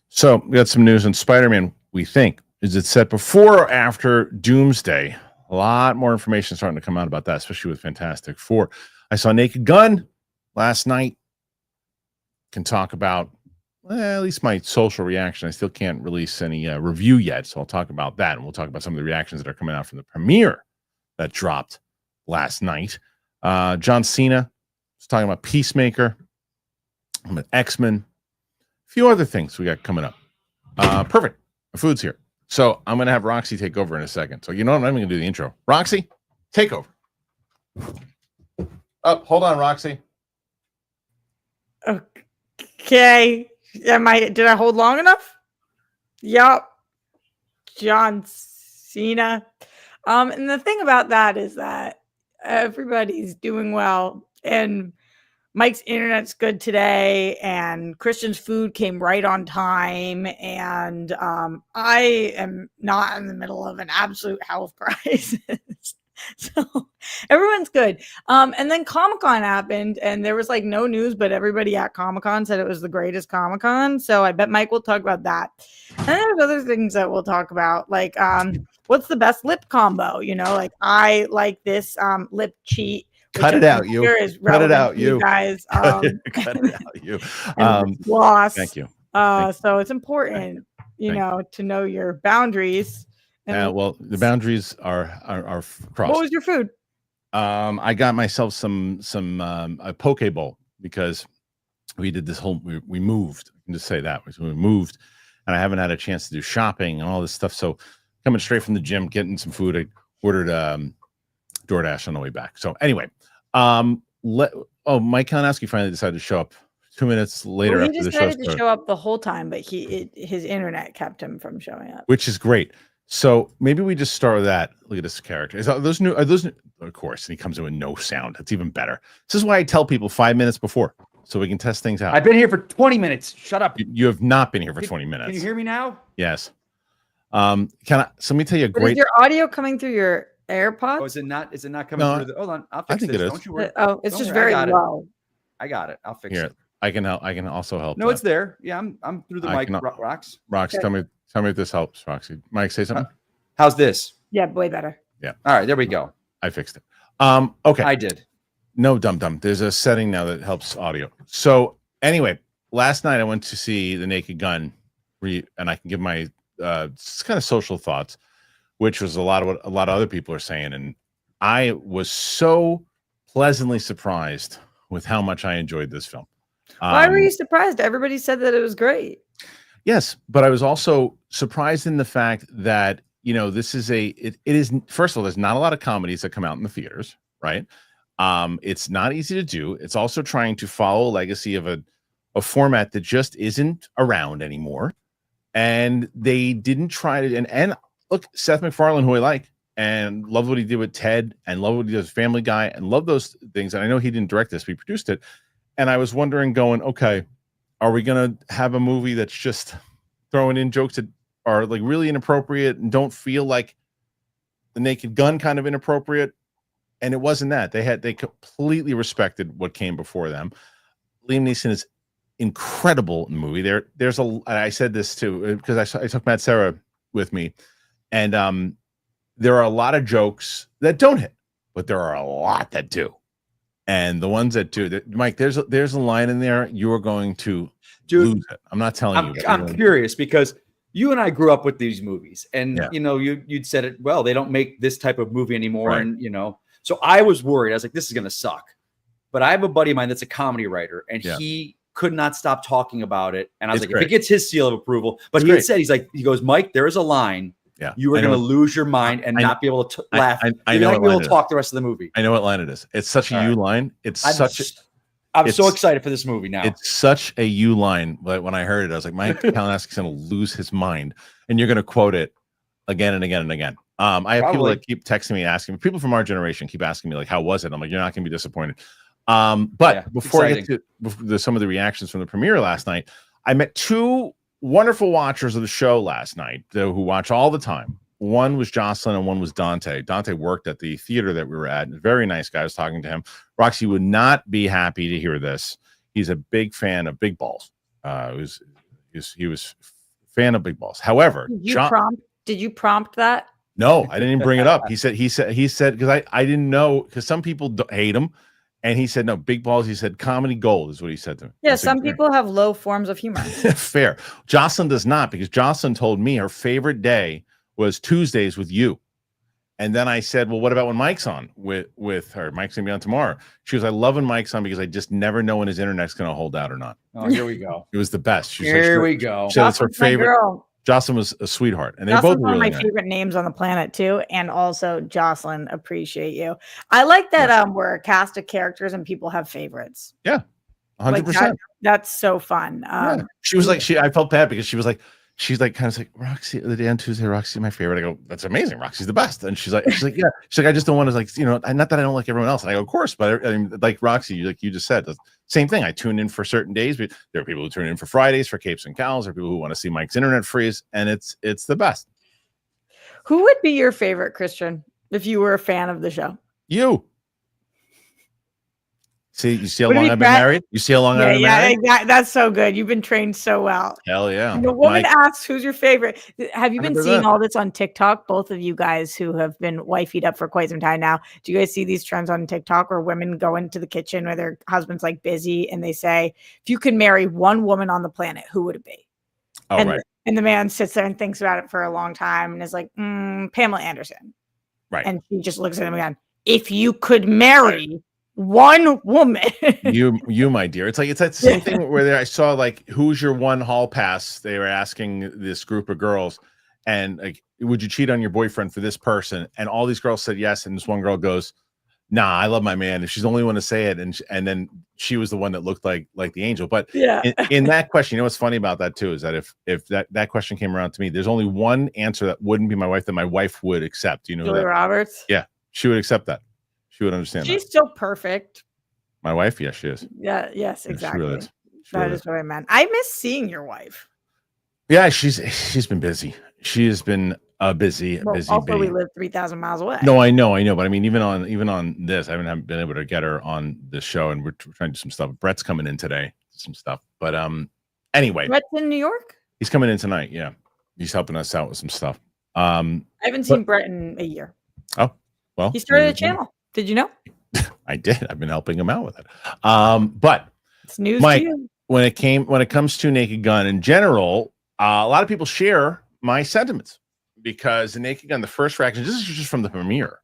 So we got some news on Spider-Man, we think. Is it set before or after Doomsday? A lot more information starting to come out about that, especially with Fantastic Four. I saw Naked Gun last night. Can talk about at least my social reaction. I still can't release any review yet, so I'll talk about that, and we'll talk about some of the reactions that are coming out from the premiere that dropped last night. John Cena was talking about Peacemaker, about X-Men, a few other things we got coming up. Perfect. The food's here. So I'm going to have Roxy take over in a second. So you know what? I'm not even going to do the intro. Roxy, take over. Oh, hold on, Roxy. Okay. Did I hold long enough? Yup. John Cena. And the thing about that is that everybody's doing well, and Mike's internet's good today, and Kristian's food came right on time, and I am not in the middle of an absolute health crisis. So everyone's good. And then Comic-Con happened, and there was like no news, but everybody at Comic-Con said it was the greatest Comic-Con. So I bet Mike will talk about that. And then there's other things that we'll talk about, like what's the best lip combo? You know, like I like this lip cheat. Cut it out, you. Cut it out, you guys. Cut it out, you. Loss. Thank you. So it's important, you know, to know your boundaries. Well, the boundaries are crossed. What was your food? I got myself some a poke bowl because we did this whole we moved. I can just say that we moved, and I haven't had a chance to do shopping and all this stuff. So coming straight from the gym, getting some food. I ordered DoorDash on the way back. So anyway, Mike Kalinowski finally decided to show up 2 minutes later after the show started. He decided to show up the whole time, but his internet kept him from showing up, which is great. So maybe we just start with that. Look at this character. Are those new? Of course, and he comes in with no sound. That's even better. This is why I tell people 5 minutes before, so we can test things out. I've been here for 20 minutes. Shut up. You have not been here for 20 minutes. Can you hear me now? Yes. So let me tell you a great. Is your audio coming through your AirPods? Oh, is it not? Is it not coming through? Hold on. I'll fix this. Don't you worry. It's just very low. I got it. I'll fix it. I can help. I can also help. No, it's there. Yeah, I'm through the mic. Rox. Roxy, tell me if this helps. Roxy, Mike, say something. How's this? Yeah, way better. Yeah. All right, there we go. I fixed it. Okay. I did. No, dumb. There's a setting now that helps audio. So anyway, last night I went to see The Naked Gun, and I can give my kind of social thoughts, which was a lot of what a lot of other people are saying, and I was so pleasantly surprised with how much I enjoyed this film. Why were you surprised? Everybody said that it was great. Yes, but I was also surprised in the fact that, you know, this is it is, first of all, there's not a lot of comedies that come out in the theaters, right? It's not easy to do. It's also trying to follow a legacy of a format that just isn't around anymore. And they didn't try to, and look, Seth MacFarlane, who I like, and love what he did with Ted, and love what he does with Family Guy, and love those things. And I know he didn't direct this, but he produced it. And I was wondering, going, okay, are we going to have a movie that's just throwing in jokes that are like really inappropriate and don't feel like The Naked Gun kind of inappropriate? And it wasn't that. They completely respected what came before them. Liam Neeson is incredible in the movie. There's I said this too, because I took Matt Serra with me, and there are a lot of jokes that don't hit, but there are a lot that do. And the ones that do, Mike, there's a line in there you are going to lose it. I'm not telling you. I'm curious because you and I grew up with these movies, and you know, you'd said it well. They don't make this type of movie anymore, right. And you know, so I was worried. I was like, this is gonna suck. But I have a buddy of mine that's a comedy writer, and he could not stop talking about it. And I was like, if it gets his seal of approval, but he had said, he goes, Mike, there is a line. Yeah, you are going to lose your mind and not be able to laugh. I know. You're not going to be able to talk the rest of the movie. I know what line it is. It's such a you line. I'm so excited for this movie now. It's such a you line. But when I heard it, I was like, Mike Kalinowski's going to lose his mind, and you're going to quote it again and again and again. I have people that keep texting me, asking me. People from our generation keep asking me, like, how was it? I'm like, you're not going to be disappointed. But before I get to some of the reactions from the premiere last night, I met two wonderful watchers of the show last night who watch all the time. One was Jocelyn and one was Dante. Dante worked at the theater that we were at. Very nice guy. I was talking to him. Roxy would not be happy to hear this. He's a big fan of Big Balls. He was Fan of Big Balls. However, did you prompt that? No, I didn't even bring it up. He said because I didn't know, because some people hate him, and he said no, Big Balls. He said comedy gold is what he said to me. Yeah, some people have low forms of humor. Fair. Jocelyn does not, because Jocelyn told me her favorite day was Tuesdays with you. And then I said, well, what about when Mike's on with her? Mike's gonna be on tomorrow. She goes, I love when Mike's on because I just never know when his internet's gonna hold out or not. Oh, here we go. It was the best. Here we go. So it's her favorite. Jocelyn was a sweetheart, and they're both one of my favorite names on the planet too. And also, Jocelyn, appreciate you. I like that we're a cast of characters and people have favorites. Yeah, 100%. That's so fun. She was like, I felt bad because she's like kind of like, Roxy, the day on Tuesday, Roxy, my favorite. I go, that's amazing. Roxy's the best. And she's like, yeah. She's like, I just don't want to, like, not that I don't like everyone else. And I go, of course, but I mean, like Roxy, like you just said, the same thing. I tune in for certain days, but there are people who tune in for Fridays for Capes and Cows. There are people who want to see Mike's internet freeze, and it's the best. Who would be your favorite, Kristian, if you were a fan of the show? You. You see how long I've been married? You see how long I've been married? Yeah, that's so good. You've been trained so well. Hell yeah. The woman asks, who's your favorite? Have you been 100%. Seeing all this on TikTok? Both of you guys who have been wifeyed up for quite some time now. Do you guys see these trends on TikTok where women go into the kitchen where their husband's like busy and they say, if you could marry one woman on the planet, who would it be? Oh, right. And the man sits there and thinks about it for a long time and is like, Pamela Anderson. Right. And she just looks at him again. If you could marry one woman, you my dear, it's that same thing where I saw, like, who's your one hall pass? They were asking this group of girls, and like, would you cheat on your boyfriend for this person? And all these girls said yes, and this one girl goes, nah, I love my man. And she's the only one to say it, and then she was the one that looked like the angel. But yeah, in that question, what's funny about that too is that if that question came around to me, there's only one answer that wouldn't be my wife that my wife would accept. Julia Roberts. Yeah, she would accept that. She would understand. She's so perfect. My wife, yes, she is. Yeah, yes, exactly. She really is. That is what I meant. I miss seeing your wife. Yeah, she's been busy. She has been busy. Also, we live 3,000 miles away. No, I know. But I mean, even on this, I haven't been able to get her on the show, and we're trying to do some stuff. Brett's coming in today, some stuff. But anyway, Brett's in New York. He's coming in tonight. Yeah, he's helping us out with some stuff. I haven't seen Brett in a year. Oh, well, he started a channel. Did you know? I did. I've been helping him out with it. But it's news, Mike, to you. when it comes to Naked Gun in general, a lot of people share my sentiments because the Naked Gun, the first reaction, this is just from the premiere.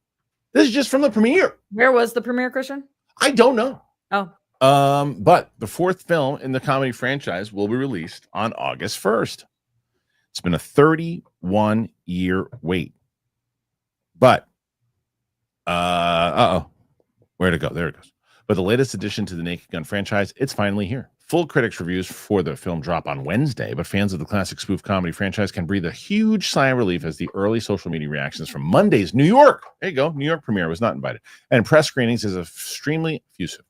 Where was the premiere, Kristian? I don't know. Oh. But the fourth film in the comedy franchise will be released on August 1st. It's been a 31-year wait. But where'd it go? There it goes. But the latest addition to the Naked Gun franchise, it's finally here. Full critics reviews for the film drop on Wednesday, but fans of the classic spoof comedy franchise can breathe a huge sigh of relief as the early social media reactions from Monday's New York premiere was not invited, and press screenings is extremely effusive.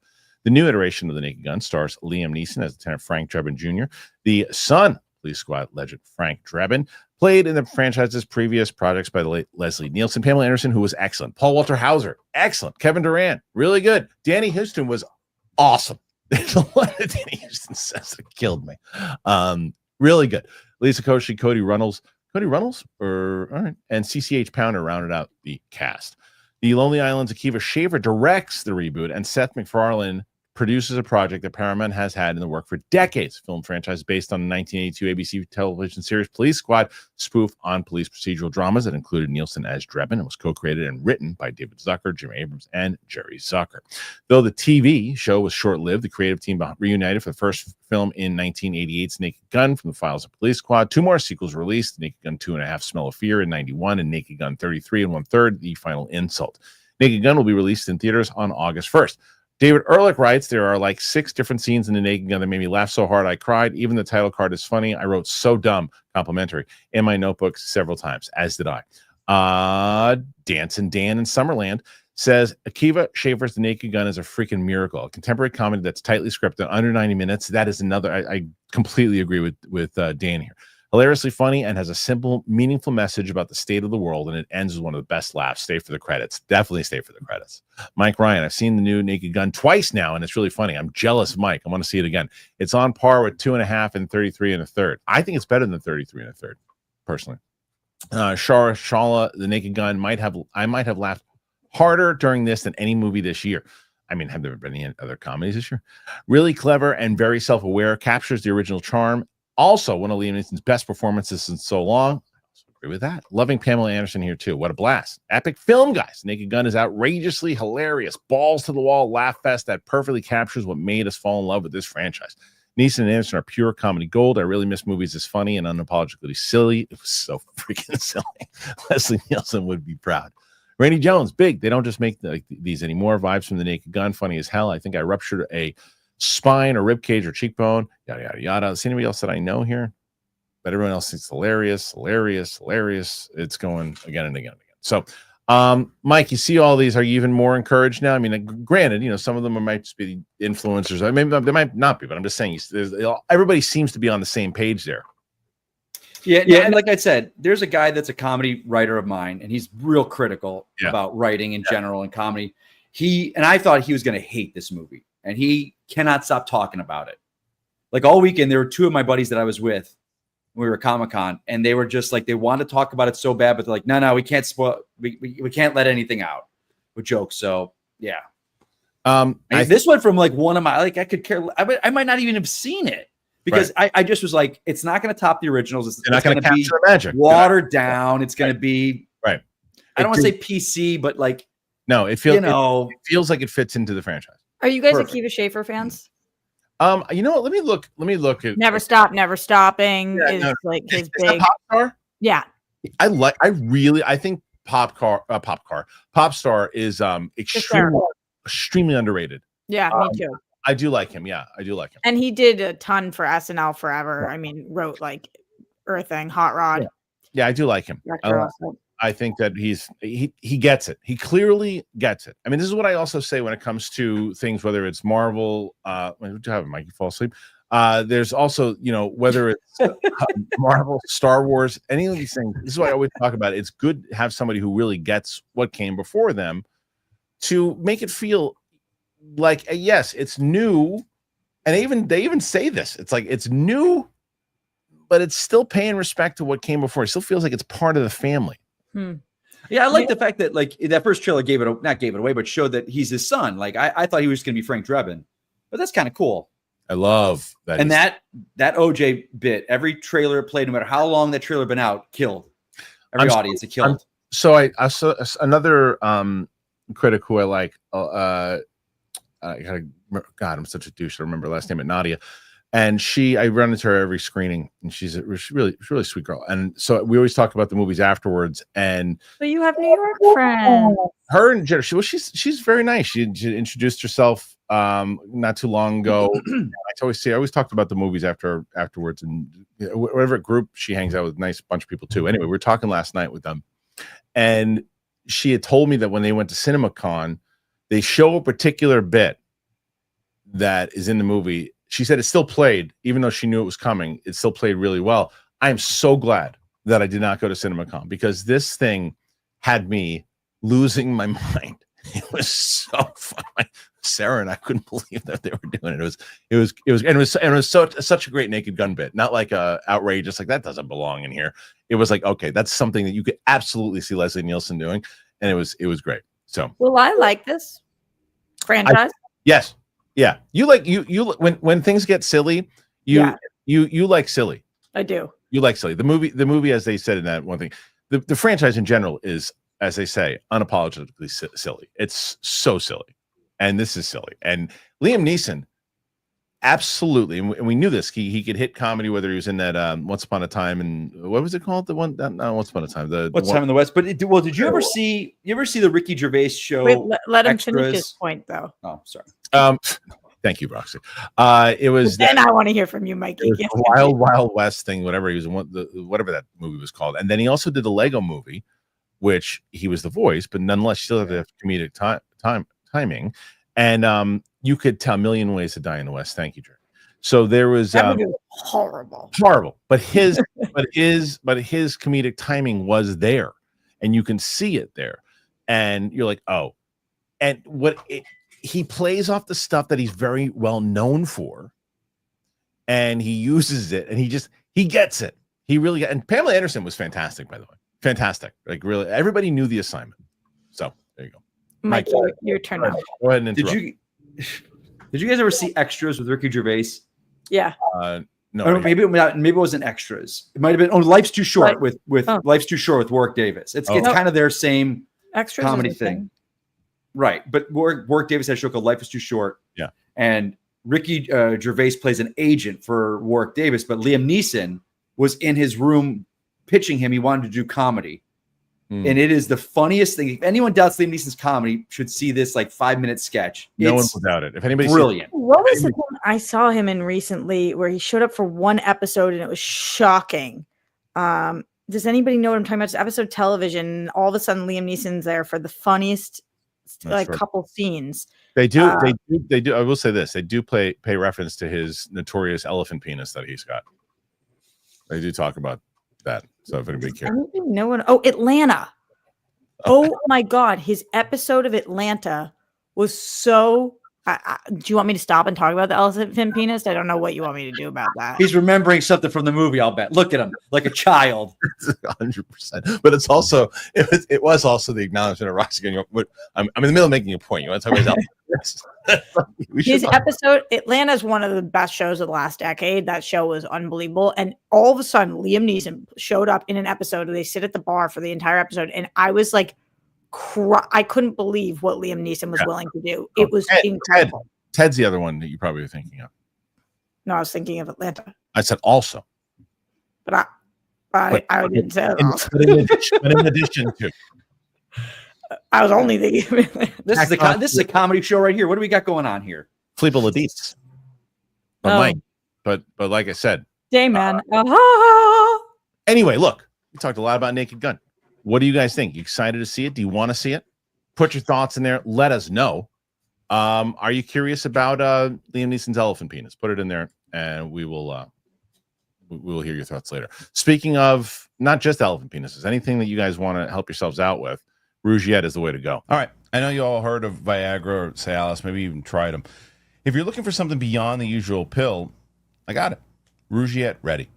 The new iteration of the Naked Gun stars Liam Neeson as Lieutenant Frank Drebin Jr., the son Police Squad legend Frank Drebin, played in the franchise's previous projects by the late Leslie Nielsen, Pamela Anderson, who was excellent, Paul Walter Hauser, excellent, Kevin Durant, really good, Danny Houston was awesome. There's a lot that Danny Houston says that killed me. Really good. Lisa Koshy, Cody Runnels, all right, and CCH Pounder rounded out the cast. The Lonely Island's Akiva Shaver directs the reboot, and Seth MacFarlane produces a project that Paramount has had in the work for decades. Film franchise based on the 1982 ABC television series Police Squad, spoof on police procedural dramas that included Nielsen as Drebin and was co-created and written by David Zucker, Jim Abrams, and Jerry Zucker. Though the TV show was short-lived, the creative team reunited for the first film in 1988's Naked Gun from the files of Police Squad. Two more sequels released, Naked Gun 2.5 Smell of Fear in 91 and Naked Gun 33 1/3 The Final Insult. Naked Gun will be released in theaters on August 1st. David Ehrlich writes, there are like 6 different scenes in the Naked Gun that made me laugh so hard I cried. Even the title card is funny. I wrote so dumb, complimentary, in my notebook several times, as did I. Dancing Dan in Summerland says, Akiva Schaffer's The Naked Gun is a freaking miracle. A contemporary comedy that's tightly scripted, under 90 minutes. That is another, I completely agree with Dan here. Hilariously funny and has a simple, meaningful message about the state of the world, and it ends with one of the best laughs. Stay for the credits. Definitely stay for the credits. Mike Ryan, I've seen the new Naked Gun twice now, and it's really funny. I'm jealous of Mike. I want to see it again. It's on par with 2.5 and 33 and a third. I think it's better than 33 and a third, personally. Shala, the Naked Gun, I might have laughed harder during this than any movie this year. I mean, have there been any other comedies this year? Really clever and very self-aware, captures the original charm. Also, one of Liam Neeson's best performances in so long. I also agree with that. Loving Pamela Anderson here too. What a blast. Epic film, guys. Naked Gun is outrageously hilarious. Balls to the wall laugh fest that perfectly captures what made us fall in love with this franchise. Neeson and Anderson are pure comedy gold. I really miss movies this funny and unapologetically silly. It was so freaking silly. Leslie Nielsen would be proud. Randy Jones, big. They don't just make these anymore. Vibes from the Naked Gun, funny as hell. I think I ruptured a spine or rib cage or cheekbone. Yada yada yada. See anybody else that I know here? But everyone else thinks hilarious. It's going again and again and again. So, Mike, you see all these. Are you even more encouraged now? I mean, granted, some of them might just be influencers. I mean, they might not be, but I'm just saying, everybody seems to be on the same page there. Yeah, and like I said, there's a guy that's a comedy writer of mine, and he's real critical about writing in general and comedy. I thought he was going to hate this movie, and he cannot stop talking about it. Like all weekend, there were two of my buddies that I was with when we were at Comic-Con, and they were just like, they wanted to talk about it so bad, but they're like, no, we can't spoil. We can't let anything out with jokes. So yeah. This went from like one of my, like, I could care. I might not even have seen it. Because I just was like, it's not going to top the originals. It's not going to be magic. Watered down. It's going to be right. I don't want to say PC, but like no, it feels it feels like it fits into the franchise. Are you guys Akiva Schaffer fans? You know what? Let me look at Never Stop, Never Stopping is like his big Pop Star. Yeah, I think Pop Star is extremely underrated. Yeah, me too. I do like him. Yeah, I do like him. And he did a ton for SNL forever. I mean, wrote like Earthing, Hot Rod. Yeah, I do like him. I think that he gets it. He clearly gets it. I mean, this is what I also say when it comes to things, whether it's Marvel, what do you have, Mike? You fall asleep. There's also, whether it's Marvel, Star Wars, any of these things. This is what I always talk about. It's good to have somebody who really gets what came before them to make it feel like, yes, it's new. And they even say this. It's like it's new, but it's still paying respect to what came before. It still feels like it's part of the family. Yeah, I like the fact that like that first trailer not gave it away, but showed that he's his son. Like I thought he was going to be Frank Drebin, but that's kind of cool. I love that. And that OJ bit, every trailer it played, no matter how long that trailer been out, killed every audience. It killed. So I saw another critic who I like. I'm such a douche. I remember her last name, Nadia. And I run into her every screening, and she's a really sweet girl. And so we always talk about the movies afterwards. And but you have New York friends. Her and Jennifer, she's very nice. She introduced herself not too long ago. I always talked about the movies afterwards, and whatever group she hangs out with, nice bunch of people too. Anyway, we were talking last night with them, and she had told me that when they went to CinemaCon, they show a particular bit that is in the movie. She said it still played, even though she knew it was coming. It still played really well. I am so glad that I did not go to CinemaCon, because this thing had me losing my mind. It was so fun. Sarah and I couldn't believe that they were doing it. It was such a great Naked Gun bit. Not like outrageous, like that doesn't belong in here. It was like, okay, that's something that you could absolutely see Leslie Nielsen doing, and it was great. So, well, I like this franchise. Yes. Yeah, you when things get silly, you like silly. I do. You like silly. The movie, as they said in that one thing, the franchise in general is, as they say, unapologetically silly. It's so silly, and this is silly. And Liam Neeson, absolutely, and we knew this. He could hit comedy, whether he was in that Once Upon a Time, and what was it called? The one Once Upon a Time. Time in the West. But did you ever see the Ricky Gervais show? Wait, let him finish his point, though. Oh, sorry. Thank you, Roxy. It was. And I want to hear from you, Mikey. Wild West thing, whatever he was, whatever that movie was called, and then he also did the Lego movie, which he was the voice, but nonetheless, still had to have comedic timing, and you could tell a million ways to die in the West. Thank you, Jerry. So there was that movie was horrible. But his comedic timing was there, and you can see it there, and you're like, oh, and he plays off the stuff that he's very well known for, and he uses it, and he gets it. He really and Pamela Anderson was fantastic, by the way, fantastic. Like really, everybody knew the assignment. So there you go, Mike. Your turn now. Go ahead and interrupt. Did you guys ever see Extras with Ricky Gervais? Yeah. No, maybe it wasn't Extras. It might have been Life's Too Short with Life's Too Short with Warwick Davis. It's kind of their same Extras comedy thing. Right. But Warwick Davis had a show called Life is Too Short. Yeah. And Ricky Gervais plays an agent for Warwick Davis, but Liam Neeson was in his room pitching him. He wanted to do comedy. And it is the funniest thing. If anyone doubts Liam Neeson's comedy, should see this like 5-minute sketch. No one will doubt it. If anybody's brilliant. What was the thing I saw him in recently where he showed up for one episode and it was shocking? Does anybody know what I'm talking about? It's episode television. All of a sudden, Liam Neeson's there for the funniest couple scenes. They do. I will say this: they do pay reference to his notorious elephant penis that he's got. They do talk about that. So if anybody cares, Atlanta. Oh my God, his episode of Atlanta was so. Do you want me to stop and talk about the elephant penis? I don't know what you want me to do about that. He's remembering something from the movie. I'll bet. Look at him, like a child. 100%. But it was also the acknowledgement of Roxy. I'm in the middle of making a point. You want to talk about his episode? Atlanta is one of the best shows of the last decade. That show was unbelievable. And all of a sudden, Liam Neeson showed up in an episode where they sit at the bar for the entire episode, and I was like. I couldn't believe what Liam Neeson was willing to do. It was incredible. Ted's the other one that you probably were thinking of. No, I was thinking of Atlanta. I said also. But I didn't say that. But in addition to. I was only thinking of Atlanta. This is a comedy show right here. What do we got going on here? Felipe Ladis. But Mike, but like I said. Dayman. Anyway, look, we talked a lot about Naked Gun. What do you guys think? You excited to see it? Do you want to see it? Put your thoughts in there. Let us know. Are you curious about Liam Neeson's elephant penis? Put it in there, and we will hear your thoughts later. Speaking of not just elephant penises, anything that you guys want to help yourselves out with, Rougiette is the way to go. All right. I know you all heard of Viagra or Cialis, maybe even tried them. If you're looking for something beyond the usual pill, I got it. Rougiette Ready.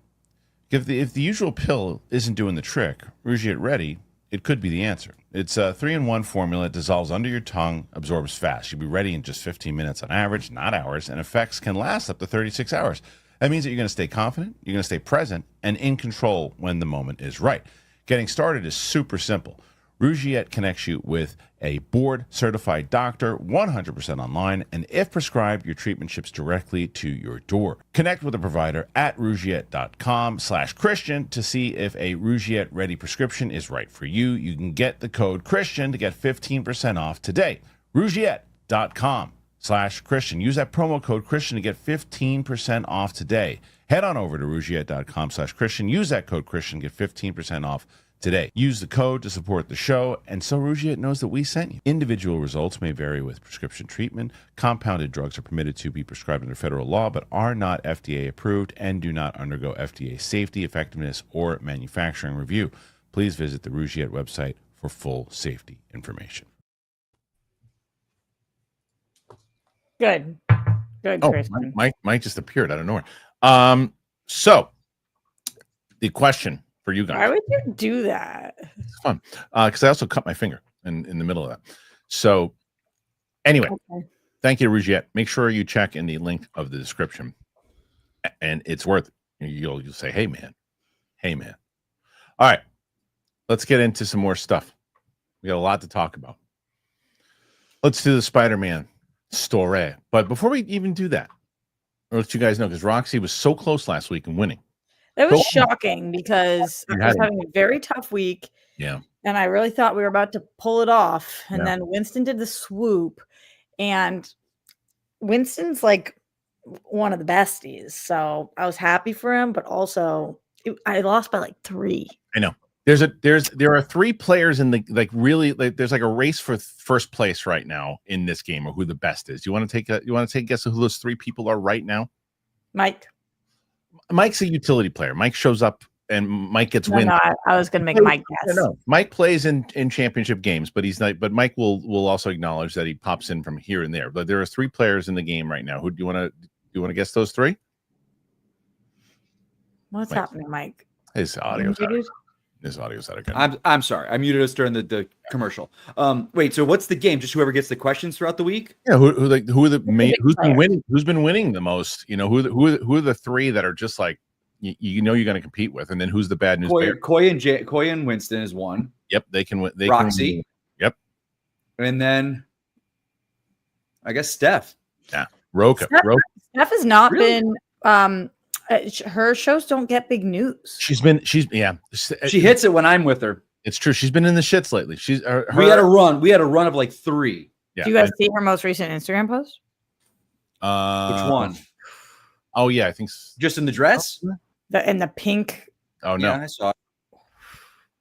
If the usual pill isn't doing the trick, Rougiette Ready, it could be the answer. It's a 3-in-1 formula. It dissolves under your tongue, absorbs fast. You'll be ready in just 15 minutes on average, not hours, and effects can last up to 36 hours. That means that you're going to stay confident, you're going to stay present, and in control when the moment is right. Getting started is super simple. Rougiette connects you with a board-certified doctor, 100% online, and if prescribed, your treatment ships directly to your door. Connect with a provider at rougiette.com/Christian to see if a Rougiette-ready prescription is right for you. You can get the code Christian to get 15% off today. Rougiette.com/Christian. Use that promo code Christian to get 15% off today. Head on over to rougiette.com/Christian. Use that code Christian to get 15% off today. Use the code to support the show, and so Rougiette knows that we sent you. Individual results may vary with prescription treatment. Compounded drugs are permitted to be prescribed under federal law, but are not FDA approved and do not undergo FDA safety, effectiveness, or manufacturing review. Please visit the Rougiette website for full safety information. Good, Kristen. Mike just appeared out of nowhere. So the question for you guys. Why would you do that? It's fun. Because I also cut my finger in the middle of that. So anyway, Thank you to Rougiette. Make sure you check in the link of the description. And it's worth it. You'll say, hey man. All right. Let's get into some more stuff. We got a lot to talk about. Let's do the Spider-Man story. But before we even do that, I'll let you guys know, because Roxy was so close last week in winning. That was shocking because I was having a very tough week. Yeah. And I really thought we were about to pull it off. And then Winston did the swoop. And Winston's like one of the besties. So I was happy for him, but also I lost by like 3. I know. There are 3 players in the there's like a race for first place right now in this game, or who the best is. You want to take a guess of who those 3 people are right now? Mike's a utility player. Mike shows up and Mike gets wins. No, I was going to make Mike guess. No, Mike plays in championship games, but he's not. But Mike will also acknowledge that he pops in from here and there. But there are 3 players in the game right now. Who do you want to guess those 3? What's happening, Mike? His audio's out. His audio's out again. I'm sorry. I muted us during the commercial. Wait. So what's the game? Just whoever gets the questions throughout the week? Yeah. Who are the main? Who's been winning? Who's been winning the most? You know, who are the 3 that are just like you know you're going to compete with, and then who's the bad news? Coy and Winston is one. Yep, they can win. Roxy. Can win. Yep, and then I guess Steph. Yeah, Roka. Steph has not been. Her shows don't get big news. She hits it when I'm with her. It's true. She's been in the shits lately. We had a run of like 3. Yeah, do you guys see her most recent Instagram post? Which one? Oh yeah, I think just in the dress. In the pink. Oh no, yeah, I saw it.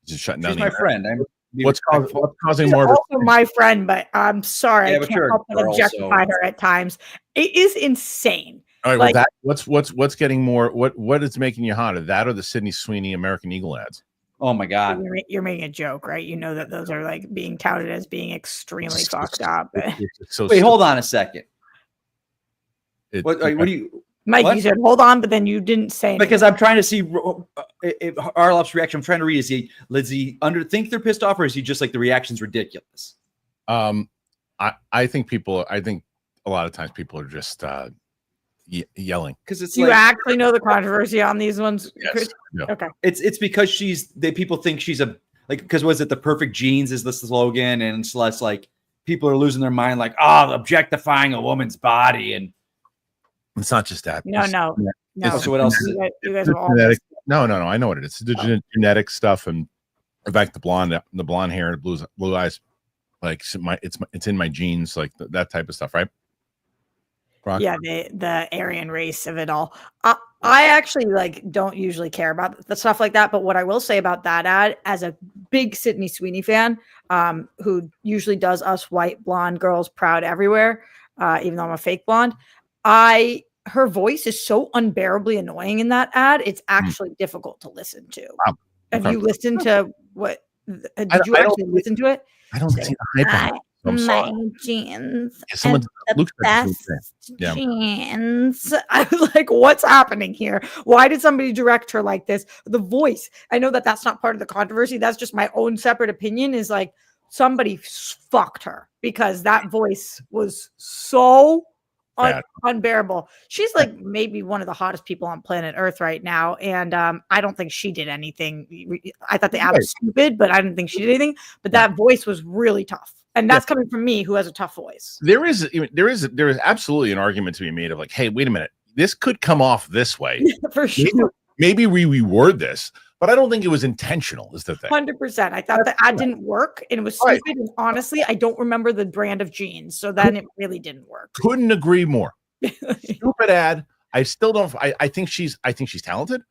Just shutting down. She's my friend. What's causing She's more? Also my friend, but I'm sorry, yeah, I can't help but objectify her at times. It is insane. All right, well, what's getting more? What is making you hotter? That or the Sydney Sweeney American Eagle ads? Oh my God! You're making a joke, right? You know that those are like being touted as being extremely fucked up. Wait, hold on a second. What do you? Mike, you said hold on, but then you didn't say anything. Because I'm trying to see if Harloff's reaction. I'm trying to read. Is he think they're pissed off, or is he just like the reaction's ridiculous? I think a lot of times people are just yelling because it's. You actually know the controversy on these ones. Yes. No. Okay. It's because people think she's because was it the perfect genes is the slogan, and it's less like people are losing their mind, like objectifying a woman's body and. It's not just that. No. So what else? You guys are all no. I know what it is. It's the genetic stuff, and in fact, the blonde hair, blue eyes, like it's in my genes, like that type of stuff, right? Rock? Yeah, the Aryan race of it all. I actually don't usually care about the stuff like that, but what I will say about that ad, as a big Sydney Sweeney fan, who usually does us white blonde girls proud everywhere, even though I'm a fake blonde. Her voice is so unbearably annoying in that ad. It's actually difficult to listen to. Wow. Have you listened to what? Did you actually listen to it? I don't see the hype on it. I'm sorry. My jeans. Someone looks like jeans. I was like, what's happening here? Why did somebody direct her like this? The voice. I know that that's not part of the controversy. That's just my own separate opinion. Is like somebody fucked her because that voice was so. Unbearable. She's like maybe one of the hottest people on planet Earth right now, and I don't think she did anything. I thought the ad was stupid, but I didn't think she did anything. But that voice was really tough, and that's coming from me, who has a tough voice. There is absolutely an argument to be made of like, hey, wait a minute, this could come off this way for sure. Maybe we reword this. But I don't think it was intentional, is the thing. 100%. I thought the ad didn't work, and it was stupid. Right. And honestly, I don't remember the brand of jeans, so then it really didn't work. Couldn't agree more. Stupid ad. I still don't. I think she's talented.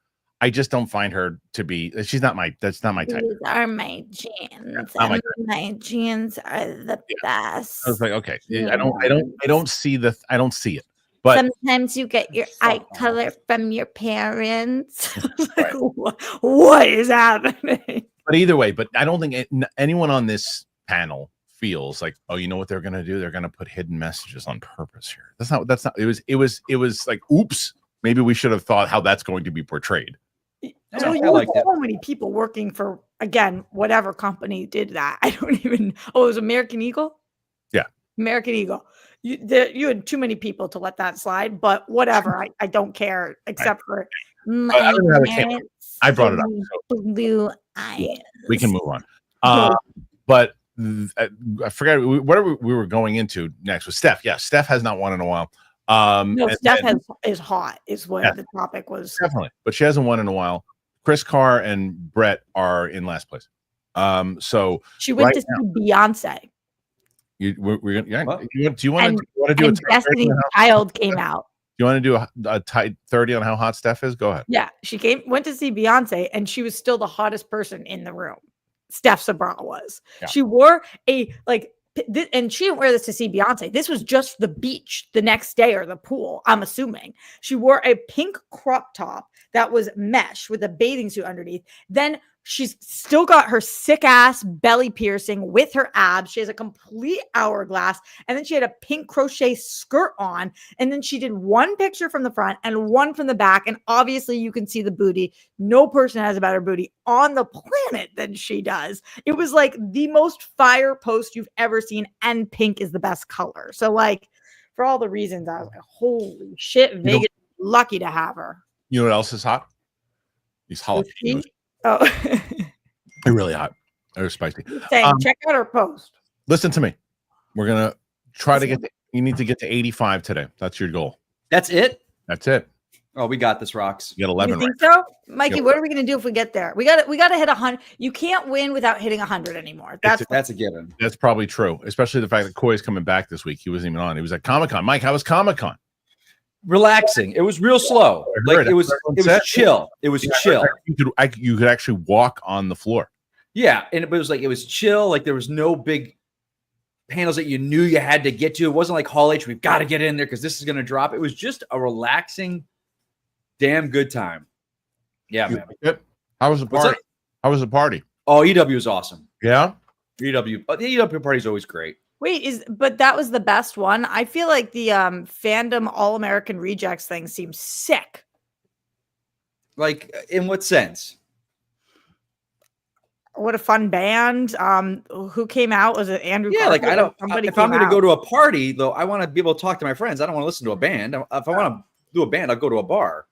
I just don't find her to be. That's not my type. These are my jeans. Yeah, my jeans are the best. I was like, okay, I don't see it. But sometimes you get your eye color from your parents. Like, what is happening? But either way, I don't think anyone on this panel feels like, oh, you know what they're going to do? They're going to put hidden messages on purpose here. That's not. It was like, oops, maybe we should have thought how that's going to be portrayed. So so many people working for, again, whatever company did that. I don't even. Oh, it was American Eagle. Yeah, American Eagle. You had too many people to let that slide, but whatever. I don't care, except for I brought it up. So blue eyes. We can move on. But I forgot what we were going into next with Steph. Yeah, Steph has not won in a while. No, Steph is hot, is what the topic was. Definitely, but she hasn't won in a while. Chris Carr and Brett are in last place. So she went to see Beyonce. Do you want to do a Destiny's Child came out. Do you want to do a tight 30 on how hot Steph is? Go ahead. Yeah, she went to see Beyonce, and she was still the hottest person in the room. Steph Sabra was. Yeah. She wore a and she didn't wear this to see Beyonce. This was just the beach the next day or the pool, I'm assuming. She wore a pink crop top that was mesh with a bathing suit underneath. Then she's still got her sick ass belly piercing with her abs. She has a complete hourglass. And then she had a pink crochet skirt on. And then she did one picture from the front and one from the back. And obviously you can see the booty. No person has a better booty on the planet than she does. It was like the most fire post you've ever seen. And pink is the best color. So like for all the reasons, I was like, holy shit, Vegas, lucky to have her. You know what else is hot? These jalapenos. Oh, they're really hot. They're spicy. Saying, check out her post. Listen to me. We're gonna try to get. You need to get to 85 today. That's your goal. That's it. That's it. Oh, we got this, Rox. You got 11. You think so, Mikey? What are we gonna do if we get there? We got to hit 100. You can't win without hitting 100 anymore. That's a given. That's probably true. Especially the fact that Koi's coming back this week. He wasn't even on. He was at Comic-Con. Mike, how was Comic-Con? Relaxing. It was real slow. Like it was chill. It was chill. You could actually walk on the floor. Yeah, and it was chill. Like there was no big panels that you knew you had to get to. It wasn't like Hall H. We've got to get in there because this is going to drop. It was just a relaxing, damn good time. Yeah, man. How was the party? How was the party? Oh, EW was awesome. Yeah, EW. The EW party is always great. Wait, but that was the best one. I feel like the fandom All-American Rejects thing seems sick. Like, in what sense? What a fun band. Who came out? Was it Andrew? Yeah, Carter? like I don't. If I'm going to go to a party, though, I want to be able to talk to my friends. I don't want to listen to a band. If I want to do a band, I'll go to a bar.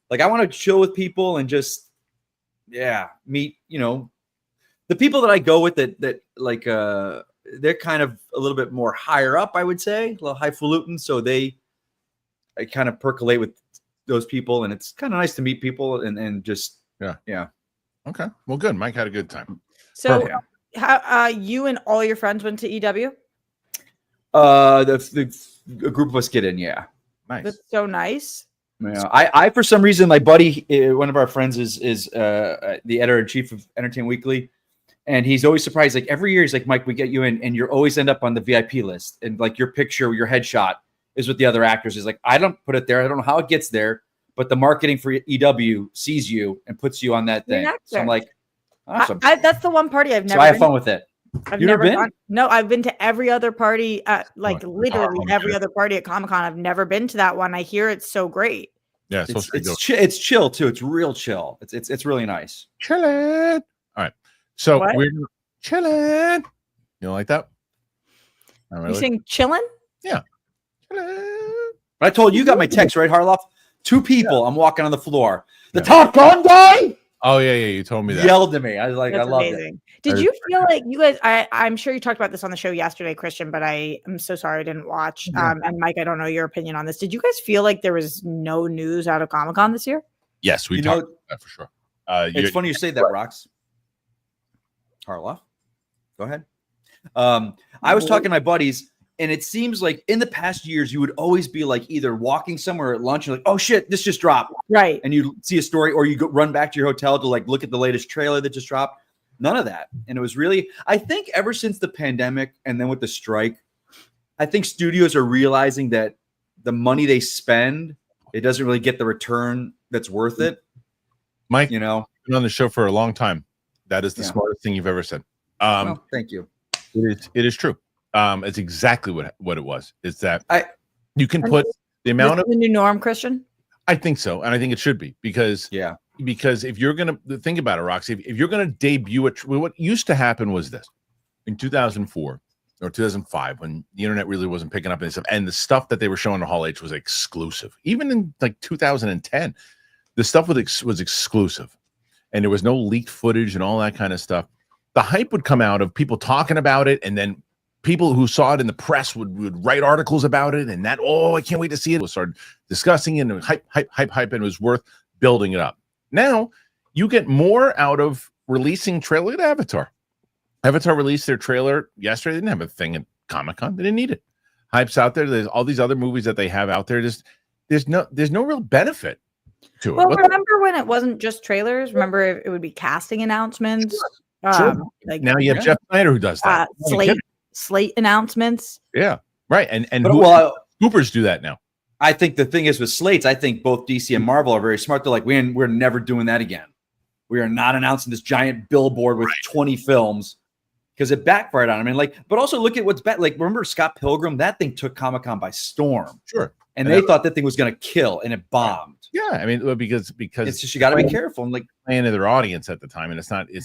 Like I want to chill with people and just, meet. The people that I go with that like they're kind of a little bit more higher up, I would say, a little highfalutin. So I kind of percolate with those people, and it's kind of nice to meet people and just yeah. Okay, well, good. Mike had a good time. So, how you and all your friends went to EW? The group of us get in, yeah. Nice. That's so nice. Yeah, I for some reason, my buddy, one of our friends is the editor-in-chief of Entertainment Weekly. And he's always surprised. Like every year, he's like, Mike, we get you in, and you always end up on the VIP list. And like your picture, your headshot is with the other actors. He's like, I don't put it there. I don't know how it gets there, but the marketing for EW sees you and puts you on that thing. So I'm like, awesome. That's the one party I've never. So I have fun with it. I've never been. No, I've been to every other party. Literally every other party at Comic-Con. I've never been to that one. I hear it's so great. Yeah, it's chill too. It's real chill. It's really nice. Chillin'. All right. So we're chilling. You don't like that? You saying chilling? Yeah. I told you got my text, right, Harloff? 2 people. I'm walking on the floor. The Top Gun guy. Oh yeah. You told me that. Yelled at me. I was like, That's I love amazing. it. Did you feel like you guys? I'm sure you talked about this on the show yesterday, Kristian, but I am so sorry I didn't watch. And Mike, I don't know your opinion on this. Did you guys feel like there was no news out of Comic-Con this year? Yes, we talked about that for sure. It's funny you say that, Rox. Harloff, go ahead. I was talking to my buddies, and it seems like in the past years, you would always be like either walking somewhere at lunch and like, oh shit, this just dropped. Right. And you see a story, or you run back to your hotel to like look at the latest trailer that just dropped. None of that. And it was really, I think ever since the pandemic and then with the strike, I think studios are realizing that the money they spend, it doesn't really get the return that's worth it. Mike, been on the show for a long time. That is the smartest thing you've ever said. Well, thank you. It is true. It's exactly what it was. Is that you can put the amount of the new norm, Kristian? I think so, and I think it should be because if you're gonna think about it, Roxy, if you're gonna debut what used to happen was this in 2004 or 2005 when the internet really wasn't picking up and the stuff that they were showing to Hall H was exclusive. Even in like 2010, the stuff was exclusive. And there was no leaked footage and all that kind of stuff. The hype would come out of people talking about it, and then people who saw it in the press would write articles about it, and that, I can't wait to see it. We'll start discussing it, and hype, and it was worth building it up. Now, you get more out of releasing trailer to Avatar. Avatar released their trailer yesterday. They didn't have a thing at Comic-Con. They didn't need it. Hype's out there. There's all these other movies that they have out there. There's no real benefit to it. Well, remember when it wasn't just trailers? Remember it would be casting announcements. Sure. Like now you have Jeff Snyder who does that. slate announcements. Yeah, right. And Scoopers do that now. I think the thing is with slates, I think both DC and Marvel are very smart. They're like, we're never doing that again. We are not announcing this giant billboard with 20 films because it backfired on them. And but also look at what's bad. Like, remember Scott Pilgrim? That thing took Comic-Con by storm. Sure. And they thought that thing was going to kill, and it bombed. Yeah, I mean, because it's just, you got to be careful and playing to their audience at the time, and it's not. You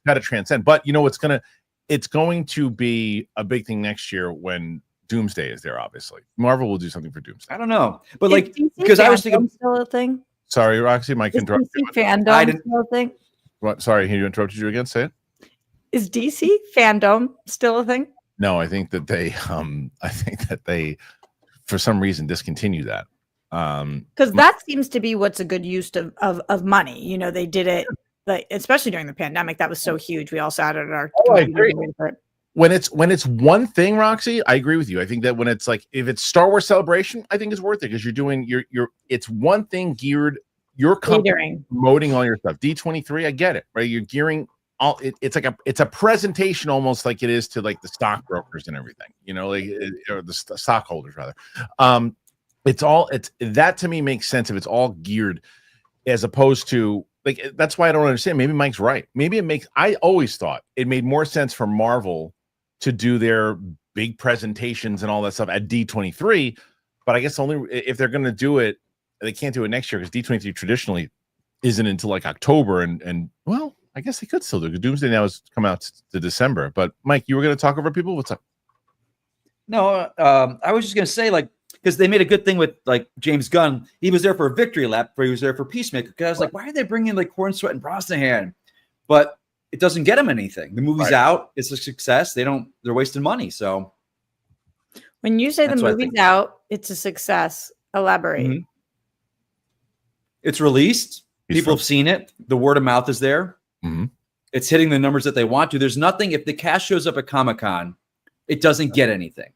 got to transcend. But you know, it's going to be a big thing next year when Doomsday is there. Obviously, Marvel will do something for Doomsday. I don't know, but because I was thinking, still a thing. Sorry, Roxy, Mike interrupted you. Fandom still a thing. What? Sorry, he interrupted you again. Say it. Is DC fandom still a thing? No, I think that they, for some reason, discontinue that. Because that seems to be what's a good use of money. You know, they did it, especially during the pandemic. That was so huge. We all sat at our. I agree. When it's one thing, Roxy, I agree with you. I think that when it's if it's Star Wars Celebration, I think it's worth it because you're doing it's one thing geared. You're promoting all your stuff. D23, I get it, right? You're gearing all. It's a presentation almost like it is to the stockbrokers and everything. You know, or the stockholders rather. That to me makes sense if it's all geared, as opposed to that's why I don't understand. Maybe Mike's right. Maybe I always thought it made more sense for Marvel to do their big presentations and all that stuff at D23, but I guess only if they're going to do it, they can't do it next year because D23 traditionally isn't until October, and well, I guess they could still do it. Doomsday now has come out to December. But Mike, you were going to talk over people. What's up? No, I was just going to say because they made a good thing with James Gunn. He was there for a victory lap, but he was there for Peacemaker. Because I was like, why are they bringing Corn, Sweat, and Brosnahan? But it doesn't get them anything. The movie's out. It's a success. They're wasting money. So when you say the movie's out, it's a success. Elaborate. Mm-hmm. It's released. People have seen it. The word of mouth is there. Mm-hmm. It's hitting the numbers that they want to. There's nothing. If the cast shows up at Comic-Con, it doesn't get anything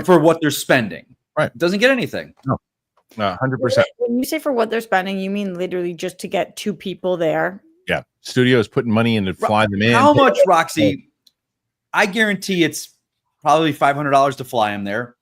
for what they're spending. Right. It doesn't get anything. No, 100%. When you say for what they're spending, you mean literally just to get two people there? Yeah. Studios putting money in to fly them in. How much, Roxy? I guarantee it's probably $500 to fly them there.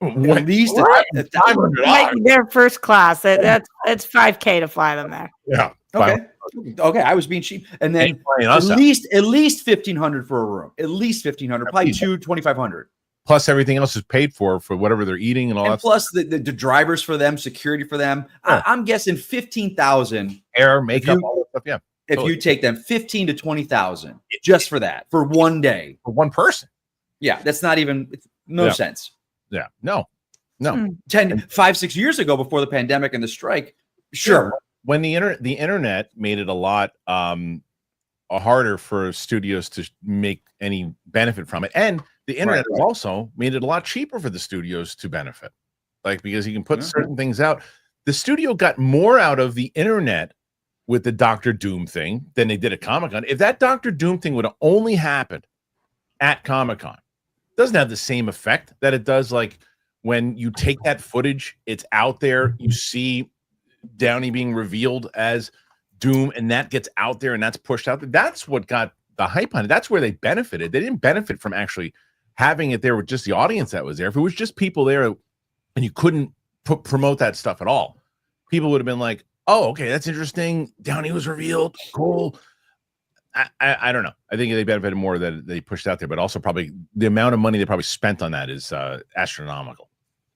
At least $500. Their first class. That's $5K to fly them there. Yeah. Okay. I was being cheap, and then at least $1,500 for a room. At least $1,500, probably $2,500. Plus everything else is paid for whatever they're eating and all that. Plus the drivers for them, security for them. Yeah. I'm guessing $15,000. Air, makeup, all that stuff. Yeah. If you take them $15,000 to $20,000 just for that, for one day, for one person. Yeah, that's not even sense. Yeah, no. 5-6 years ago, before the pandemic and the strike, sure. When the internet made it a lot harder for studios to make any benefit from it, and the internet has also made it a lot cheaper for the studios to benefit, because you can put certain things out. The studio got more out of the internet with the Doctor Doom thing than they did at Comic-Con. If that Doctor Doom thing would have only happened at Comic-Con, doesn't have the same effect that it does when you take that footage, it's out there, you see Downey being revealed as Doom, and that gets out there and that's pushed out there. That's what got the hype on it. That's where they benefited. They didn't benefit from actually having it there with just the audience that was there. If it was just people there and you couldn't promote that stuff at all, people would have been like, oh, okay, that's interesting. Downey was revealed. Cool. I don't know. I think they benefited more that they pushed out there, but also probably the amount of money they probably spent on that is astronomical.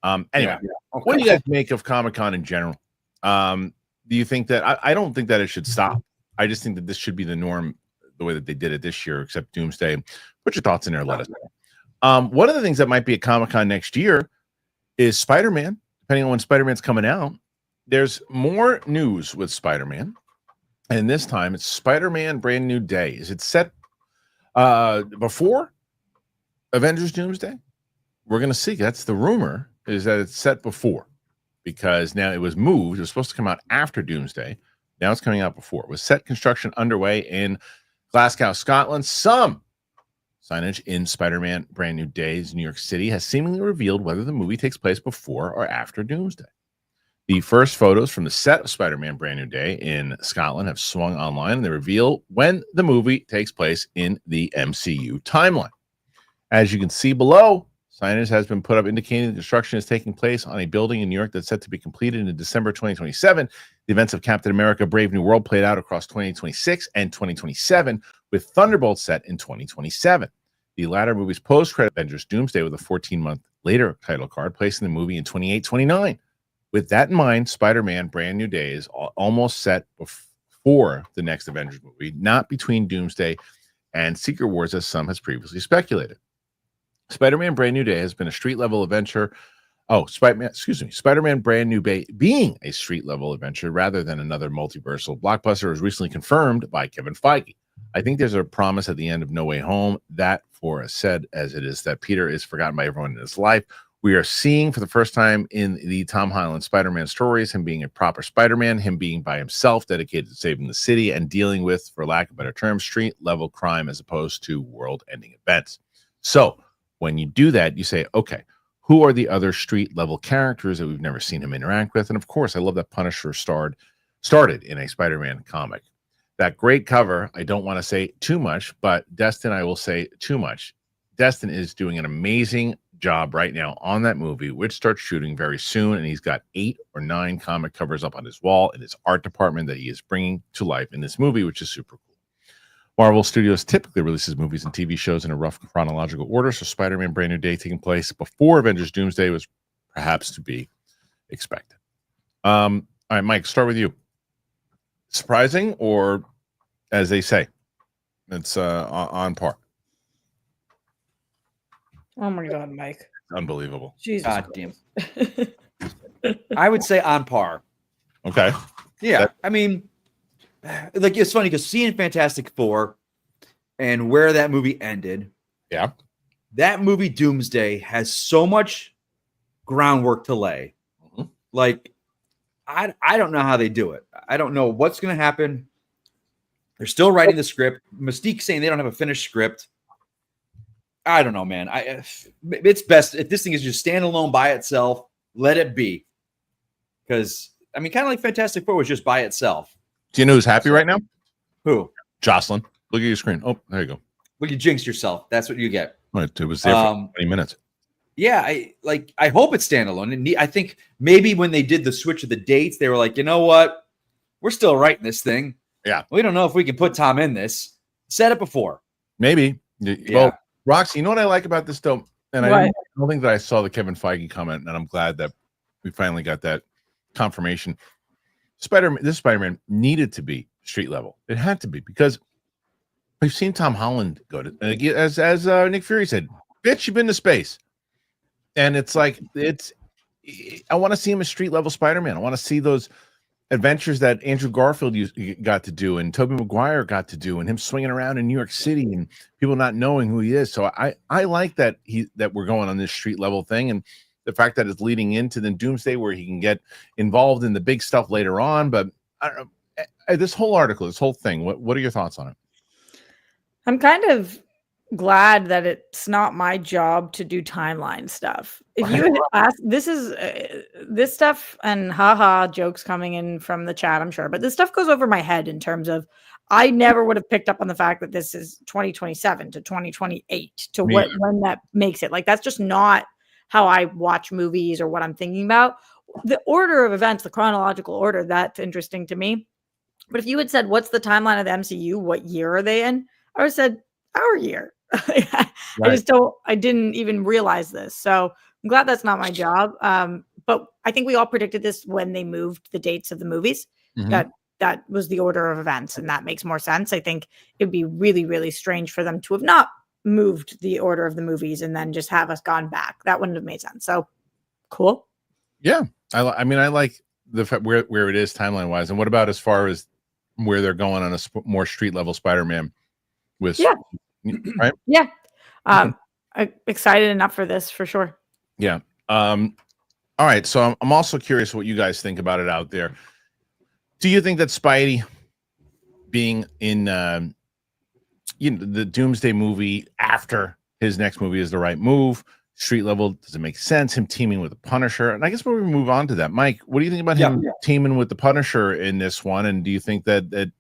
Anyway, what do you guys make of Comic-Con in general? Do you think that I don't think that it should stop. I just think that this should be the norm, the way that they did it this year, except Doomsday. Put your thoughts in there. Let us know. One of the things that might be at Comic-Con next year is Spider-Man, depending on when Spider-Man's coming out. There's more news with Spider-Man. And this time it's Spider-Man Brand New Day. Is it set before Avengers Doomsday? We're going to see. That's the rumor, is that it's set before, because now it was moved. It was supposed to come out after Doomsday. Now it's coming out before. With set construction underway in Glasgow, Scotland. Some signage in Spider-Man Brand New Day's New York City has seemingly revealed whether the movie takes place before or after Doomsday. The first photos from the set of Spider-Man Brand New Day in Scotland have swung online, and they reveal when the movie takes place in the MCU timeline. As you can see below, signage has been put up indicating the construction is taking place on a building in New York that's set to be completed in December 2027. The events of Captain America Brave New World played out across 2026 and 2027, with Thunderbolt set in 2027. The latter movie's post-credit Avengers Doomsday with a 14-month later title card, placing the movie in 28-29. With that in mind, Spider-Man Brand New Day is almost set before the next Avengers movie, not between Doomsday and Secret Wars, as some has previously speculated. Spider-Man Brand New Day has been a street-level adventure. Spider-Man Brand New Day being a street-level adventure rather than another multiversal blockbuster was recently confirmed by Kevin Feige. I think there's a promise at the end of No Way Home that, for as said as it is, that Peter is forgotten by everyone in his life. We are seeing for the first time in the Tom Holland Spider-Man stories him being a proper Spider-Man, him being by himself, dedicated to saving the city and dealing with, for lack of a better term, street-level crime as opposed to world-ending events. So when you do that, you say, okay, who are the other street-level characters that we've never seen him interact with? And of course, I love that Punisher started in a Spider-Man comic. That great cover, I don't want to say too much, but Destin, I will say too much. Destin is doing an amazing job right now on that movie, which starts shooting very soon, and he's got 8 or 9 comic covers up on his wall in his art department that he is bringing to life in this movie, which is super cool. Marvel Studios typically releases movies and TV shows in a rough chronological order, so Spider-Man Brand New Day taking place before Avengers Doomsday was perhaps to be expected. All right, Mike, start with you. Surprising, or as they say, it's on par? Oh my God, Mike. Unbelievable. Jesus. God damn. I would say on par. Okay. Yeah. I mean, like, it's funny because seeing Fantastic Four and where that movie ended. Yeah. That movie Doomsday has so much groundwork to lay. Mm-hmm. Like, I don't know how they do it. I don't know what's going to happen. They're still writing the script. Mystique saying they don't have a finished script. I don't know, man. It's best if this thing is just standalone by itself. Let it be, because I mean, kind of like Fantastic Four was just by itself. Do you know who's happy right now? Who? Jocelyn. Look at your screen. Oh, there you go. Well, you jinxed yourself. That's what you get. It was there for 20 minutes. Yeah, I hope it's standalone. And I think maybe when they did the switch of the dates, they were like, you know what? We're still writing this thing. Yeah. We don't know if we can put Tom in this. Said it before. Maybe. Yeah. Well, Roxy, you know what I like about this, though? And I don't think that I saw the Kevin Feige comment, and I'm glad that we finally got that confirmation. This Spider-Man needed to be street level. It had to be, because we've seen Tom Holland go to, as Nick Fury said, bitch, you've been to space. And it's like, I want to see him as street level Spider-Man. I want to see those adventures that Andrew Garfield got to do and Tobey Maguire got to do, and him swinging around in New York City and people not knowing who he is. So I like that we're going on this street level thing, and the fact that it's leading into the Doomsday where he can get involved in the big stuff later on. But I don't know, this whole article, this whole thing, what are your thoughts on it? I'm kind of glad that it's not my job to do timeline stuff. If you had asked, this stuff, and haha jokes coming in from the chat, I'm sure, but this stuff goes over my head in terms of I never would have picked up on the fact that this is 2027 to 2028 to when that makes it. Like, that's just not how I watch movies or what I'm thinking about. The order of events, the chronological order, that's interesting to me. But if you had said, what's the timeline of the MCU? What year are they in? I would have said our year. I didn't even realize this. So I'm glad that's not my job. But I think we all predicted this when they moved the dates of the movies. Mm-hmm. That was the order of events, and that makes more sense. I think it'd be really, really strange for them to have not moved the order of the movies and then just have us gone back. That wouldn't have made sense. So cool. Yeah. I mean, I like the fact where it is timeline wise. And what about as far as where they're going on a more street level Spider-Man with, right? Yeah. I'm excited enough for this for sure. Yeah. All right. So I'm also curious what you guys think about it out there. Do you think that Spidey being in the Doomsday movie after his next movie is the right move? Street level, does it make sense? Him teaming with the Punisher? And I guess we'll move on to that. Mike, what do you think about him teaming with the Punisher in this one? And do you think that are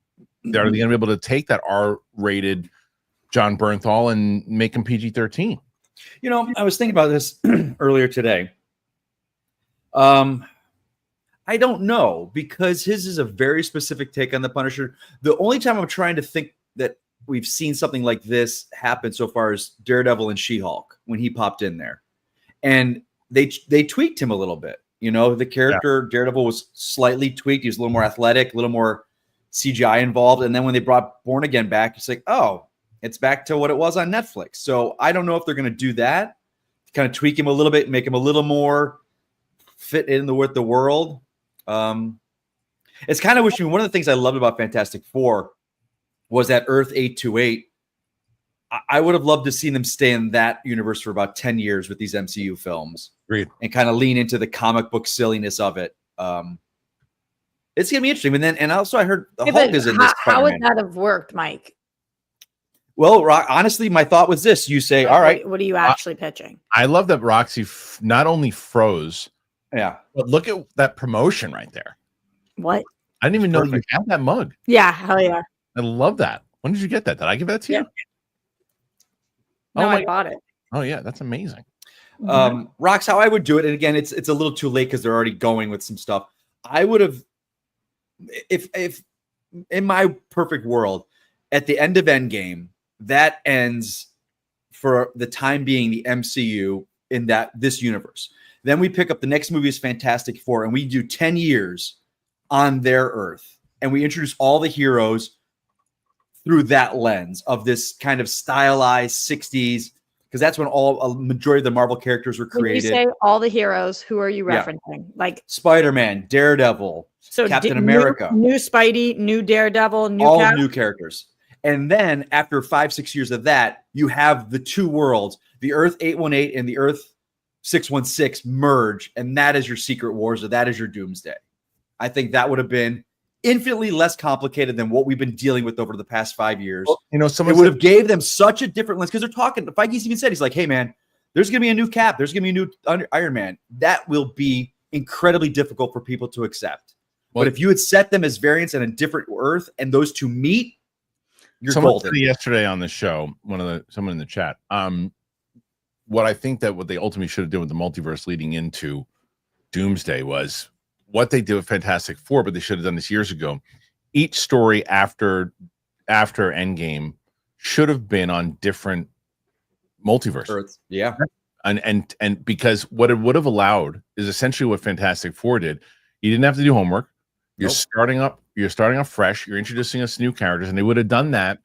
they going to be able to take that R-rated John Bernthal and make him PG-13? You know, I was thinking about this earlier today. I don't know, because his is a very specific take on the Punisher. The only time I'm trying to think that we've seen something like this happen so far is Daredevil and She-Hulk when he popped in there, and they tweaked him a little bit. You know, the character Daredevil was slightly tweaked. He was a little more athletic, a little more CGI involved. And then when they brought Born Again back, it's like, oh, it's back to what it was on Netflix. So I don't know if they're going to do that, kind of tweak him a little bit, make him a little more fit in with the world. It's kind of wishing. One of the things I loved about Fantastic Four was that Earth 828. I would have loved to see them stay in that universe for about 10 years with these MCU films. Agreed. And kind of lean into the comic book silliness of it. It's gonna be interesting. And also I heard the Hulk is in this. How would that have worked, Mike? Well, honestly, my thought was this: you say, "All right, what are you actually pitching?" I love that Roxy not only froze, but look at that promotion right there. What? I didn't even know you had that mug. Yeah, hell yeah! I love that. When did you get that? Did I give that to you? No, I bought it. Oh yeah, that's amazing. Rox, how I would do it, and again, it's a little too late because they're already going with some stuff. I would have, if in my perfect world, at the end of Endgame, that ends for the time being the MCU in this universe. Then we pick up the next movie is Fantastic Four, and we do 10 years on their Earth, and we introduce all the heroes through that lens of this kind of stylized 60s, because that's when a majority of the Marvel characters were created. When you say all the heroes, who are you referencing? Like Spider-Man, Daredevil, Captain America, new Spidey, new Daredevil, new characters. And then after 5-6 years of that, you have the two worlds, the Earth 818 and the Earth 616 merge, and that is your Secret Wars, or that is your Doomsday. I think that would have been infinitely less complicated than what we've been dealing with over the past 5 years. Well, you know, it would have gave them such a different lens, because they're talking. Feige's even said, he's like, "Hey man, there's going to be a new Cap, there's going to be a new Iron Man." That will be incredibly difficult for people to accept. But if you had set them as variants in a different Earth, and those two meet, you're golden. Yesterday on the show, someone in the chat, what I think that what they ultimately should have done with the multiverse leading into Doomsday was what they did with Fantastic Four, but they should have done this years ago. Each story after Endgame should have been on different multiverse Earths. Yeah. And because what it would have allowed is essentially what Fantastic Four did. You didn't have to do homework. You're starting off fresh. You're introducing us to new characters, and they would have done that,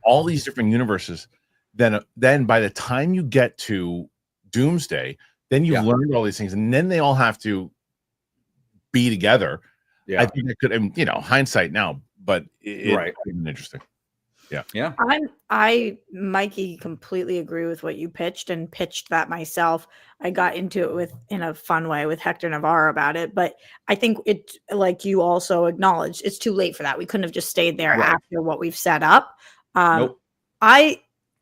all these different universes. Then by the time you get to Doomsday, then you've learned all these things, and then they all have to be together. Yeah, I think it could, and hindsight now, but it would have been interesting. Yeah. I Mikey, completely agree with what you pitched, and pitched that myself. I got into it in a fun way with Hector Navarro about it, but I think it, like you also acknowledged, it's too late for that. We couldn't have just stayed there after what we've set up. Nope.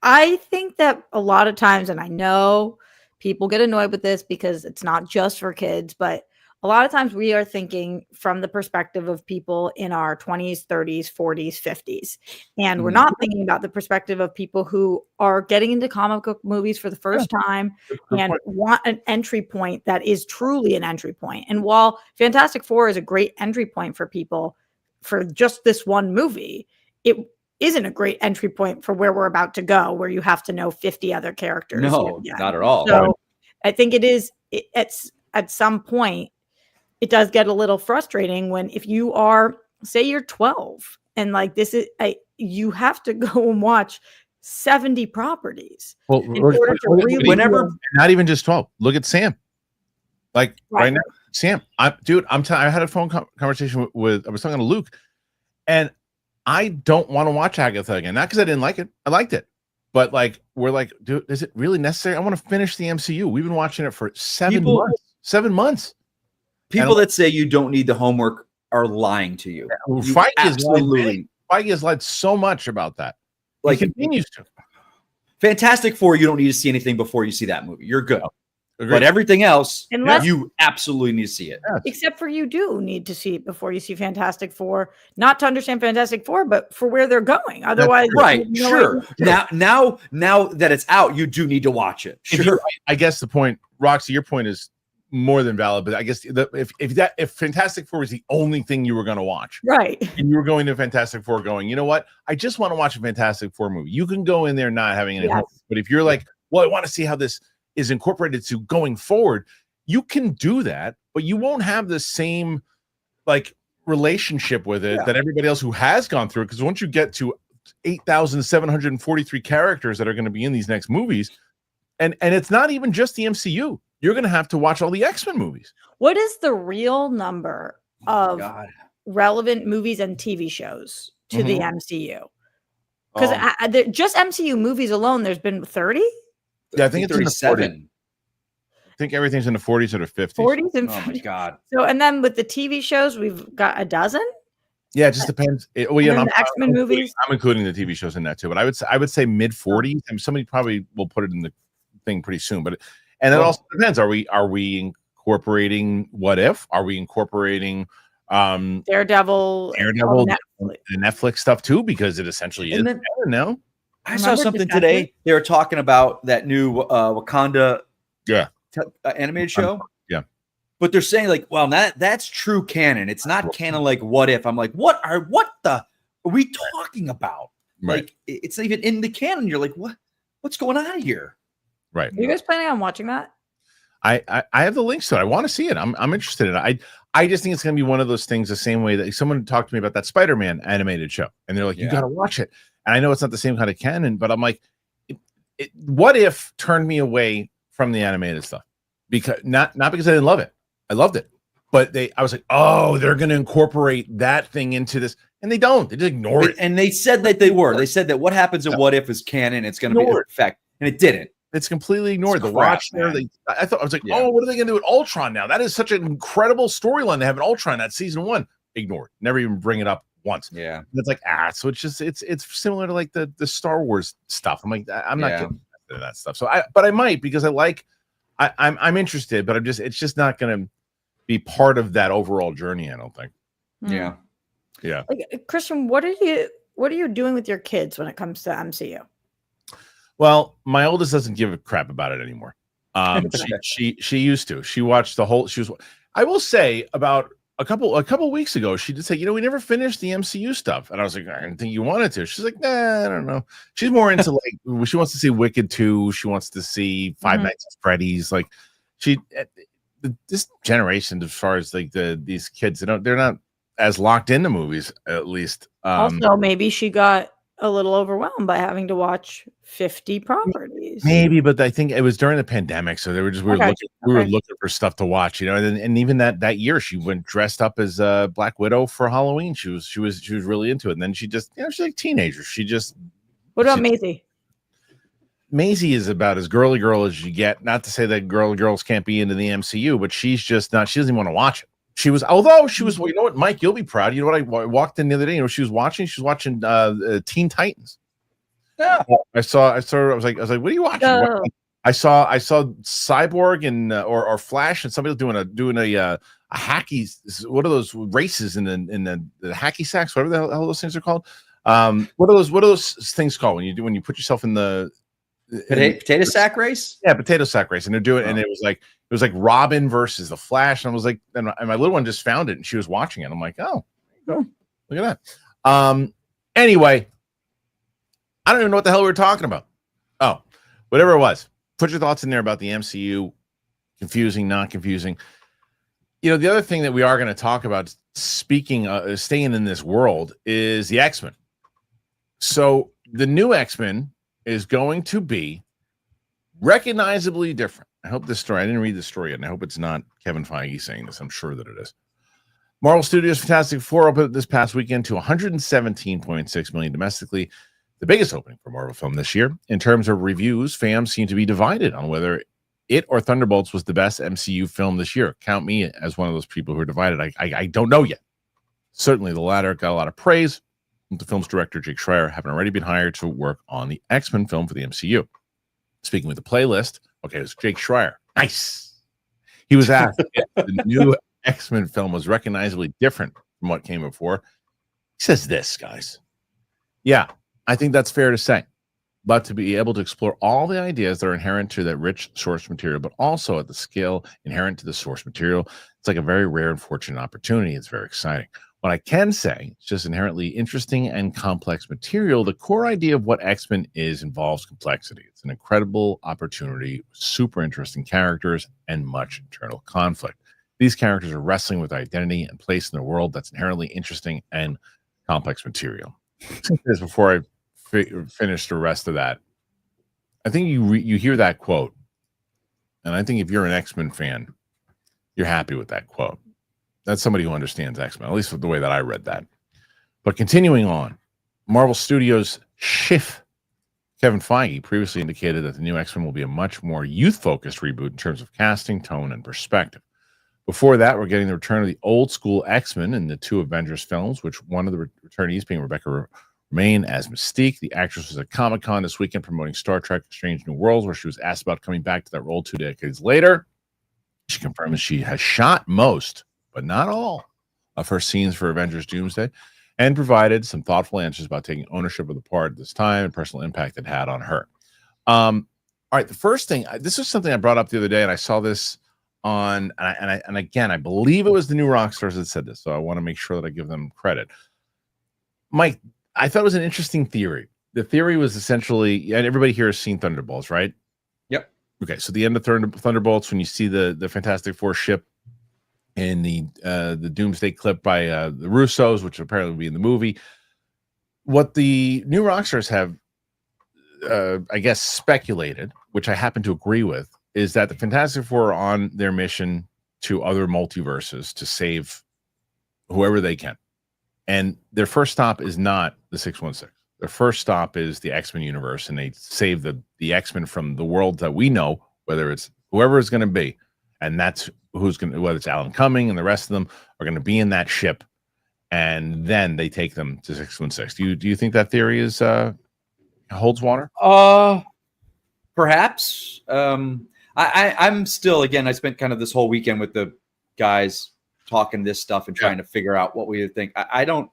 I think that a lot of times, and I know people get annoyed with this because it's not just for kids, but a lot of times we are thinking from the perspective of people in our 20s, 30s, 40s, 50s. And we're not thinking about the perspective of people who are getting into comic book movies for the first time and want an entry point that is truly an entry point. And while Fantastic Four is a great entry point for people for just this one movie, it isn't a great entry point for where we're about to go, where you have to know 50 other characters. No, not at all. So I think it's at some point, it does get a little frustrating when, if you are, say you're 12 and like this is, you have to go and watch 70 properties. Well, whenever, not even just 12. Look at Sam. Like right now, Sam. I had a phone conversation with. I was talking to Luke, and I don't want to watch Agatha again. Not because I didn't like it. I liked it, but like we're like, dude, is it really necessary? I want to finish the MCU. We've been watching it for 7 months. 7 months. People that say you don't need the homework are lying to you. Feige has lied so much about that. Like, he continues to. Fantastic Four, you don't need to see anything before you see that movie. You're good. But everything else, Unless, you absolutely need to see it. Except for you do need to see it before you see Fantastic Four, not to understand Fantastic Four, but for where they're going. Otherwise, right? Sure. Now that it's out, you do need to watch it. Sure. I guess the point, Roxy, your point is more than valid. But I guess if Fantastic Four was the only thing you were going to watch, right, and you were going to Fantastic Four, going, you know what, I just want to watch a Fantastic Four movie. You can go in there not having any hope. But if you're like, well, I want to see how this is incorporated to going forward, you can do that, but you won't have the same like relationship with it that everybody else who has gone through. Because once you get to 8,743 characters that are going to be in these next movies, and it's not even just the MCU, you're going to have to watch all the X-Men movies. What is the real number of relevant movies and TV shows to the MCU? Because just MCU movies alone, there's been 30. Yeah, I think it's 37. In the 40s. I think everything's in the 40s or the 50s. 40s and 40s. Oh my god! So, and then with the TV shows, we've got a dozen. Yeah, it just depends. The X-Men movies. I'm including the TV shows in that too. But I would say mid 40s. And somebody probably will put it in the thing pretty soon. But it also depends. Are we incorporating What If? Are we incorporating Daredevil, the Netflix stuff too? Because it essentially is. I don't know. I saw something today. They were talking about that new Wakanda animated show. But they're saying like, well, that's true canon. It's not canon like What If. I'm like, what the are we talking about? Right. Like, it's not even in the canon. You're like, what's going on here? Right. Are you guys planning on watching that? I have the links to it. I want to see it. I'm interested in it. I just think it's going to be one of those things the same way that someone talked to me about that Spider-Man animated show. And they're like, you got to watch it. And I know it's not the same kind of canon, but I'm like, What If turned me away from the animated stuff? Because not because I didn't love it. I loved it. But I was like, oh, they're going to incorporate that thing into this. And they don't. They just ignore it. And they said that they were. They said that what happens in What If is canon. It's going to be an effect. And it didn't. It's completely ignored. The Watch there. I was like, oh, what are they going to do with Ultron now? That is such an incredible storyline to have in Ultron. That season 1. Ignored. Never even bring it up once. Yeah. And it's like, so it's just it's similar to like the Star Wars stuff. I'm like, I'm not getting into that stuff. So I might, because I'm interested, but it's just not going to be part of that overall journey, I don't think. Yeah. Yeah. Like, Kristian, what are you doing with your kids when it comes to MCU? Well, my oldest doesn't give a crap about it anymore. She used to. She watched the whole. I will say, about a couple weeks ago, she did say, we never finished the MCU stuff, and I was like, I didn't think you wanted to. She's like, nah, I don't know. She's more into like, she wants to see Wicked 2. She wants to see Five Nights at Freddy's. Like, this generation, as far as like these kids, they're not as locked into movies, at least. Also, maybe she got a little overwhelmed by having to watch 50 properties. Maybe, but I think it was during the pandemic, so we were looking for stuff to watch, and even that year she went dressed up as Black Widow for Halloween. She was really into it, and then she just she's like teenager. What about Maisie? Maisie is about as girly girl as you get. Not to say that girls can't be into the MCU, but she's just not. She doesn't even want to watch it. She was, well, you know what, Mike, you'll be proud. You know what? I walked in the other day. She was watching Teen Titans. Yeah, I saw. I was like, what are you watching? I saw Cyborg and or Flash, and somebody doing a hacky. What are those races in the hacky sacks? Whatever the hell those things are called. What are those things called when you put yourself in the potato sack race? Yeah, potato sack race, and they're doing, and it was like Robin versus the Flash, and I was like, and my little one just found it, and she was watching it. I'm like, oh, look at that. Anyway, I don't even know what the hell we were talking about. Oh, whatever it was. Put your thoughts in there about the MCU. Confusing, not confusing. The other thing that we are going to talk about, staying in this world, is the X-Men. So the new X-Men is going to be recognizably different. I hope this story, I didn't read the story yet, and I hope it's not Kevin Feige saying this. I'm sure that it is. Marvel Studios' Fantastic Four opened this past weekend to $117.6 million domestically, the biggest opening for Marvel film this year. In terms of reviews, fans seem to be divided on whether it or Thunderbolts was the best MCU film this year. Count me as one of those people who are divided. I don't know yet. Certainly the latter got a lot of praise. The film's director, Jake Striar, having already been hired to work on the X-Men film for the MCU. Speaking with the playlist, okay, it was Jake Striar. Nice. He was asked if the new X-Men film was recognizably different from what came before. He says this, guys. Yeah, I think that's fair to say. But to be able to explore all the ideas that are inherent to that rich source material, but also at the scale inherent to the source material, it's like a very rare and fortunate opportunity. It's very exciting. What I can say, it's just inherently interesting and complex material. The core idea of what X-Men is involves complexity. It's an incredible opportunity, super interesting characters, and much internal conflict. These characters are wrestling with identity and place in the world that's inherently interesting and complex material. Before I finish the rest of that, I think you hear that quote, and I think if you're an X-Men fan, you're happy with that quote. That's somebody who understands X-Men, at least the way that I read that. But continuing on, Marvel Studios chief Kevin Feige previously indicated that the new X-Men will be a much more youth-focused reboot in terms of casting, tone, and perspective. Before that, we're getting the return of the old school X-Men in the 2 Avengers films, which one of the returnees being Rebecca Romijn as Mystique. The actress was at Comic-Con this weekend promoting Star Trek Strange New Worlds, where she was asked about coming back to that role 2 decades later. She confirmed that she has shot most, but not all, of her scenes for Avengers Doomsday, and provided some thoughtful answers about taking ownership of the part at this time and personal impact it had on her. All right, the first thing, this is something I brought up the other day, and I saw this on, and again, I believe it was the New Rockstars that said this, so I want to make sure that I give them credit. Mike, I thought it was an interesting theory. The theory was essentially, and everybody here has seen Thunderbolts, right? Yep. Okay, so the end of Thunderbolts, when you see the Fantastic Four ship in the Doomsday clip by the Russos, which apparently will be in the movie, what the New Rockstars have, I guess, speculated, which I happen to agree with, is that the Fantastic Four are on their mission to other multiverses to save whoever they can. And their first stop is not the 616. Their first stop is the X-Men universe, and they save the X-Men from the world that we know, whether it's whoever it's going to be. And that's who's going to, whether it's Alan Cumming and the rest of them are going to be in that ship. And then they take them to 616. Do you think that theory is holds water? Perhaps. I'm still, again, I spent kind of this whole weekend with the guys talking this stuff and trying to figure out what we think. I don't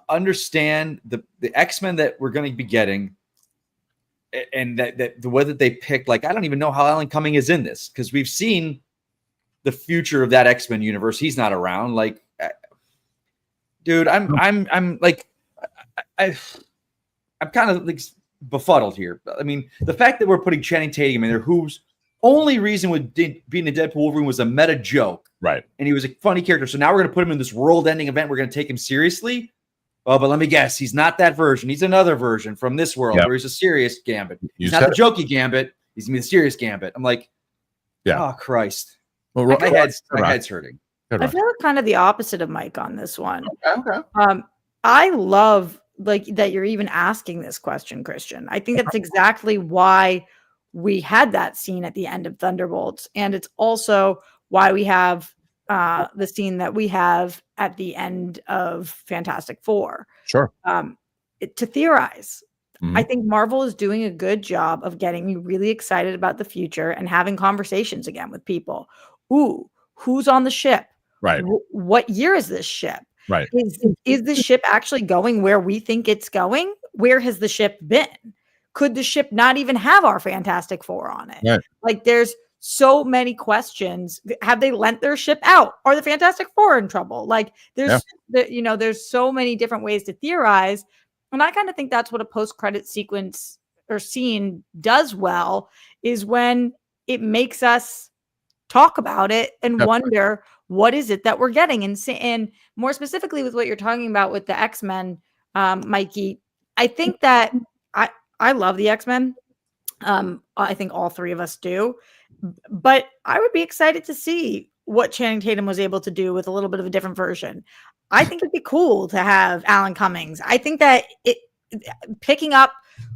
understand the X-Men that we're going to be getting, and that the way that they picked. Like, I don't even know how Alan Cumming is in this, because we've seen the future of that X-Men universe. He's not around. Like, dude, I'm like, I'm kind of like befuddled here. I mean, the fact that we're putting Channing Tatum in there, whose only reason with being a Deadpool Wolverine was a meta joke, right? And he was a funny character. So now we're going to put him in this world-ending event. We're going to take him seriously. Oh, but let me guess, he's not that version. He's another version from this world where he's a serious Gambit. He's not the jokey Gambit. He's gonna be the serious Gambit. I'm like, oh Christ. Well, my head's hurting. I feel like kind of the opposite of Mike on this one. Okay. I love like that you're even asking this question, Kristian. I think that's exactly why we had that scene at the end of Thunderbolts, and it's also why we have the scene that we have at the end of Fantastic Four. Sure. To theorize. I think Marvel is doing a good job of getting you really excited about the future and having conversations again with people. Ooh, who's on the ship? Right. What year is this ship? Right. Is the ship actually going where we think it's going? Where has the ship been? Could the ship not even have our Fantastic Four on it? Right. Like, there's so many questions. Have they lent their ship out? Are the Fantastic Four in trouble? Like, there's there's so many different ways to theorize. And I kind of think that's what a post-credit sequence or scene does well, is when it makes us talk about it and wonder, what is it that we're getting? And more specifically with what you're talking about with the X-Men, Mikey, I think that I love the X-Men. I think all three of us do. But I would be excited to see what Channing Tatum was able to do with a little bit of a different version. I think it'd be cool to have Alan Cummings. I think that picking up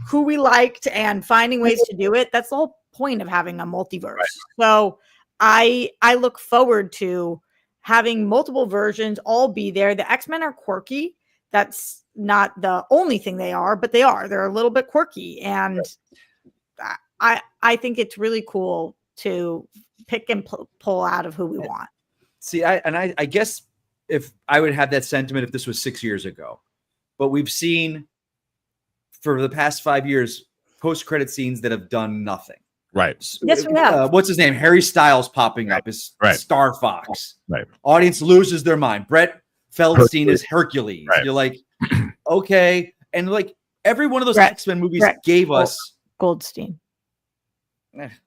who we liked and finding ways to do it, that's the whole point of having a multiverse. Right. So I look forward to having multiple versions all be there. The X-Men are quirky. That's not the only thing they are, but they are. They're a little bit quirky. And I think it's really cool to pick and pull out of who we want. See, I guess if I would have that sentiment if this was 6 years ago, but we've seen for the past 5 years post-credit scenes that have done nothing. Right. Yes, we have. What's his name? Harry Styles popping up as Star Fox. Right. Audience loses their mind. Brett Feldstein is Hercules. Right. You're like, okay, and like every one of those X-Men movies gave us Goldstein.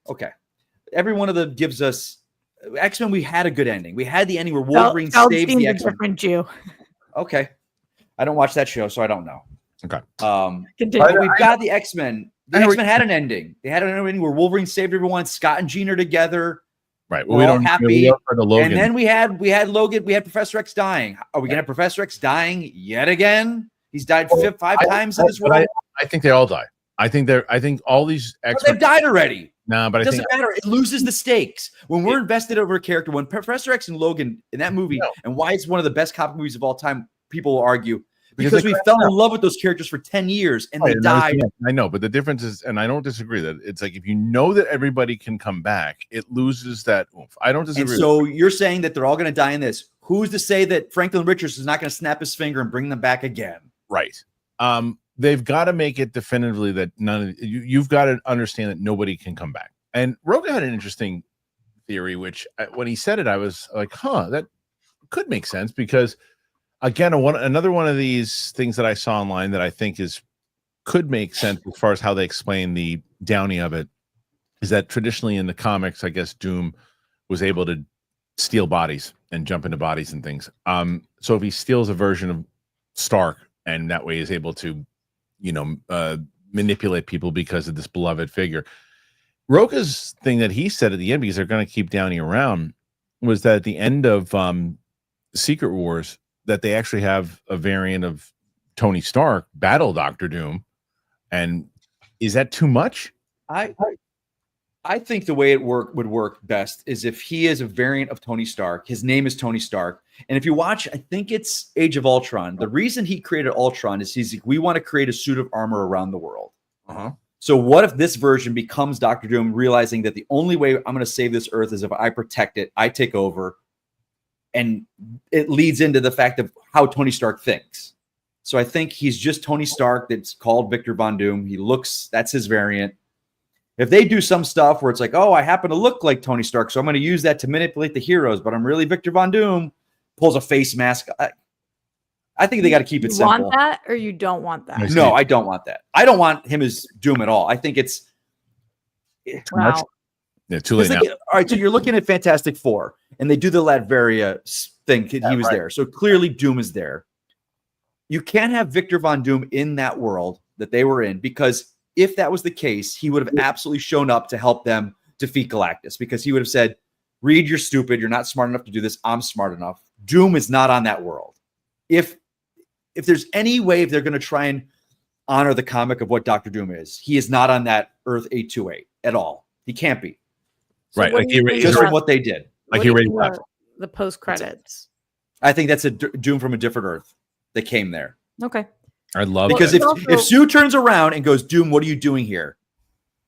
Okay, every one of them gives us X-Men. We had a good ending. We had the ending where Wolverine saves the X-Men. Different Jew. Okay, I don't watch that show, so I don't know. Okay. We've got the X-Men. The X-Men had an ending. They had an ending where Wolverine saved everyone. Scott and Jean are together. Right. Well, we don't happy. And then we had Logan. We had Professor X dying. Are we gonna have Professor X dying yet again? He's died 5 times in this world. I think they all die. I think all these X-Men they've died already. No, but it doesn't matter. It loses the stakes when we're invested over a character. When Professor X and Logan in that movie, and why it's one of the best comic movies of all time, people will argue because we fell in love with those characters for 10 years and they died. I know, but the difference is, and I don't disagree that it's like if you know that everybody can come back, it loses that oomph. I don't disagree. And so you're saying that they're all going to die in this. Who's to say that Franklin Richards is not going to snap his finger and bring them back again? Right. They've got to make it definitively that you've got to understand that nobody can come back. And Roga had an interesting theory, which when he said it, I was like, that could make sense because again, another one of these things that I saw online that I think could make sense as far as how they explain the Downey of it is that traditionally in the comics, I guess Doom was able to steal bodies and jump into bodies and things. So if he steals a version of Stark and that way is able to, manipulate people because of this beloved figure. Roka's thing that he said at the end, because they're going to keep Downey around, was that at the end of Secret Wars, that they actually have a variant of Tony Stark battle Doctor Doom. And is that too much? I think the way it would work best is if he is a variant of Tony Stark. His name is Tony Stark. And if you watch, I think it's Age of Ultron. The reason he created Ultron is he's like, we want to create a suit of armor around the world. So what if this version becomes Doctor Doom, realizing that the only way I'm going to save this Earth is if I protect it, I take over. And it leads into the fact of how Tony Stark thinks. So I think he's just Tony Stark that's called Victor Von Doom. That's his variant. If they do some stuff where it's like, I happen to look like Tony Stark, so I'm going to use that to manipulate the heroes, but I'm really Victor Von Doom, pulls a face mask. I think they got to keep it simple. You want that or you don't want that? No, I don't want that. I don't want him as Doom at all. I think it's wow. Yeah, too late now. All right, so you're looking at Fantastic Four, and they do the Latveria thing. He was there. So clearly Doom is there. You can't have Victor Von Doom in that world that they were in, because if that was the case, he would have absolutely shown up to help them defeat Galactus, because he would have said, Reed, you're stupid. You're not smart enough to do this. I'm smart enough. Doom is not on that world. If there's any way if they're going to try and honor the comic of what Doctor Doom is, he is not on that Earth 828 at all. He can't be. So right. Like just from what they did. Like he already left. The post credits. I think that's a Doom from a different Earth that came there. Okay. I love because that. if Sue turns around and goes, Doom, what are you doing here?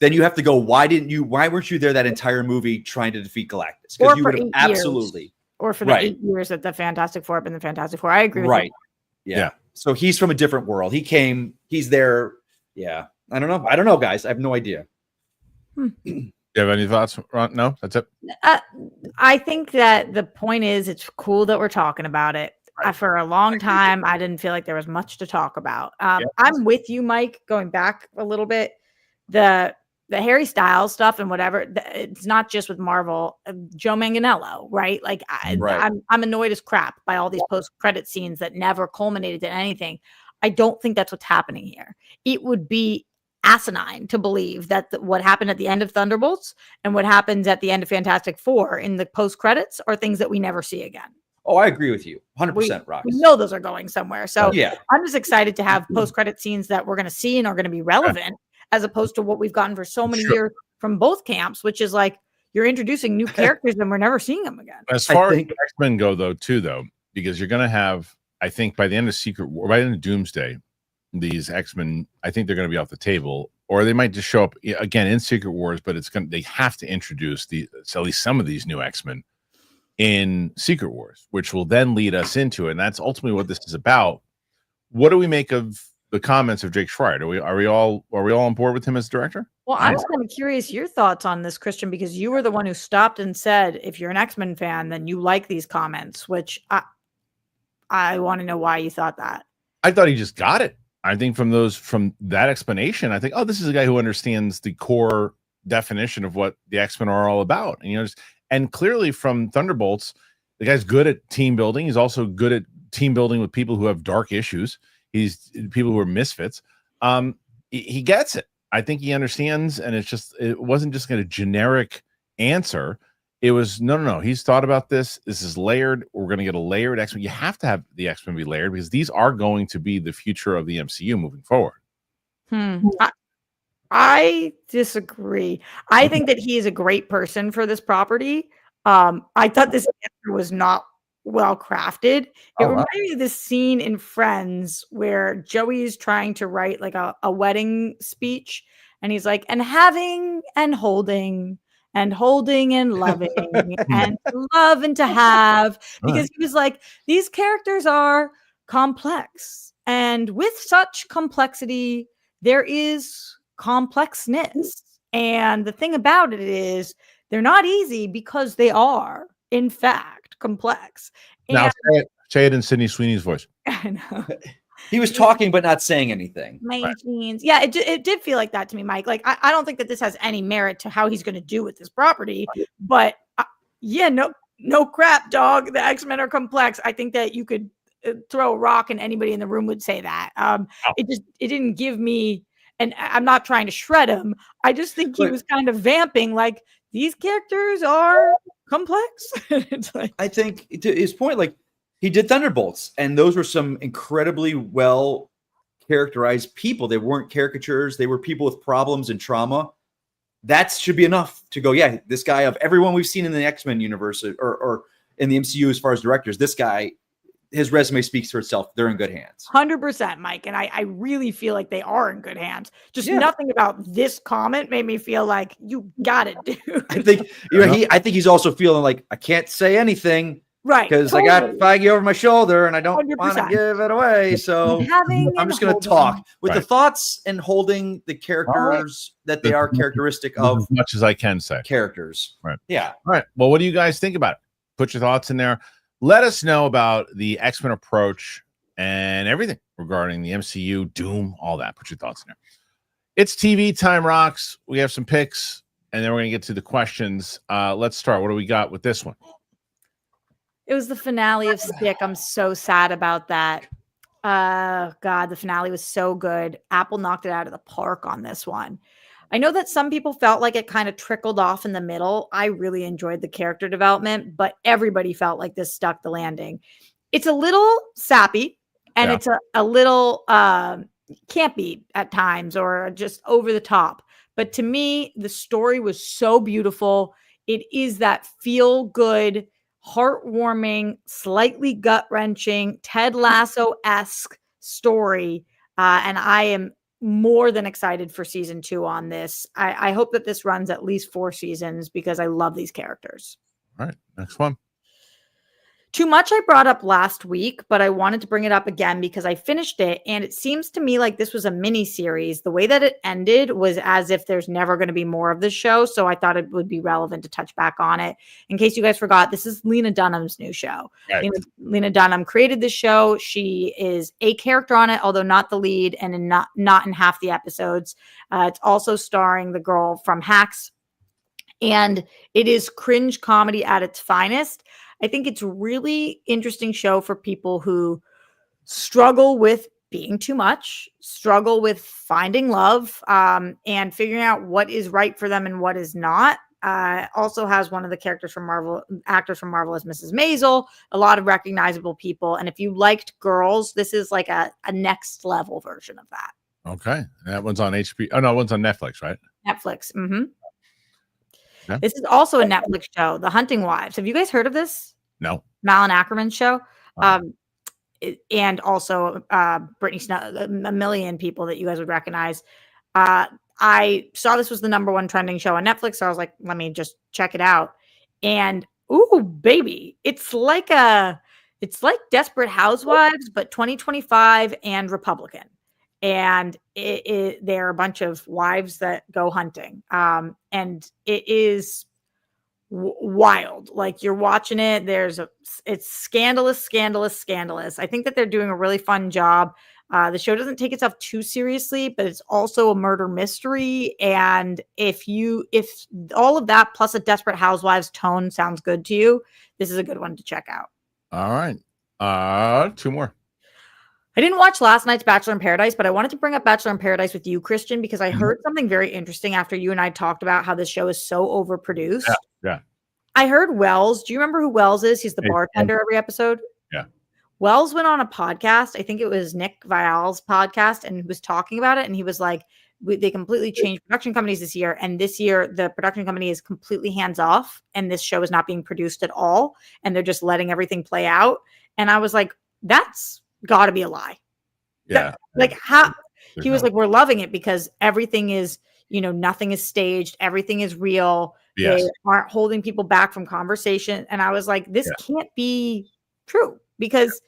Then you have to go, why weren't you there that entire movie trying to defeat Galactus? Because you would have absolutely. Or for the 8 years that the Fantastic Four have been the Fantastic Four. I agree with you. Yeah. So he's from a different world. He's there. Yeah. I don't know, guys. I have no idea. You have any thoughts, Ron? No, that's it. I think that the point is it's cool that we're talking about it. For a long time, I didn't feel like there was much to talk about. I'm with you, Mike, going back a little bit. The Harry Styles stuff and whatever, it's not just with Marvel. Joe Manganiello, right? Like I'm annoyed as crap by all these post-credit scenes that never culminated in anything. I don't think that's what's happening here. It would be asinine to believe that what happened at the end of Thunderbolts and what happens at the end of Fantastic Four in the post-credits are things that we never see again. Oh, I agree with you. 100%, Rox. We know those are going somewhere. So I'm just excited to have post-credit scenes that we're going to see and are going to be relevant, as opposed to what we've gotten for so many years from both camps, which is like you're introducing new characters and we're never seeing them again. As far as X-Men go, though, because you're going to have, I think by the end of Secret War, by the end of Doomsday, these X-Men, I think they're going to be off the table. or they might just show up again in Secret Wars, but they have to introduce at least some of these new X-Men in Secret Wars, which will then lead us into it. And that's ultimately what this is about. What do we make of the comments of Jake Schreier? Are we all on board with him as director? Well, I'm kind of curious your thoughts on this, Kristian, because you were the one who stopped and said, if you're an X-Men fan, then you like these comments, which I want to know why you thought that. I thought he just got it. I think from that explanation, I think, oh, this is a guy who understands the core definition of what the X-Men are all about. And, and clearly from Thunderbolts, the guy's good at team building. He's also good at team building with people who have dark issues. He's people who are misfits. He gets it. I think he understands, and it wasn't just a generic answer. It was no. He's thought about this. This is layered. We're going to get a layered X-Men. You have to have the X-Men be layered because these are going to be the future of the MCU moving forward. I disagree. I think that he is a great person for this property. I thought this answer was not well crafted. It reminded me of this scene in Friends where Joey's trying to write like a wedding speech, and he's like, and having and holding and loving and to love and to have, because he was like, these characters are complex, and with such complexity there is complexness, and the thing about it is they're not easy because they are in fact complex. Now say it in Sydney Sweeney's voice. I know. He was talking but not saying anything. Yeah, it did feel like that to me, Mike. Like, I don't think that this has any merit to how he's going to do with this property, but no crap, dog. The X-Men are complex. I think that you could throw a rock and anybody in the room would say that. It didn't give me, and I'm not trying to shred him. I just think he was kind of vamping like, these characters are complex. It's like, I think to his point, like, he did Thunderbolts, and those were some incredibly well characterized people. They weren't caricatures. They were people with problems and trauma. That should be enough to go, yeah, this guy, of everyone we've seen in the X-Men universe or in the MCU as far as directors, this guy, his resume speaks for itself. They're in good hands. 100%, Mike. And I really feel like they are in good hands. Just nothing about this comment made me feel like, you got it, dude. I think I think he's also feeling like, I can't say anything. Right. Because I got Feige over my shoulder and I don't want to give it away. So I'm just going to talk with the thoughts and holding the characters that they are characteristic of. As much as I can say. Characters. Right. Yeah. All right. Well, what do you guys think about it? Put your thoughts in there. Let us know about the X-Men approach and everything regarding the MCU, Doom, all that. Put your thoughts in there. It's TV time, Rocks. We have some picks, and then we're going to get to the questions. Let's start. What do we got with this one? It was the finale of Stick. I'm so sad about that. God, the finale was so good. Apple knocked it out of the park on this one. I know that some people felt like it kind of trickled off in the middle. I really enjoyed the character development, but everybody felt like this stuck the landing. It's a little sappy, and it's a little campy at times, or just over the top. But to me, the story was so beautiful. It is that feel good, heartwarming, slightly gut-wrenching, Ted Lasso-esque story. And I am more than excited for season 2 on this. I hope that this runs at least 4 seasons because I love these characters. All right, next one. Too Much I brought up last week, but I wanted to bring it up again because I finished it, and it seems to me like this was a mini series. The way that it ended was as if there's never going to be more of this show, so I thought it would be relevant to touch back on it. In case you guys forgot, this is Lena Dunham's new show. Right. Lena Dunham created this show. She is a character on it, although not the lead, and not in half the episodes. It's also starring the girl from Hacks, and it is cringe comedy at its finest. I think it's a really interesting show for people who struggle with being too much, struggle with finding love, and figuring out what is right for them and what is not. Also has one of the actors from Marvel as Mrs. Maisel, a lot of recognizable people. And if you liked Girls, this is like a next level version of that. Okay. That one's on HBO. Oh, no, one's on Netflix, right? Netflix. Mm-hmm. Yeah. This is also a Netflix show, The Hunting Wives. Have you guys heard of this? No. Malin Ackerman's show. And also Brittany Snow, a million people that you guys would recognize. I saw this was the #1 trending show on Netflix. So I was like, let me just check it out. And ooh, baby, it's like Desperate Housewives, but 2025 and Republican. And they're a bunch of wives that go hunting. And it is wild. Like you're watching it. It's scandalous. I think that they're doing a really fun job. The show doesn't take itself too seriously, but it's also a murder mystery. And if all of that plus a Desperate Housewives tone sounds good to you, this is a good one to check out. All right. 2 more. I didn't watch last night's Bachelor in Paradise, but I wanted to bring up Bachelor in Paradise with you, Kristian, because I heard something very interesting after you and I talked about how this show is so overproduced. Yeah. I heard Wells. Do you remember who Wells is? He's the bartender every episode. Yeah. Wells went on a podcast. I think it was Nick Vial's podcast, and was talking about it. And he was like, they completely changed production companies this year. And this year, the production company is completely hands off. And this show is not being produced at all. And they're just letting everything play out. And I was like, that's got to be a lie. Yeah. How he was like, we're loving it because everything is, nothing is staged. Everything is real. Yes. They aren't holding people back from conversation. And I was like, this can't be true because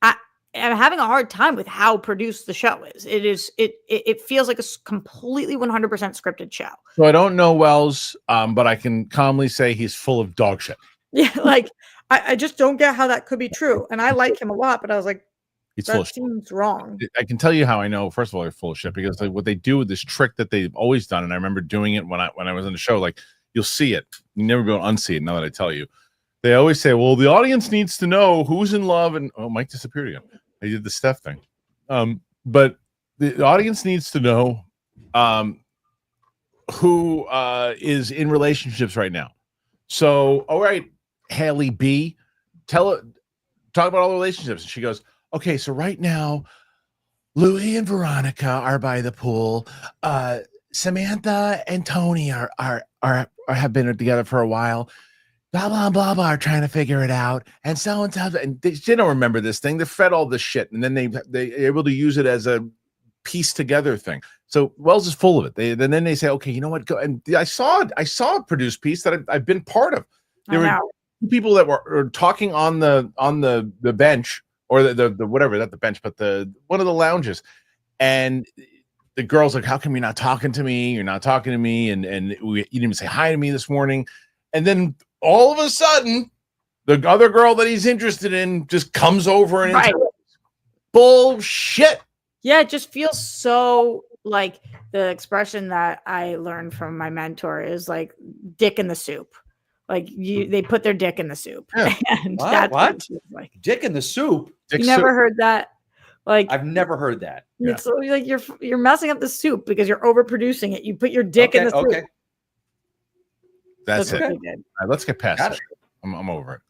I'm having a hard time with how produced the show is. It feels like a completely 100% scripted show. So I don't know Wells, but I can calmly say he's full of dog shit. Yeah. Like I just don't get how that could be true. And I like him a lot, but I was like, that seems wrong. I can tell you how I know. First of all, they're full of shit because what they do with this trick that they've always done, and I remember doing it when I was in the show. Like you'll see it, you never be able to unsee it. Now that I tell you, they always say, "Well, the audience needs to know who's in love." And Mike disappeared again. I did the Steph thing, but the audience needs to know who is in relationships right now. So, all right, Haley B, talk about all the relationships. And she goes, okay, so right now, Louis and Veronica are by the pool. Samantha and Tony are have been together for a while. Blah blah blah blah are trying to figure it out. And so and they don't remember this thing. They fed all this shit, and then they're able to use it as a piece together thing. So Wells is full of it. Then they say, okay, you know what? Go and I saw a produced piece that I've been part of. There were people that were talking on the bench. Or the whatever, not the bench, but one of the lounges, and the girl's like, "How come you're not talking to me? You're not talking to me, and you didn't even say hi to me this morning." And then all of a sudden, the other girl that he's interested in just comes over and bullshit. Yeah, it just feels so like the expression that I learned from my mentor is like "dick in the soup." Like they put their dick in the soup. Yeah. And what? Like dick in the soup. You never heard that? Like I've never heard that. It's like you're messing up the soup because you're overproducing it. You put your dick in the soup. Okay. That's it. All right, let's get past it. I'm over it.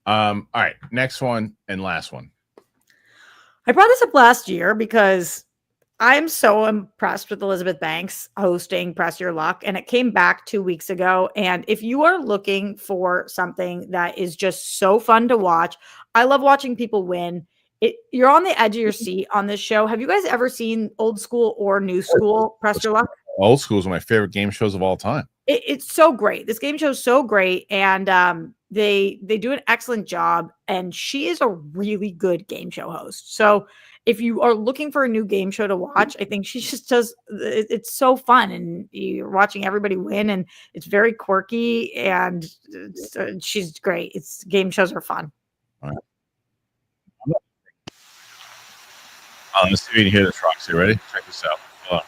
All right, next one and last one. I brought this up last year because I'm so impressed with Elizabeth Banks hosting Press Your Luck, and it came back 2 weeks ago. And if you are looking for something that is just so fun to watch, I love watching people win. You're on the edge of your seat on this show. Have you guys ever seen old school or new school Press Your Luck? Old school is one of my favorite game shows of all time. It's so great. This game show is so great, and they do an excellent job. And she is a really good game show host. So if you are looking for a new game show to watch, I think she just does. It's so fun, and you're watching everybody win, and it's very quirky, and she's great. Game shows are fun. All right. Let's see if you can hear this, Roxy. Ready? Check this out. Hold on.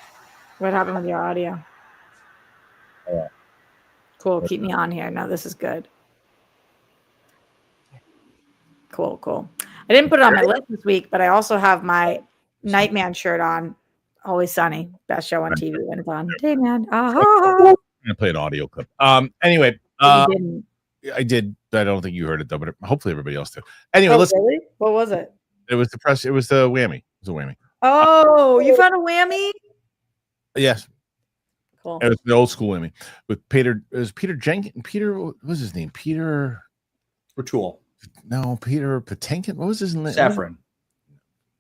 What happened with your audio? All right. Cool. Keep me on here. No, this is good. Cool. I didn't put it on my list this week, but I also have my Nightman shirt on. Always Sunny, best show on TV when it's on. Hey man, I'm gonna play an audio clip. Anyway, I did. I don't think you heard it though, but hopefully everybody else did. Anyway, really? What was it? It was the press. It was the whammy. It was a whammy. Oh, you found a whammy? Yes. Cool. It was the old school whammy with Peter. It was Peter Jenkins. Peter, what was his name? Peter Retool. No, Peter Patenkin. What was his name? Safran.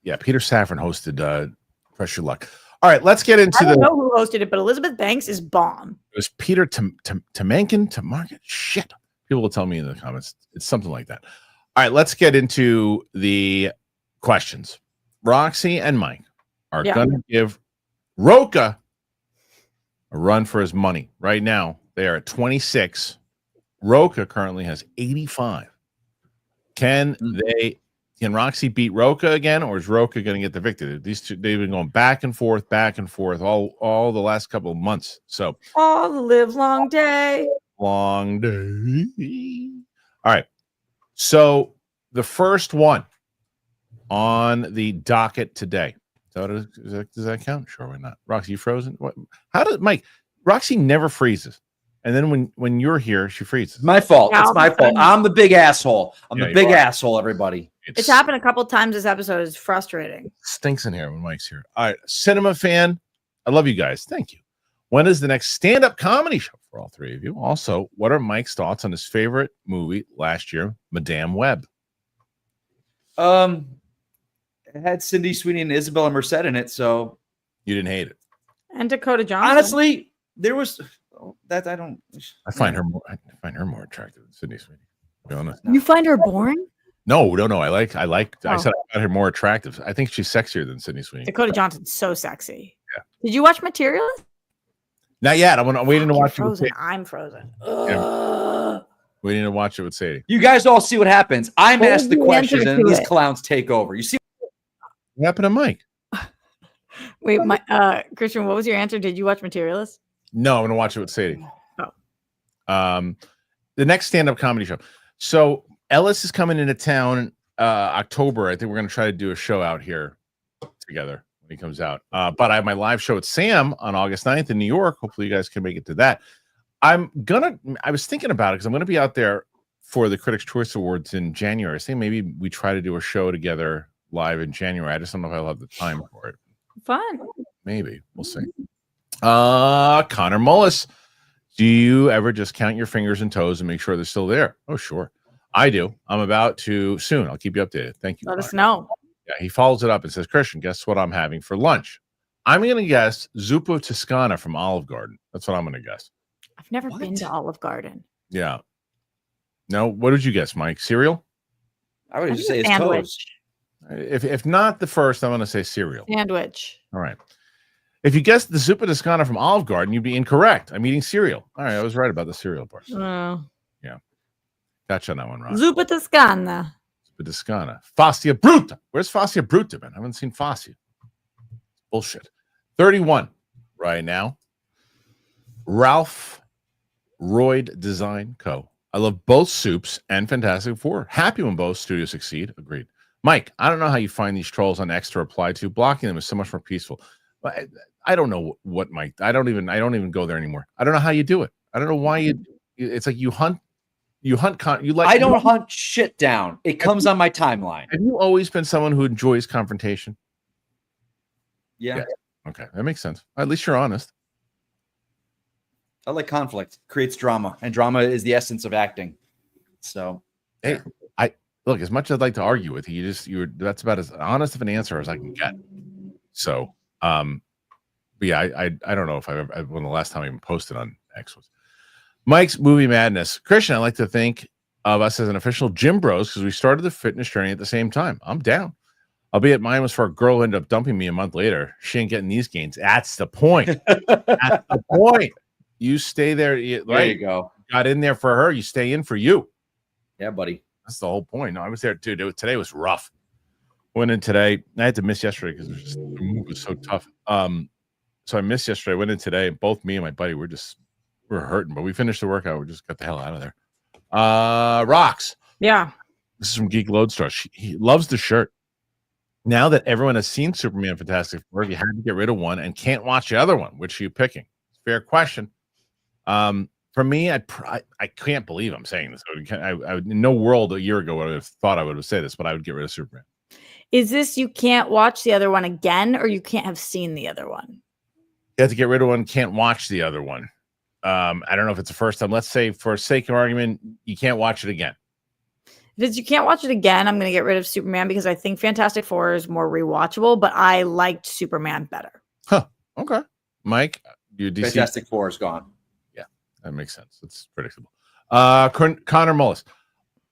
Yeah, Peter Safran hosted Press Your Luck. All right, let's get into I don't know who hosted it, but Elizabeth Banks is bomb. It was Peter Tomankin to market. Shit. People will tell me in the comments. It's something like that. All right, let's get into the questions. Roxy and Mike are going to give Roca a run for his money. Right now, they are at 26. Roca currently has 85. Can Roxy beat Roca again, or is Roca going to get the victory? These two, they've been going back and forth all the last couple of months. So all the live long day. Long day. All right. So the first one on the docket today. Does that count? Sure, why not? Roxy, you frozen? What? How does Mike? Roxy never freezes, and then when you're here, she freezes. My fault. It's my fault. I'm the big asshole. I'm the big asshole. Everybody. It's happened a couple times this episode. It's frustrating. Stinks in here when Mike's here. All right, cinema fan. I love you guys. Thank you. When is the next stand-up comedy show for all three of you? Also, what are Mike's thoughts on his favorite movie last year, Madame Web? It had Sydney Sweeney and Isabella Merced in it, so you didn't hate it. And Dakota Johnson. Honestly, there was that I don't. I find her more attractive than Sydney Sweeney. To be honest. You find her boring? No. I said I found her more attractive. I think she's sexier than Sydney Sweeney. Dakota Johnson's so sexy. Yeah. Did you watch Materialist? Not yet. I'm waiting to watch Frozen. it. I'm frozen. Yeah. Waiting to watch it with Sadie. You guys all see what happens. I'm asked the questions, and these clowns take over. You see what happened to Mike? Wait, Kristian, what was your answer? Did you watch Materialist? No, I'm gonna watch it with Sadie. Oh. The next stand-up comedy show. So Ellis is coming into town October. I think we're gonna try to do a show out here together when he comes out. But I have my live show at Sam on August 9th in New York. Hopefully you guys can make it to that. I was thinking about it because I'm gonna be out there for the Critics' Choice Awards in January. I think maybe we try to do a show together live in January. I just don't know if I'll have the time for it. Fun. Maybe. We'll see. Connor Mullis. Do you ever just count your fingers and toes and make sure they're still there? Oh, sure. I do. I'm about to soon. I'll keep you updated. Thank you. Let us know. Yeah, he follows it up and says, Kristian, guess what I'm having for lunch? I'm going to guess Zuppa Toscana from Olive Garden. That's what I'm going to guess. I've never been to Olive Garden. Yeah. No, what did you guess, Mike? Cereal? I would just say it's toast. If not the first, I'm going to say cereal. Sandwich. All right. If you guessed the Zuppa Toscana from Olive Garden, you'd be incorrect. I'm eating cereal. All right, I was right about the cereal part. Yeah. Gotcha on that one, Ron. Zuppa Toscana. Zuppa Toscana. Fascia Bruta. Where's Fascia Bruta, man? I haven't seen Fascia. Bullshit. 31 right now. Ralph Royd Design Co. I love both Soups and Fantastic Four. Happy when both studios succeed. Agreed. Mike, I don't know how you find these trolls on X to reply to. Blocking them is so much more peaceful. But I don't know what Mike. I don't even go there anymore. I don't know how you do it. I don't know why you. It's like you hunt. You like. I don't hunt shit down. It comes on my timeline. Have you always been someone who enjoys confrontation? Yeah. Okay, that makes sense. At least you're honest. I like conflict. It creates drama, and drama is the essence of acting. So, hey, look, as much as I'd like to argue with you, that's about as honest of an answer as I can get. So, but yeah, I don't know if I've ever, when the last time I even posted on X was. Mike's Movie Madness. Kristian, I like to think of us as an official gym bros because we started the fitness journey at the same time. I'm down. Albeit mine was for a girl who ended up dumping me a month later. She ain't getting these gains. That's the point. That's the point. You stay there. Right? There you go. Got in there for her. You stay in for you. Yeah, buddy. That's the whole point. No, I was there too. Today was rough. Went in today. I had to miss yesterday because the move was so tough. So I missed yesterday. Went in today. Both me and my buddy we're hurting, but we finished the workout. We just got the hell out of there. Rox. Yeah. This is from Geek Lodestar. He loves the shirt. Now that everyone has seen Superman Fantastic Four, you had to get rid of one and can't watch the other one. Which are you picking? Fair question. For me, I can't believe I'm saying this. I would, in no world a year ago I would have thought I would have said this, but I would get rid of Superman. Is this you can't watch the other one again, or you can't have seen the other one? You have to get rid of one, can't watch the other one. I don't know if it's the first time. Let's say, for sake of argument, you can't watch it again. If you can't watch it again, I'm going to get rid of Superman because I think Fantastic Four is more rewatchable, but I liked Superman better. Huh. Okay. Mike, your DC. Fantastic Four is gone. Yeah, that makes sense. It's predictable. Connor Mullis.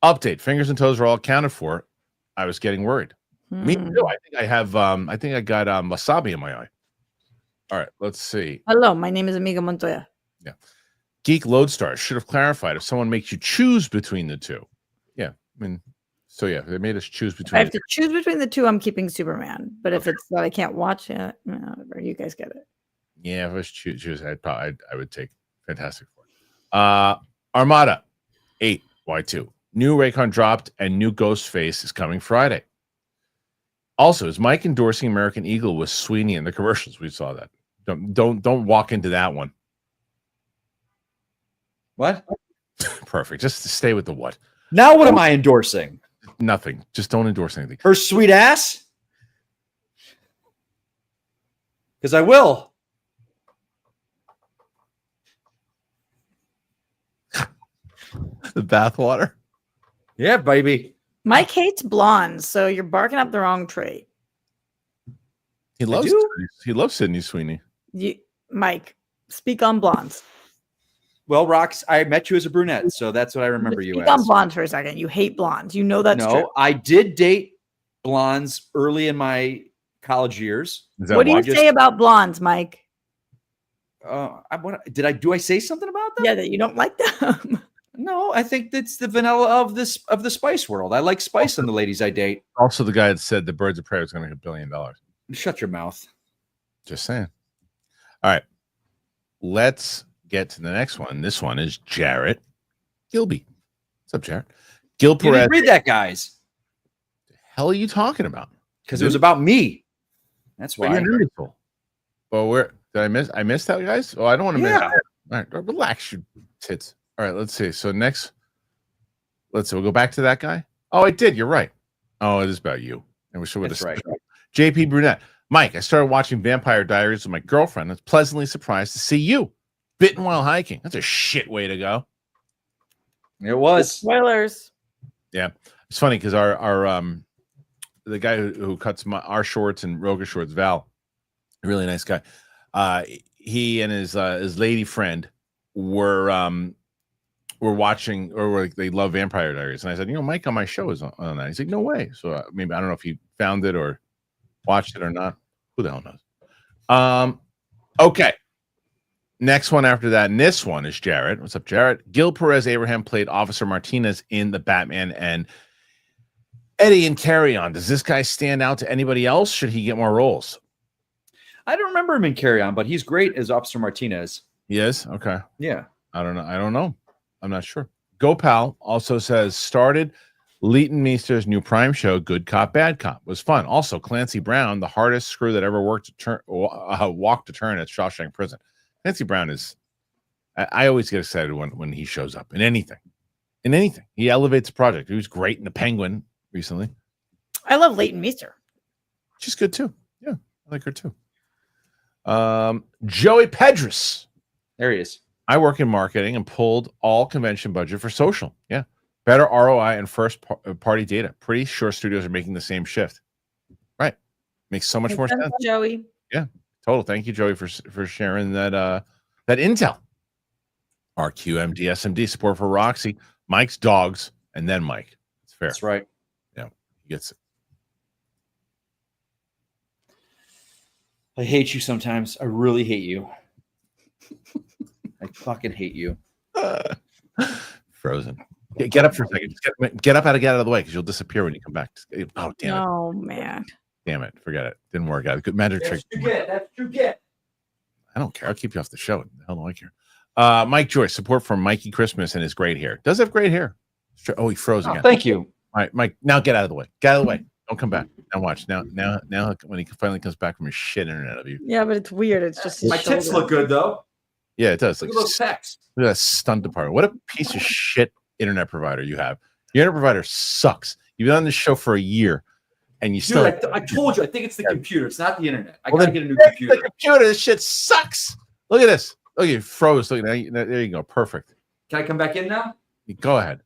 Update. Fingers and toes are all accounted for. I was getting worried. Me too. I think I have I got wasabi in my eye. All right, let's see. Hello, my name is Amiga Montoya. Yeah. Geek Lodestar should have clarified if someone makes you choose between the two. Yeah. I mean, so yeah, they made us choose between I have to choose between the two. I'm keeping Superman. But if it's that I can't watch it, whatever, you guys get it. Yeah, if I was choose, I would take Fantastic Four. Armada 8 Y2. New Raycon dropped and new Ghostface is coming Friday. Also, is Mike endorsing American Eagle with Sweeney in the commercials? We saw that. Don't walk into that one. What? Perfect. Just to stay with the what. Now what am I endorsing? Nothing. Just don't endorse anything. Her sweet ass? Because I will. The bathwater. Yeah, baby. Mike hates blondes, so you're barking up the wrong tree. He loves Sydney Sweeney. Mike, speak on blondes. Well, Rox, I met you as a brunette, so that's what I remember you as. Speak on blondes for a second. You hate blondes. You know that's true. I did date blondes early in my college years. What do you say about blondes, Mike? Do I say something about them? Yeah, that you don't like them. No, I think that's the vanilla of the spice world. I like spice in the ladies I date. Also, the guy that said the Birds of Prey was going to hit $1 billion. Shut your mouth. Just saying. All right, let's get to the next one. This one is Jarrett Gilby. What's up, Jarrett? Gil Perez. You didn't read that, guys. The hell are you talking about? Because it was about me. That's why. Well, where did I miss? I missed that, guys. Oh, I don't want to miss. Yeah. All right, relax, you tits. All right, let's see. So next, we'll go back to that guy. Oh, I did. You're right. Oh, it is about you. I wish I would have. That's right. JP Brunette. Mike, I started watching Vampire Diaries with my girlfriend. I was pleasantly surprised to see you bitten while hiking. That's a shit way to go. It was. Spoilers. Yeah, it's funny because our the guy who cuts our shorts and Roga shorts, Val, a really nice guy. He and his lady friend were watching, or they love Vampire Diaries, and I said, Mike on my show is on that. He's like, no way. So maybe I don't know if he found it or watched it or not. Who the hell knows? Okay. Next one after that, and this one is Jarrett. What's up, Jarrett? Gil Perez Abraham played Officer Martinez in the Batman and Eddie and Carry On. Does this guy stand out to anybody else? Should he get more roles? I don't remember him in Carry On, but he's great as Officer Martinez. He is? Okay. Yeah. I don't know. I'm not sure. GoPal also says started Leighton Meester's new Prime show, Good Cop, Bad Cop. Was fun. Also, Clancy Brown, the hardest screw that ever walked to turn at Shawshank Prison. Clancy Brown is, I always get excited when he shows up in anything. He elevates the project. He was great in The Penguin recently. I love Leighton Meester. She's good too. Yeah, I like her too. Joey Pedras. There he is. I work in marketing and pulled all convention budget for social. Yeah. Better ROI and first party data. Pretty sure studios are making the same shift. Right. Makes so much more sense. Joey. Yeah. Total. Thank you, Joey, for sharing that intel. RQM DSMD support for Roxy, Mike's dogs, and then Mike. It's fair. That's right. Yeah. He gets it. I hate you sometimes. I really hate you. I fucking hate you. Frozen. Get up for a second. Just get up out of the way because you'll disappear when you come back. Oh, damn it. Oh, man. Damn it. Forget it. Didn't work out. Good magic trick. That's what you get. I don't care. I'll keep you off the show. The hell do I care? Mike Joyce, support for Mikey Christmas and his great hair. Does have great hair. Oh, he froze again. Thank you. All right, Mike. Now get out of the way. Get out of the way. Don't come back. Now watch. Now when he finally comes back from his shit internet of you. Yeah, but it's weird. It's just my tits look good though. Yeah, it does. Look at those pecs. Look at that stunt department. What a piece of shit internet provider you have. Your internet provider sucks. You've been on this show for a year, and you still. Dude, I told you. I think it's the computer. It's not the internet. I gotta get a new computer. The computer. This shit sucks. Look at this. Look, you froze. Look, there you go. Perfect. Can I come back in now? Go ahead.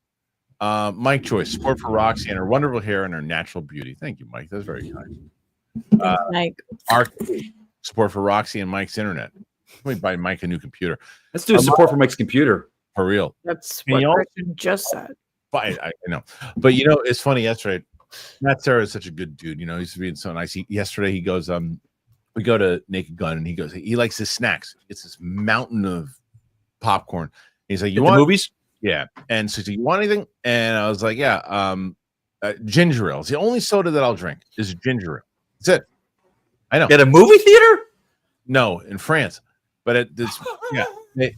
Mike Joyce, support for Roxy and her wonderful hair and her natural beauty. Thank you, Mike. That's very kind. Mike. support for Roxy and Mike's internet. Let me buy Mike a new computer. Let's do support for Mike's computer. For real. That's what Kristian just said. I know. But you know, it's funny. Yesterday, Matt Serra is such a good dude. You know, he's being so nice. Yesterday he goes, we go to Naked Gun, and he goes, he likes his snacks. It's this mountain of popcorn. He's like, you want movies? Yeah. And so, do you want anything? And I was like, yeah. Ginger ale. It's the only soda that I'll drink is ginger ale. That's it. I know. At a movie theater? No, in France. But at this, yeah,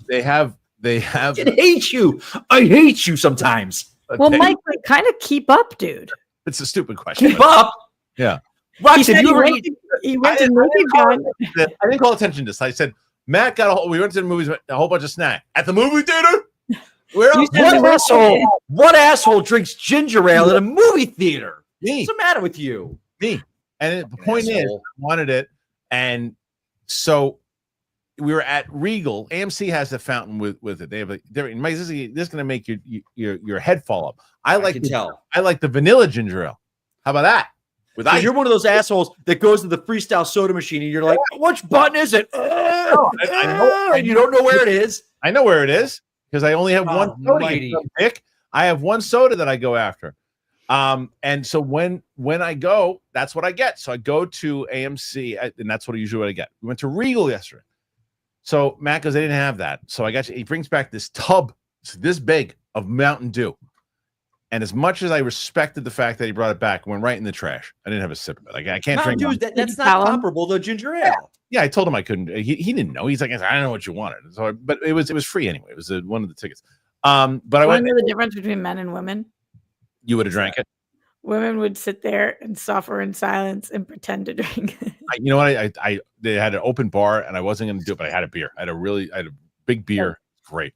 they have. I hate you. I hate you sometimes. Well, Mike, kind of keep up, dude. It's a stupid question. Keep up. Yeah. Roxy, he went to Naked Gun. I didn't call attention to this. I said, Matt we went to the movies, a whole bunch of snacks at the movie theater. What asshole drinks ginger ale at a movie theater? Me. What's the matter with you? Me. And the point is, I wanted it. And so we were at Regal. AMC has a fountain with it. They have Mike, this is going to make your head fall up. I like the vanilla ginger ale. How about that? You're one of those assholes that goes to the freestyle soda machine and you're like, which button is it? I know, and you don't know where it is. I know where it is because I only have one soda. I have one soda that I go after. And so when I go, that's what I get. So I go to AMC, and that's what I get. We went to Regal yesterday. So Matt goes, they didn't have that. So he brings back this tub, this big, of Mountain Dew. And as much as I respected the fact that he brought it back, it went right in the trash. I didn't have a sip of it. Like, I can't drink it. That's not comparable to ginger ale. Yeah, I told him I couldn't. He didn't know. He's like, I don't know what you wanted. So, but it was free anyway. It was one of the tickets. But I went. Know the difference between men and women? You would have drank it. Women would sit there and suffer in silence and pretend to drink. You know what? They had an open bar, and I wasn't going to do it, but I had a beer. I had a big beer. Yeah. Great.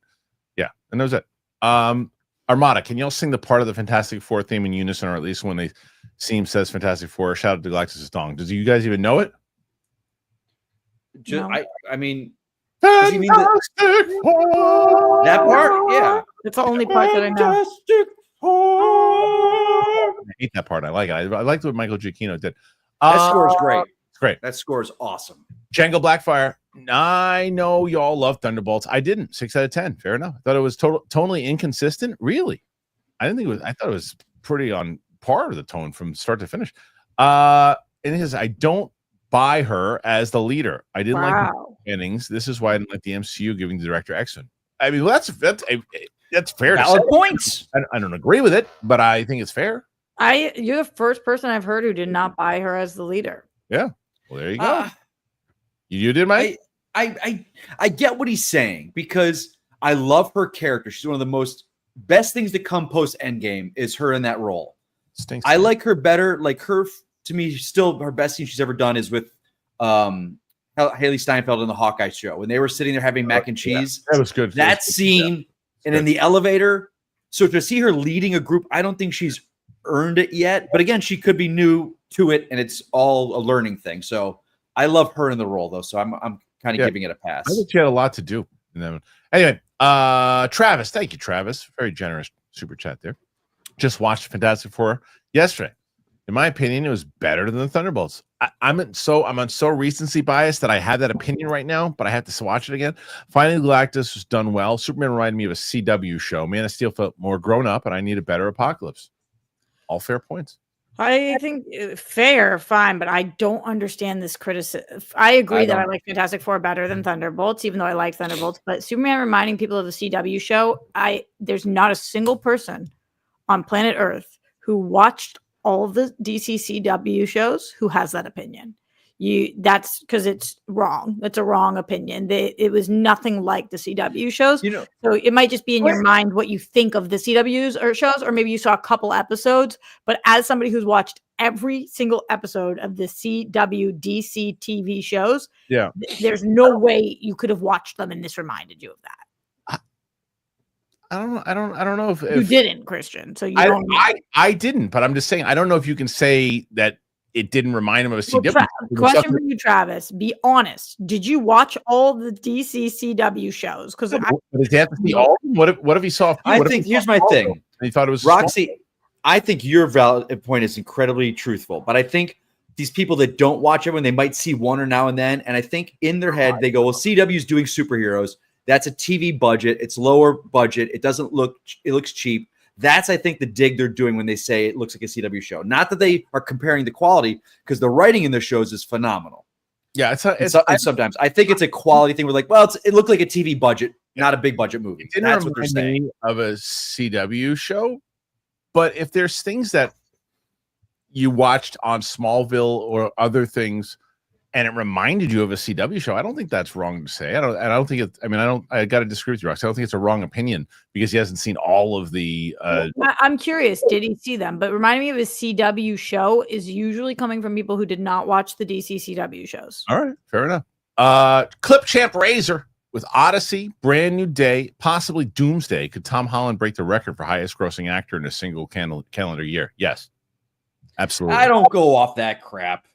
Yeah, and that was it. Armada, can y'all sing the part of the Fantastic Four theme in unison, or at least when they says Fantastic Four? Shout out to Galactus' Dong. Does you guys even know it? No. I mean, does he mean that part? Yeah, it's the only part that I know. I hate that part. I like it. I liked what Michael Giacchino did. That score is great. It's great. That score is awesome. Django Blackfire. I know y'all love Thunderbolts. I didn't. 6 out of 10. Fair enough. I thought it was tonally inconsistent. Really? I didn't think it was. I thought it was pretty on par with the tone from start to finish. And it is. I don't buy her as the leader. I didn't like the innings. This is why I didn't like the MCU giving the director X-Men. I mean, well, that's fair. Valid points. I don't agree with it, but I think it's fair. You're the first person I've heard who did not buy her as the leader. Yeah. Well, there you go. You did, Mike? I get what he's saying because I love her character. She's one of the best things to come post Endgame is her in that role. Stinks. I like her better. Like her, to me, still her best thing she's ever done is with Haley Steinfeld in the Hawkeye show when they were sitting there having mac and cheese. Yeah, that was good. That scene and in the elevator. So to see her leading a group, I don't think she's earned it yet. But again, she could be new to it, and it's all a learning thing. So I love her in the role, though. So I'm kind of giving it a pass. I think she had a lot to do. Anyway, Travis, thank you, Travis. Very generous super chat there. Just watched Fantastic Four yesterday. In my opinion, it was better than the Thunderbolts. I'm on so recency bias that I have that opinion right now, but I have to watch it again. Finally, Galactus was done well. Superman reminded me of a CW show. Man of Steel felt more grown up, and I need a better Apocalypse. All fair points. I think fair, fine, but I don't understand this criticism. I agree that I like Fantastic Four better than Thunderbolts, even though I like Thunderbolts. But Superman reminding people of the CW show, there's not a single person on planet Earth who watched all of the DC CW shows who has that opinion. That's because it's wrong. That's a wrong opinion. It was nothing like the CW shows. So it might just be in your mind what you think of the CWs or shows, or maybe you saw a couple episodes. But as somebody who's watched every single episode of the CW DC TV shows, there's no way you could have watched them and this reminded you of that. I don't know if you didn't, Kristian. So you don't know. I didn't, but I'm just saying I don't know if you can say that it didn't remind him of a CW. Question for you, Travis. Be honest. Did you watch all the DC CW shows? Because does he have to see all? What if he saw? Here's my thing. He thought it was Roxy. I think your valid point is incredibly truthful, but I think these people that don't watch everyone, they might see one or now and then. And I think in their head, they go, well, CW's doing superheroes. That's a TV budget. It's lower budget. It looks cheap. That's, I think, the dig they're doing when they say it looks like a CW show. Not that they are comparing the quality, because the writing in the shows is phenomenal. Yeah, and sometimes I think it's a quality thing. We're like, well, it looked like a TV budget, not a big budget movie. That's what they're saying. Of a CW show, but if there's things that you watched on Smallville or other things, and it reminded you of a CW show, I don't think that's wrong to say. I don't think it's. I mean, I got to disagree with you, Roxy. I don't think it's a wrong opinion because he hasn't seen all of the. I'm curious. Did he see them? But reminding me of a CW show is usually coming from people who did not watch the DC CW shows. All right, fair enough. Clip Champ Razor with Odyssey, Brand New Day, possibly Doomsday. Could Tom Holland break the record for highest grossing actor in a single calendar year? Yes, absolutely. I don't go off that crap.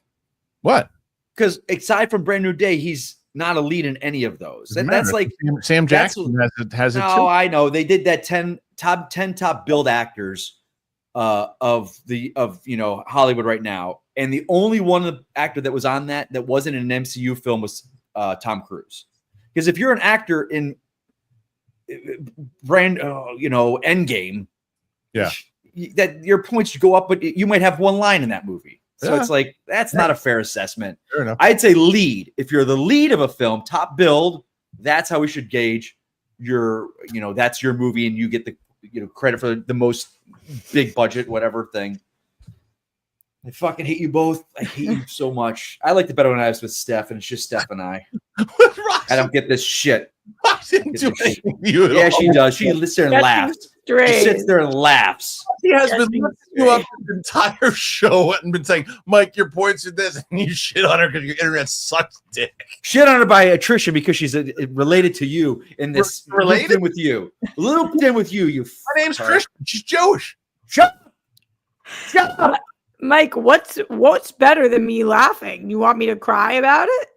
What? Because aside from Brand New Day, he's not a lead in any of those. That's like Sam Jackson has it too. No, I know they did that 10 top billed actors of Hollywood right now, and the only one actor that was on that wasn't in an MCU film was Tom Cruise. Because if you're an actor in Endgame, yeah, that your points go up, but you might have one line in that movie. So it's like, that's not a fair assessment. Fair enough. I'd say lead. If you're the lead of a film, top build, that's how we should gauge that's your movie, and you get the credit for the most big budget, whatever thing. I fucking hate you both. I hate you so much. I liked it better when I was with Steph, and it's just Steph and I. I don't get this shit. Yeah, she does. She sits there and laughs. She sits there and laughs. She has been lifting you up the entire show and been saying, Mike, your points are this, and you shit on her because your internet sucks dick. Shit on her by attrition because she's related to you in this. Related with you. Looped in with you. My name's Kristian. She's Jewish. Shut up. Mike, what's better than me laughing? You want me to cry about it?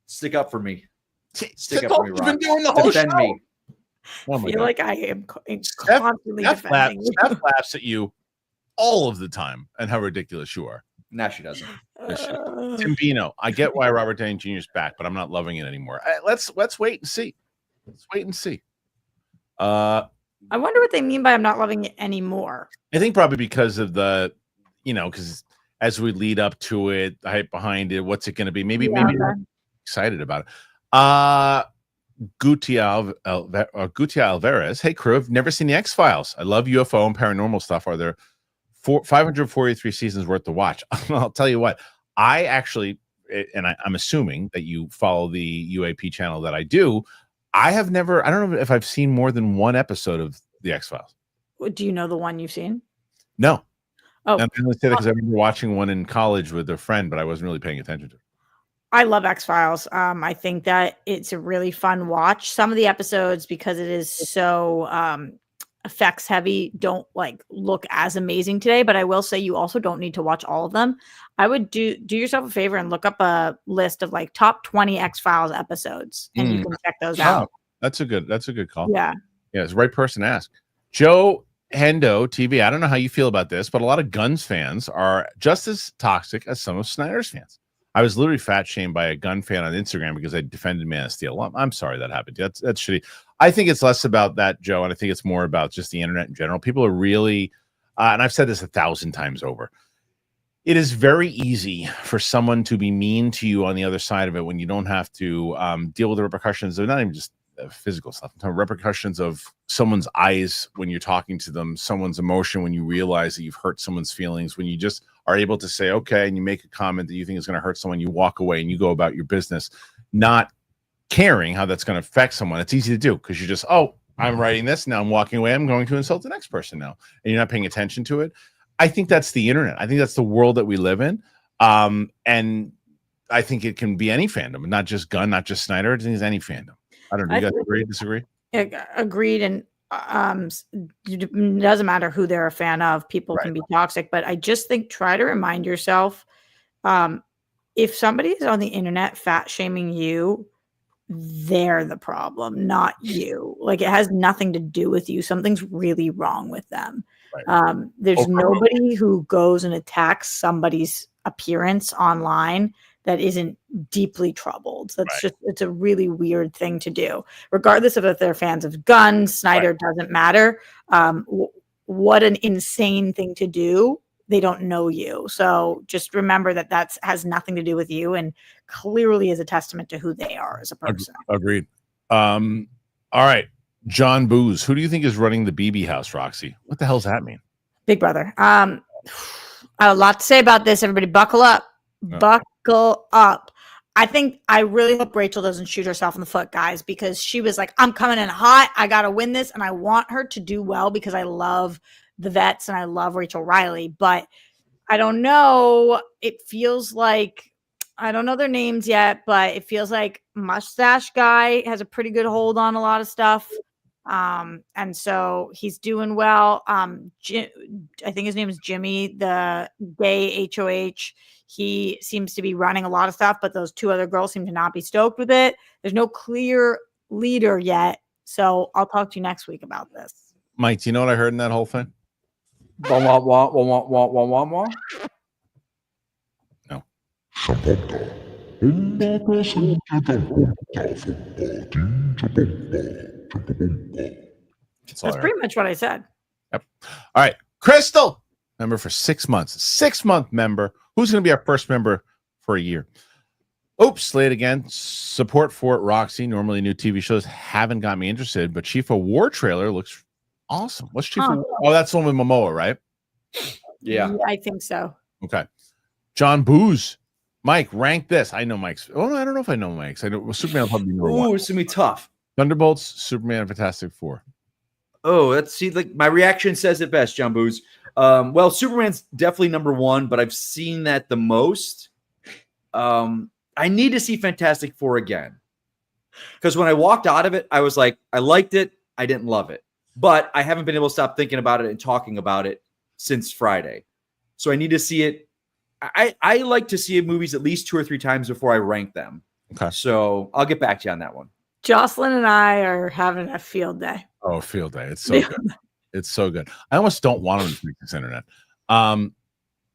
Stick up for me. Stick up for me, Rob. Been doing the whole Defend show. Me. I feel like I am constantly defending you. Steph laughs at you all of the time and how ridiculous you are. No, she doesn't. Tim Bino, I get why Robert Downey Jr. is back, but I'm not loving it anymore. Let's wait and see. Let's wait and see. I wonder what they mean by I'm not loving it anymore. I think probably because of the, because as we lead up to it, the hype behind it, what's it going to be? Maybe I'm excited about it. Gutia Alvarez. Hey, crew, I've never seen the X-Files. I love UFO and paranormal stuff. Are there 543 seasons worth to watch? I'll tell you what, I actually, and I'm assuming that you follow the UAP channel that I do. I don't know if I've seen more than one episode of the X-Files. Do you know the one you've seen? No. Oh, I'm going to say that because I remember watching one in college with a friend, but I wasn't really paying attention to it. I love X-Files. I think that it's a really fun watch. Some of the episodes, because it is so effects heavy, don't look as amazing today. But I will say you also don't need to watch all of them. I would do yourself a favor and look up a list of top 20 X-Files episodes, and you can check those out. That's a good call. Yeah. Yeah, it's the right person to ask. Joe Hendo TV. I don't know how you feel about this, but a lot of Gunn's fans are just as toxic as some of Snyder's fans. I was literally fat shamed by a Gunn fan on Instagram because I defended Man of Steel. Well, I'm sorry that happened. That's shitty. I think it's less about that, Joe, and I think it's more about just the internet in general. People are really, and I've said this 1,000 times over, it is very easy for someone to be mean to you on the other side of it when you don't have to deal with the repercussions of not even just physical stuff, repercussions of someone's eyes when you're talking to them, someone's emotion when you realize that you've hurt someone's feelings, when you just are able to say, okay, and you make a comment that you think is going to hurt someone, you walk away and you go about your business, not caring how that's going to affect someone. It's easy to do because you're just, I'm writing this, now I'm walking away, I'm going to insult the next person now, and you're not paying attention to it. I think that's the internet. I think that's the world that we live in. And I think it can be any fandom, not just Gunn, not just Snyder. I think it's any fandom. I don't know. You guys agree, disagree? Agreed. And it doesn't matter who they're a fan of. People can be toxic, but I just think try to remind yourself, if somebody is on the internet fat shaming you, they're the problem, not you. It has nothing to do with you. Something's really wrong with them. Right. There's nobody who goes and attacks somebody's appearance online that isn't deeply troubled. That's just, it's a really weird thing to do, regardless of if they're fans of Gunn, Snyder, doesn't matter. What an insane thing to do. They don't know you. So just remember that has nothing to do with you, and clearly is a testament to who they are as a person. Agreed. All right. John Booz, who do you think is running the BB house, Roxy? What the hell does that mean? Big Brother. I have a lot to say about this. Everybody buckle up. Buckle up. I really hope Rachel doesn't shoot herself in the foot, guys, because she was like, I'm coming in hot. I got to win this. And I want her to do well because I love the vets and I love Rachel Riley. But I don't know. It feels like, I don't know their names yet, but it feels like Mustache Guy has a pretty good hold on a lot of stuff. And so he's doing well. I think his name is Jimmy, the gay HOH. He seems to be running a lot of stuff, but those two other girls seem to not be stoked with it. There's no clear leader yet. So I'll talk to you next week about this. Mike, do you know what I heard in that whole thing? No. That's pretty much what I said. Yep. All right. Crystal, member for 6 months. 6-month member. Who's going to be our first member for a year? Oops, Slade again. Support for Roxy. Normally new TV shows haven't got me interested, but Chief of War trailer looks awesome. What's Chief of War? Oh, that's the one with Momoa, right? Yeah. I think so. Okay. John Booz. Mike, rank this. I know Mike's. Oh, I don't know if I know Mike's. I know Superman will probably be number one. It's going to be tough. Thunderbolts, Superman, Fantastic Four. Oh, let's see. Like my reaction says it best, John Booz. Well, Superman's definitely number one, but I've seen that the most. I need to see Fantastic Four again. Because when I walked out of it, I was like, I liked it. I didn't love it. But I haven't been able to stop thinking about it and talking about it since Friday. So I need to see it. I like to see movies at least 2 or 3 times before I rank them. Okay. So I'll get back to you on that one. Jocelyn and I are having a field day. Oh, field day. It's so good. It's so good. I almost don't want him to speak this internet.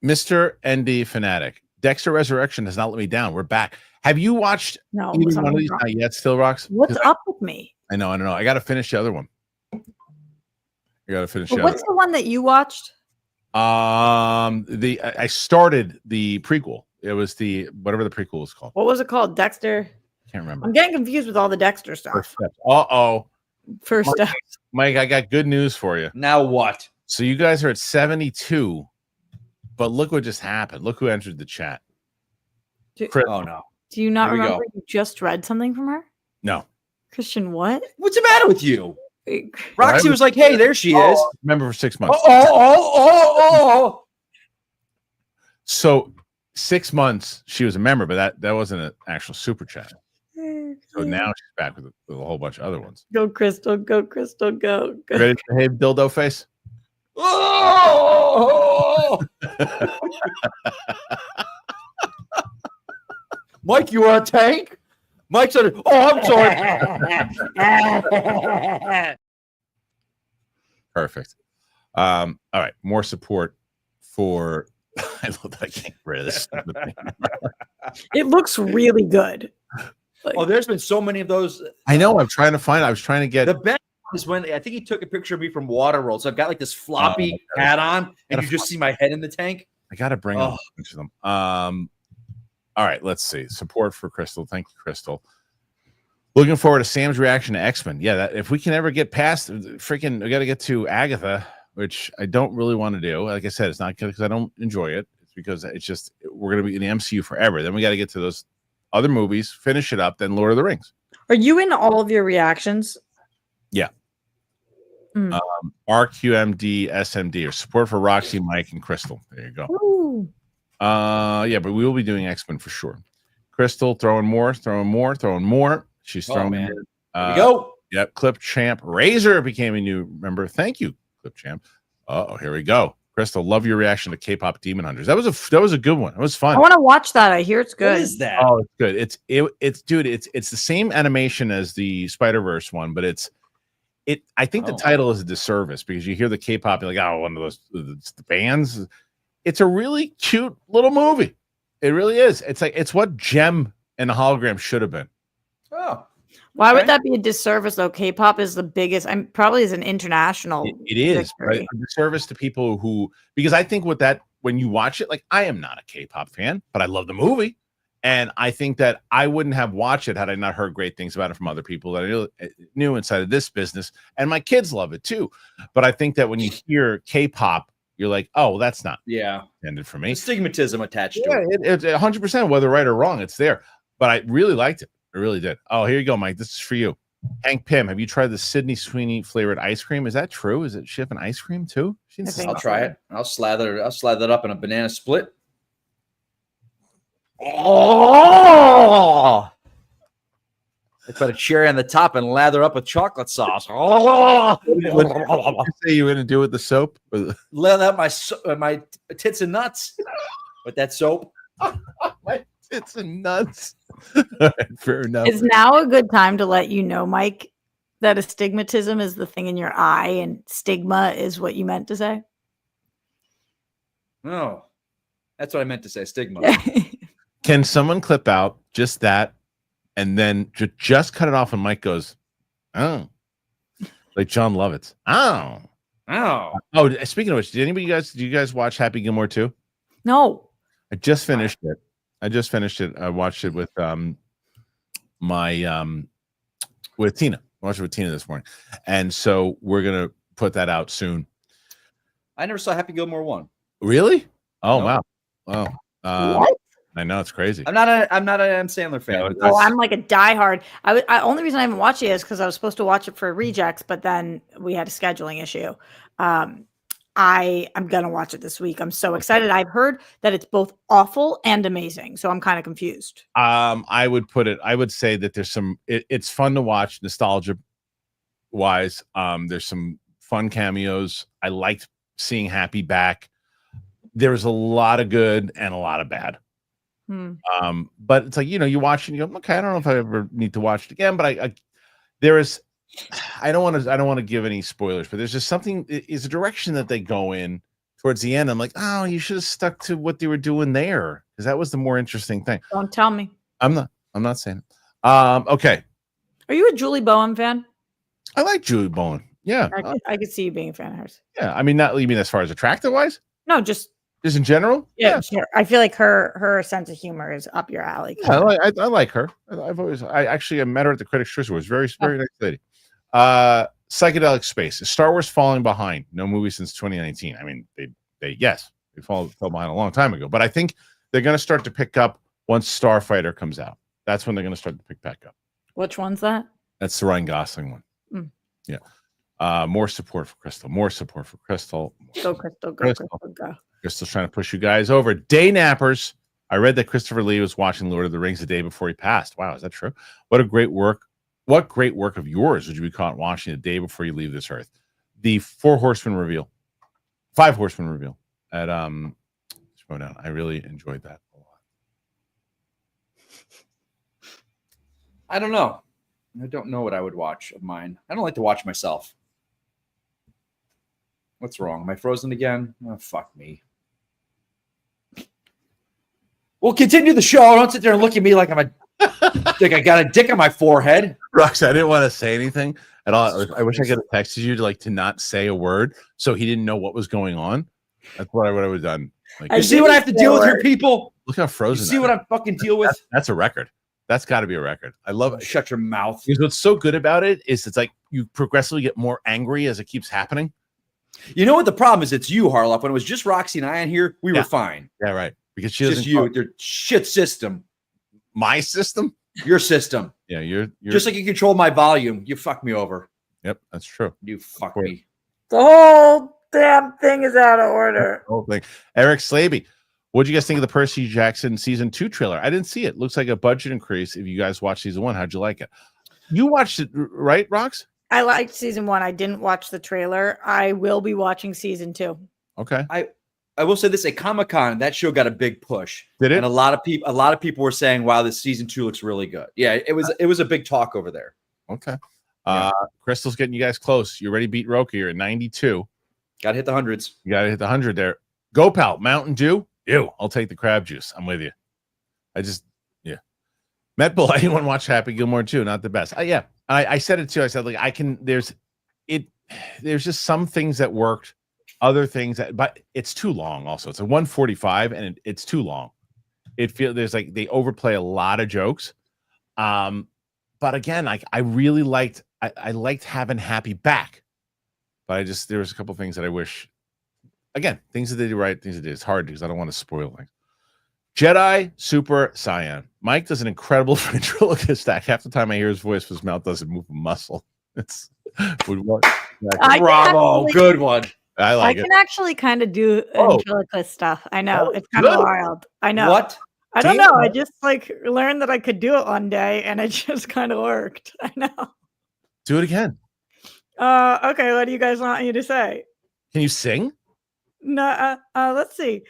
Mr. ND Fanatic. Dexter Resurrection has not let me down. We're back. Have you watched either one of these? Not yet, still, Rox? What's up with me? I know. I got to finish the other one. What's the one that you watched? I started the prequel. It was the whatever the prequel was called. What was it called? Dexter. Can't remember. I'm getting confused with all the Dexter stuff. First Mike, step. Mike, I got good news for you. Now what? So you guys are at 72, but look what just happened. Look who entered the chat. Oh no. Do you not remember you just read something from her? No. Christian, what? What's the matter with you? Roxy was like, hey, there she is. Remember for 6 months. So 6 months she was a member, but that wasn't an actual super chat. So now she's back with a whole bunch of other ones. Go, Crystal. Go, Crystal. Go. Ready to behave, dildo face? Mike, you want a tank? Mike said, I'm sorry. Perfect. All right. More support for. I love that I can't get rid of this. It looks really good. There's been so many of those. I know. I'm trying to find. I was trying to get the best is when I think he took a picture of me from Waterworld. So I've got like this floppy hat on, and you just see my head in the tank. I got to bring a bunch of them. All right. Let's see. Support for Crystal. Thank you, Crystal. Looking forward to Sam's reaction to X-Men. Yeah, if we can ever get past freaking, we got to get to Agatha, which I don't really want to do. Like I said, it's not because I don't enjoy it. It's because it's just we're going to be in the MCU forever. Then we got to get to those other movies, finish it up, then Lord of the Rings. Are you in all of your reactions? Yeah. RQMD SMD or support for Roxy, Mike, and Crystal. There you go. Ooh. Yeah, but we will be doing X-Men for sure. Crystal throwing more. She's throwing in. There we go. Yep. Clip Champ Razor became a new member. Thank you, Clip Champ. Here we go. Crystal, love your reaction to K-pop Demon Hunters. That was a good one. It was fun. I want to watch that. I hear it's good. What is that? Oh, it's good. It's the same animation as the Spider-Verse one, but I think the title is a disservice because you hear the K-pop, you're like, one of those the bands. it's a really cute little movie. It really is. It's what Gem and the Hologram should have been. Oh. Why would that be a disservice though? K-pop is the biggest. I'm probably is an international. It is, victory. right? A disservice to people who, because I think with that, when you watch it, like I am not a K-pop fan, but I love the movie, and I think that I wouldn't have watched it had I not heard great things about it from other people that I knew inside of this business, and my kids love it too. But I think that when you hear K-pop, you're like, oh, well, that's not intended for me. The stigmatism attached to it. It's 100%, whether right or wrong, it's there. But I really liked it. I really did. Oh, here you go, Mike. This is for you. Hank Pym, have you tried the Sydney Sweeney flavored ice cream? Is that true? Is it shipping ice cream too? I'll try it. I'll slather that up in a banana split. Oh! I put a cherry on the top and lather up with chocolate sauce. Oh! What did you say you were going to do with the soap? Lather up my tits and nuts with that soap. My tits and nuts. Fair enough. Is now a good time to let you know, Mike, that astigmatism is the thing in your eye and stigma is what you meant to say? No, that's what I meant to say. Stigma. Can someone clip out just that and then just cut it off when Mike goes, oh, like John Lovitz. Oh. Speaking of which, do you guys watch Happy Gilmore 2? No. I just finished it. I watched it with with Tina. I watched it with Tina this morning. And so we're gonna put that out soon. I never saw Happy Gilmore 1. Really? Oh, No. wow. What? I know, it's crazy. I'm not an M. Sandler fan. Oh, I'm like a diehard. Only reason I haven't watched it is because I was supposed to watch it for rejects, but then we had a scheduling issue. I'm gonna watch it this week. I'm so excited. I've heard that it's both awful and amazing, so I'm kind of confused. I would say that there's it's fun to watch nostalgia wise. There's some fun cameos. I liked seeing Happy back. There's a lot of good and a lot of bad. But it's like, you watch and you go, okay, I don't know if I ever need to watch it again, but I don't want to give any spoilers, but there's just something is a direction that they go in towards the end. I'm like, oh, you should have stuck to what they were doing there, because that was the more interesting thing. Don't tell me. I'm not saying it. Okay. Are you a Julie Bowen fan? I like Julie Bowen. Yeah. I could see you being a fan of hers. Yeah. I mean, you mean as far as attractive wise? No, just in general? Yeah. Sure. I feel like her sense of humor is up your alley. Yeah, I like her. I actually met her at the Critics' Choice Awards. Very nice lady. Psychedelic Space. Star Wars falling behind. No movie since 2019. I mean, they fell behind a long time ago, but I think they're going to start to pick up once Starfighter comes out. That's when they're going to start to pick back up. Which one's that? That's the Ryan Gosling one. Yeah. More support for Crystal. Go Crystal, go. Crystal's trying to push you guys over. Day nappers. I read that Christopher Lee was watching Lord of the Rings the day before he passed. Wow, is that true? What great work of yours would you be caught watching the day before you leave this earth? The 5 Horsemen reveal at Showdown. I really enjoyed that a lot. I don't know. I don't know what I would watch of mine. I don't like to watch myself. What's wrong? Am I frozen again? Oh, fuck me. We'll continue the show. Don't sit there and look at me like I got a dick on my forehead. Roxy, I didn't want to say anything at all. I wish I could have texted you to not say a word so he didn't know what was going on. That's what I would have done. You see what I have to deal with here, people? Look how frozen. You see what I fucking deal with? That's a record. That's got to be a record. I love it. Shut your mouth. Because what's so good about it is it's like you progressively get more angry as it keeps happening. You know what the problem is? It's you, Harloff. When it was just Roxy and I in here, we were fine. Yeah, right. Because she just you, your shit system. My system? Your system. Yeah, you're just like you control my volume. You fuck me over. Yep, that's true. You fuck me. The whole damn thing is out of order. The whole thing. Eric Slaby, what do you guys think of the Percy Jackson season 2 trailer? I didn't see it. Looks like a budget increase. If you guys watched season 1, how'd you like it? You watched it, right, Rox? I liked season 1. I didn't watch the trailer. I will be watching season 2. Okay. I will say this: at Comic-Con, that show got a big push. Did it? And a lot of people were saying, "Wow, this season 2 looks really good." Yeah, it was a big talk over there. Okay. Crystal's getting you guys close. You already beat Roki. You're at 92. Got to hit the hundreds. You got to hit the 100 there. Go Pal, Mountain Dew. I'll take the crab juice. I'm with you. Met Bull. Anyone watch Happy Gilmore too? Not the best. I said it too. I said there's just some things that worked, other things that, but it's too long. Also, it's a 145 and it's too long. It feels there's like they overplay a lot of jokes. But again, I really liked I liked having Happy back, but there was a couple things that I wish. Again, things that they do right, things that they did. It's hard because I don't want to spoil things. Jedi Super Saiyan. Mike does an incredible ventriloquist act. Half the time I hear his voice, his mouth doesn't move a muscle. It's bravo, good one. I can actually kind of do ventriloquist stuff. I know it's kind of wild. I know. What? I don't know. I just learned that I could do it one day, and it just kind of worked. I know. Do it again. Okay. What do you guys want me to say? Can you sing? No. Let's see.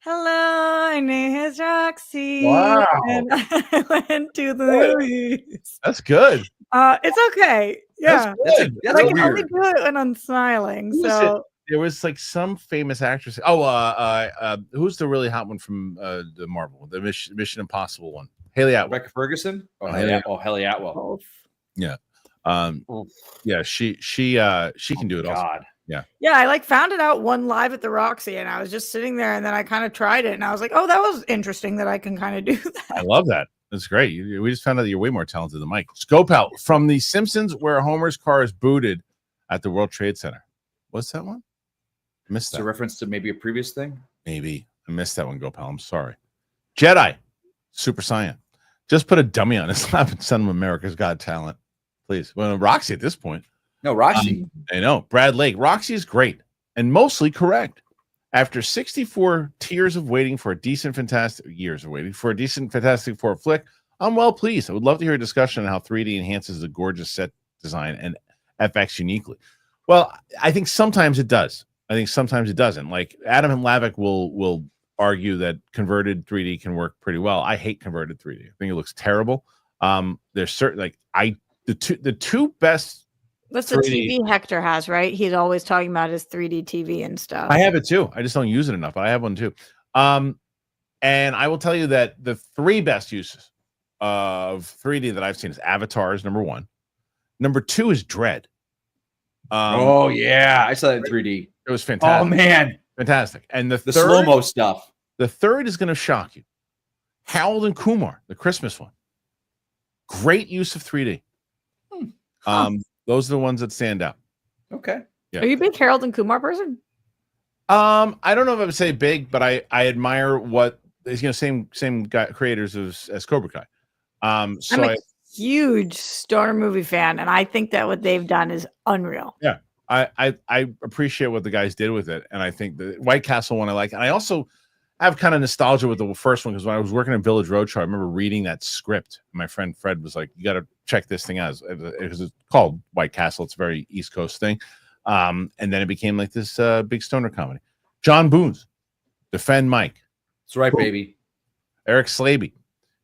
Hello, my name is Roxy. Wow. And I went to the movies. That's good. It's okay. Yeah. That's I weird. can only do it when I'm smiling. So there was some famous actress. Who's the really hot one from the Marvel, the Mission Impossible one? Haley Atwell. Rebecca Ferguson? Haley Atwell. both. Yeah. She can do it also. God. Yeah, I found it out one live at the Roxy, and I was just sitting there, and then I kind of tried it, and I was like, oh, that was interesting that I can kind of do that. I love that. That's great. We just found out that you're way more talented than Mike. Scope out from The Simpsons, where Homer's car is booted at the World Trade Center. What's that one? I missed that. It's a reference to maybe a previous thing? Maybe. I missed that one, Go Pal. I'm sorry. Jedi Super Saiyan. Just put a dummy on his lap and send him America's Got Talent. Please. Well, Roxy at this point. No, Roxy. I know. Brad Lake. Roxy is great and mostly correct. After 64 years of waiting for a decent Fantastic Four flick, I'm well pleased. I would love to hear a discussion on how 3D enhances the gorgeous set design and FX uniquely. Well, I think sometimes it does. I think sometimes it doesn't. Like Adam and Lavick will argue that converted 3D can work pretty well. I hate converted 3D. I think it looks terrible. There's certain the two best. That's the TV Hector has, right? He's always talking about his 3D TV and stuff. I have it too. I just don't use it enough. But I have one too. And I will tell you that the three best uses of 3D that I've seen is Avatar is number one. Number two is Dread. I saw that in 3D. It was fantastic. Oh man, fantastic. And the third, slow-mo stuff. The third is going to shock you. Harold and Kumar, the Christmas one. Great use of 3D. Those are the ones that stand out. Okay. Yeah. Are you a big Harold and Kumar person? I don't know if I would say big, but I admire what same guy creators as Cobra Kai. I'm a huge stoner movie fan, and I think that what they've done is unreal. Yeah. I appreciate what the guys did with it, and I think the White Castle one I like, and I also have kind of nostalgia with the first one because when I was working at Village Roadshow, I remember reading that script. My friend Fred was like, "You got to check this thing out." Because it's called White Castle. It's a very East Coast thing, and then it became like this big stoner comedy. John Boone's Defend Mike. That's right, baby. Eric Slaby.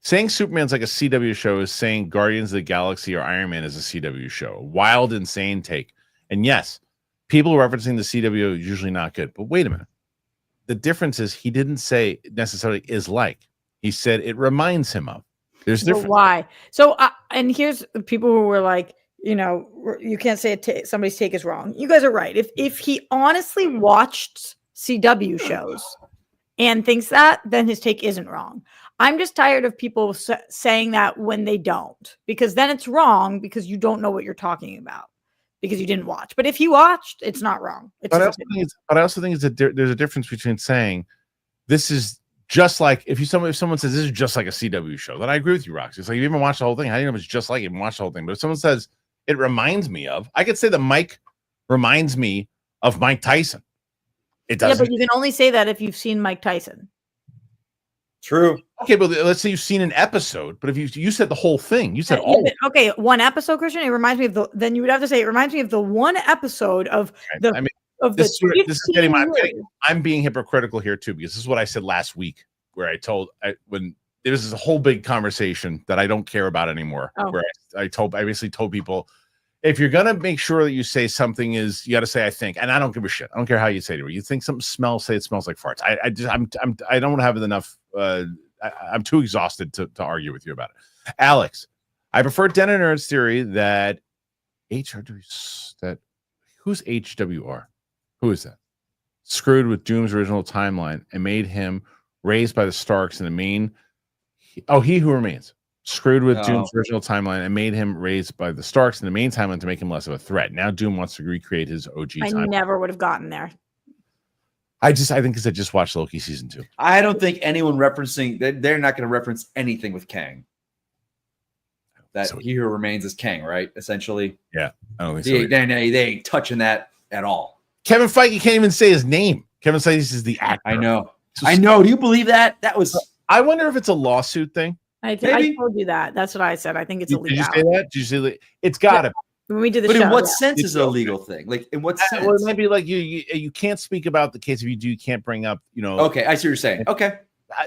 Saying Superman's like a CW show is saying Guardians of the Galaxy or Iron Man is a CW show. A wild, insane take. And yes, people referencing the CW is usually not good. But wait a minute. The difference is he didn't say necessarily is like. He said it reminds him of. There's difference. Why? So, and here's the people who were like, you can't say somebody's take is wrong. You guys are right. If he honestly watched CW shows and thinks that, then his take isn't wrong. I'm just tired of people saying that when they don't, because then it's wrong because you don't know what you're talking about. Because you didn't watch, but if you watched, it's not wrong. But I also think there's a difference between saying this is just like if someone says this is just like a CW show, then I agree with you, Roxy. It's like you even watch the whole thing. How do you know it's just like it and watch the whole thing? But if someone says it reminds me of, I could say that Mike reminds me of Mike Tyson. It doesn't. Yeah, but you can only say that if you've seen Mike Tyson. True. Okay, but let's say you've seen an episode, but if you said the whole thing, you said all. Okay, one episode, Kristian. It reminds me of then you would have to say it reminds me of the one episode of the. I mean, this is getting I'm being hypocritical here too because this is what I said last week, where when there was this whole big conversation that I don't care about anymore, where I basically told people, if you're gonna make sure that you say something is, you got to say I think, and I don't give a shit. I don't care how you say it. You think something smells, say it smells like farts. I don't have enough. I'm too exhausted to argue with you about it. Alex, I prefer Den of Nerds theory that who's HWR? Who is that? Screwed with Doom's original timeline and made him raised by the Starks in the main. He Who Remains. Screwed with Doom's original timeline and made him raised by the Starks in the main timeline to make him less of a threat. Now Doom wants to recreate his OG timeline. I never would have gotten there. I think because I just watched Loki season 2. I don't think anyone referencing that they're not going to reference anything with Kang. That He Who Remains is Kang, right? Essentially. Yeah, I don't think so. They ain't touching that at all. Kevin Feige can't even say his name. Kevin Feige is the actor. I know. Do you believe that? That was. I wonder if it's a lawsuit thing. I told you that. That's what I said. I think it's illegal. Did you say that? Did you say that? It's got to. When we did the but show, in what sense is it a legal thing? Like in what sense? Well, it might be like you can't speak about the case. If you do, you can't bring up. Okay, I see what you're saying. Okay.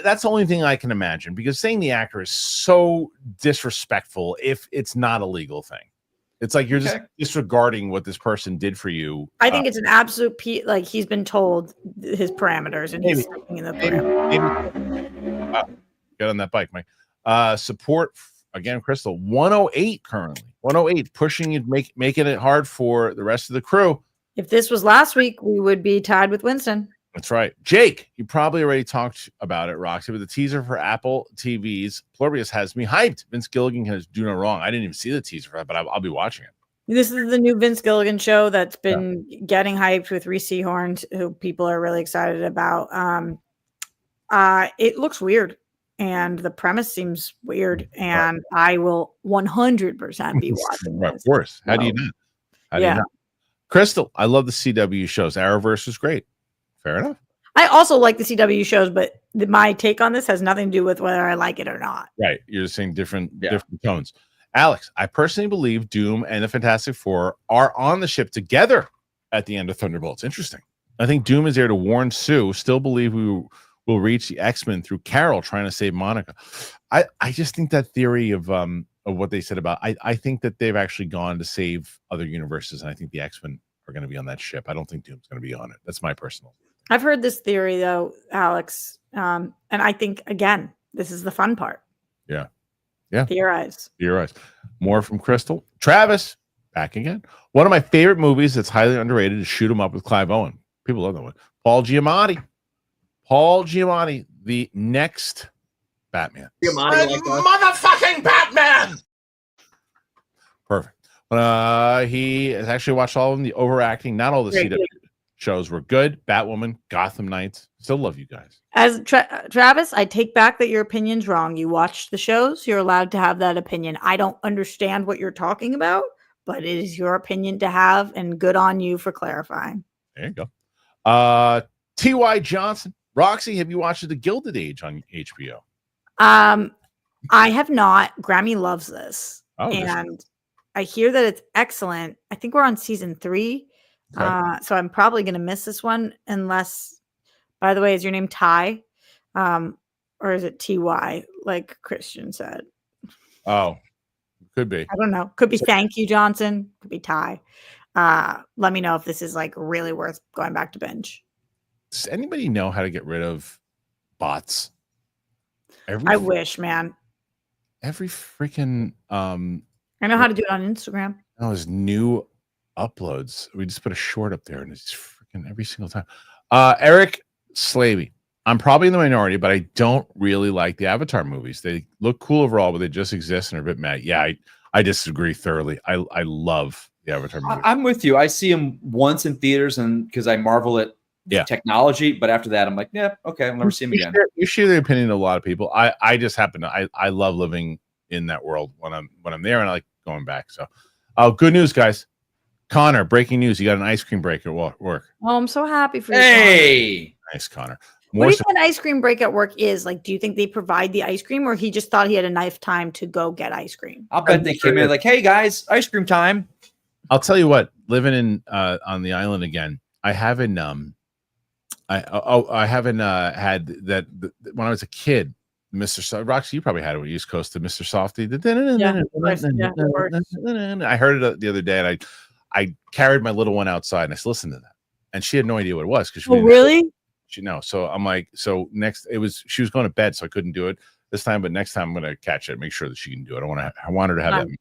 That's the only thing I can imagine, because saying the actor is so disrespectful if it's not a legal thing. It's like you're just disregarding what this person did for you. I think it's an absolute like he's been told his parameters and he's sticking in the parameters. Wow. Get on that bike, Mike. Support again, Crystal 108 currently. 108 pushing it, making it hard for the rest of the crew. If this was last week, we would be tied with Winston. That's right. Jake, you probably already talked about it, Roxy, but the teaser for Apple TV's Pluribus has me hyped. Vince Gilligan can do no wrong. I didn't even see the teaser for that, but I'll be watching it. This is the new Vince Gilligan show that's been getting hyped with Reese Horns, who people are really excited about. It looks weird, and the premise seems weird, and I will 100% be watching Of course. How do you not? How do you not? Crystal, I love the CW shows. Arrowverse was great. Fair enough. I also like the CW shows, but my take on this has nothing to do with whether I like it or not. Right. You're just saying different tones. Alex, I personally believe Doom and the Fantastic Four are on the ship together at the end of Thunderbolts. Interesting. I think Doom is there to warn Sue. Still believe we will reach the X-Men through Carol trying to save Monica. I just think that theory of what they said about I think that they've actually gone to save other universes, and I think the X-Men are going to be on that ship. I don't think Doom's going to be on it. That's my personal. I've heard this theory though, Alex, and I think again, this is the fun part. Yeah. Theorize. More from Crystal. Travis, back again. One of my favorite movies that's highly underrated is Shoot 'Em Up with Clive Owen. People love that one. Paul Giamatti, the next Batman. Motherfucking Batman. Perfect. He has actually watched all of them. The overacting, not all the CW shows were good. Batwoman, Gotham Knights. Still love you guys. As Travis, I take back that your opinion's wrong. You watched the shows. You're allowed to have that opinion. I don't understand what you're talking about, but it is your opinion to have, and good on you for clarifying. There you go. T.Y. Johnson. Roxy, have you watched The Gilded Age on HBO? I have not. Grammy loves this. And I hear that it's excellent. I think we're on season 3. Okay. So I'm probably going to miss this one unless, by the way, is your name Ty? Or is it TY, like Christian said? Oh, could be. I don't know. Could be Thank You, Johnson. Could be Ty. Let me know if this is like really worth going back to binge. Does anybody know how to get rid of bots? I wish, man. Every freaking I know how to do it on Instagram. Those new uploads. We just put a short up there and it's freaking every single time. Eric Slavey. I'm probably in the minority, but I don't really like the Avatar movies. They look cool overall, but they just exist and are a bit mad. Yeah, I disagree thoroughly. I love the Avatar movies. I'm with you. I see them once in theaters and because I marvel at technology, but after that I'm like, yeah, okay, I'll never see them again. You share the opinion of a lot of people. I just happen to I love living in that world when I'm there, and I like going back. So good news, guys. Connor, breaking news. You got an ice cream break at work. Oh, I'm so happy for you. Hey, nice, Connor. What do you think an ice cream break at work is? Like, do you think they provide the ice cream, or he just thought he had enough time to go get ice cream? I'll bet they came in like, hey guys, ice cream time. I'll tell you what, living in on the island again, I haven't I haven't had that when I was a kid. Roxy, you probably had it when East Coast to Mr. Softy. I heard it the other day, and I carried my little one outside, and I listened to that, and she had no idea what it was because really. She know. So I'm like, she was going to bed, so I couldn't do it this time. But next time I'm going to catch it, make sure that she can do it. I want her to have that.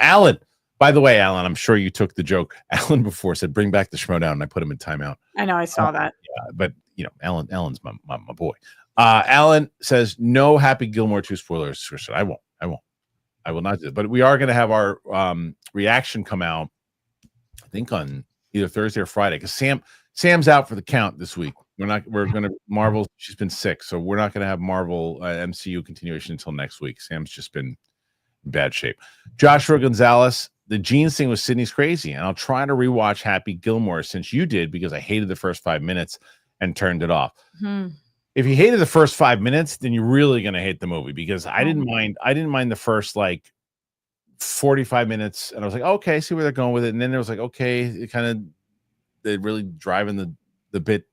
Alan, by the way, Alan, I'm sure you took the joke. Alan before said, "Bring back the Schmodown," and I put him in timeout. I know, I saw that. Yeah, but Alan's my boy. Alan says, "No Happy Gilmore 2 spoilers." Kristian, I will not do it. But we are going to have our reaction come out, I think on either Thursday or Friday, because Sam's out for the count this week. We're gonna Marvel. She's been sick, so we're not gonna have Marvel MCU continuation until next week. Sam's just been in bad shape. Joshua Gonzalez, the jeans thing with Sydney's crazy, and I'll try to rewatch Happy Gilmore since you did, because I hated the first 5 minutes and turned it off. If you hated the first 5 minutes, then you're really gonna hate the movie, because I didn't mind the first like 45 minutes, and I was like, okay, see where they're going with it, and then it was like, okay, it kind of they're really driving the bit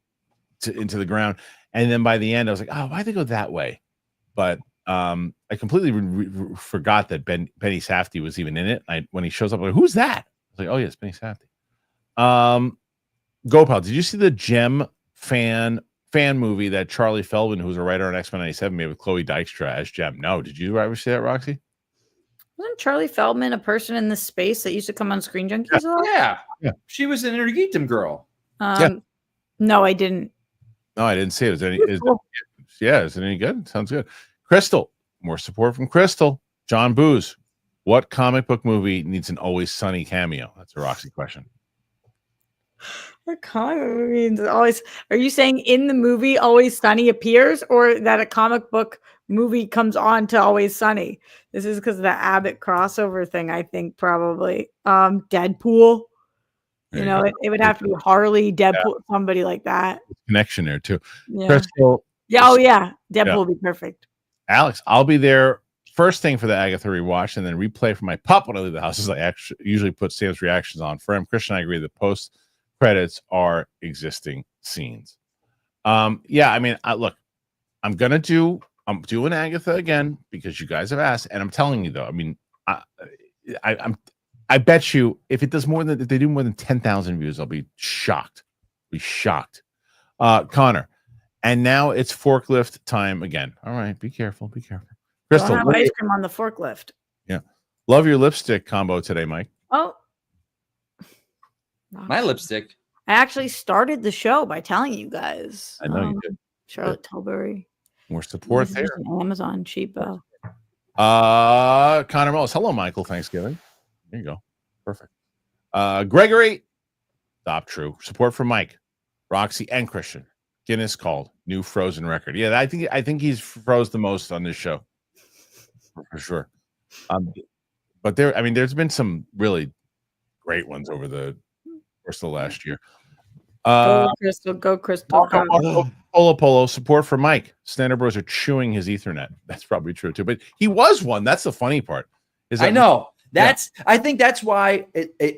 into the ground, and then by the end I was like, oh, why'd they go that way? But I completely forgot that Benny Safdie was even in it. When he shows up, I'm like, who's that? I was like, oh yes, Benny Safdie. Gopal, did you see the Gem fan movie that Charlie Feldman, who's a writer on X-Men 97, made with Chloe Dykstra as Gem? No, did you ever see that, Roxy? Wasn't Charlie Feldman a person in this space that used to come on Screen Junkies a lot? Yeah. She was an Intergeekdom girl. No, I didn't. No, I didn't see it. Is it any good? Sounds good. Crystal, more support from Crystal. John Booz, what comic book movie needs an Always Sunny cameo? That's a Roxy question. What comic movie needs always? Are you saying in the movie Always Sunny appears, or that a comic book movie comes on to Always Sunny? This is because of the Abbott crossover thing, I think, probably. Deadpool. It would have to be Harley, Deadpool, somebody like that. Connection there too. Yeah. Crystal, Deadpool would be perfect. Alex, I'll be there first thing for the Agatha rewatch, and then replay for my pup when I leave the house. As I usually put Sam's reactions on for him. Kristian, I agree. The post credits are existing scenes. Look, I'm doing Agatha again because you guys have asked, and I'm telling you though. I mean, I bet you if they do more than 10,000 views, I'll be shocked. Connor, and now it's forklift time again. All right, be careful. Crystal, have ice cream on the forklift. Yeah, love your lipstick combo today, Mike. Oh, my lipstick. I actually started the show by telling you guys. I know you did. Charlotte Tilbury. More support there. Amazon cheapo. Connor Mullis. Hello, Michael. Thanksgiving. There you go. Perfect. Gregory. Stop true. Support for Mike, Roxy, and Kristian. Guinness called new frozen record. Yeah, I think he's froze the most on this show. For sure. But there's been some really great ones over the course of the last year. Go Crystal. Polo support for Mike. Standard Bros are chewing his Ethernet. That's probably true too. But he was one. That's the funny part. I know. I think that's why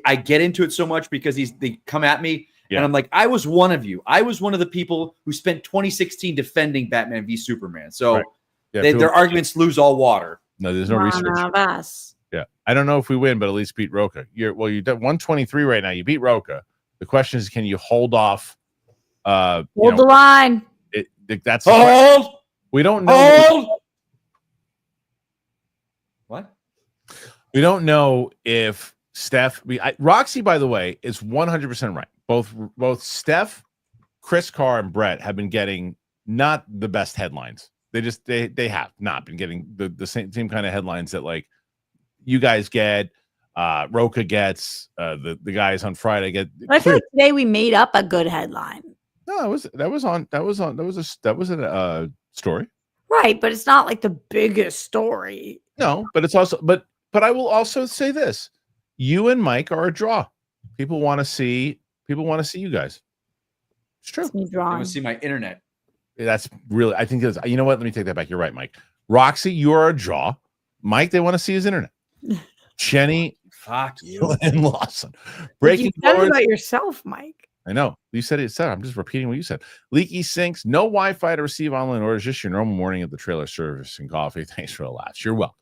I get into it so much, because they come at me and I'm like, I was one of you. I was one of the people who spent 2016 defending Batman v Superman. So their arguments lose all water. No, there's no research. Yeah, I don't know if we win, but at least beat Roca. You're done 123 right now. You beat Roca. The question is, can you hold off? Hold the line. That's hold. We don't know. Hold. What? We don't know if Steph. Roxy, by the way, is 100% right. Both Steph, Chris Carr, and Brett have been getting not the best headlines. They have not been getting the same kind of headlines that like you guys get. Roca gets, the guys on Friday get. I feel like today we made up a good headline. No, that was a story. Right, but it's not like the biggest story. No, but it's also but I will also say this: you and Mike are a draw. People want to see you guys. It's true. They want to see my internet. That's really. I think that's. You know what? Let me take that back. You're right, Mike. Roxy, you are a draw. Mike, they want to see his internet. Jenny, fuck you, and Lawson. Breaking. You said about yourself, Mike. I know. You said it. I'm just repeating what you said. Leaky sinks. No Wi-Fi to receive online orders. Just your normal morning at the trailer service and coffee. Thanks for the laughs. You're welcome.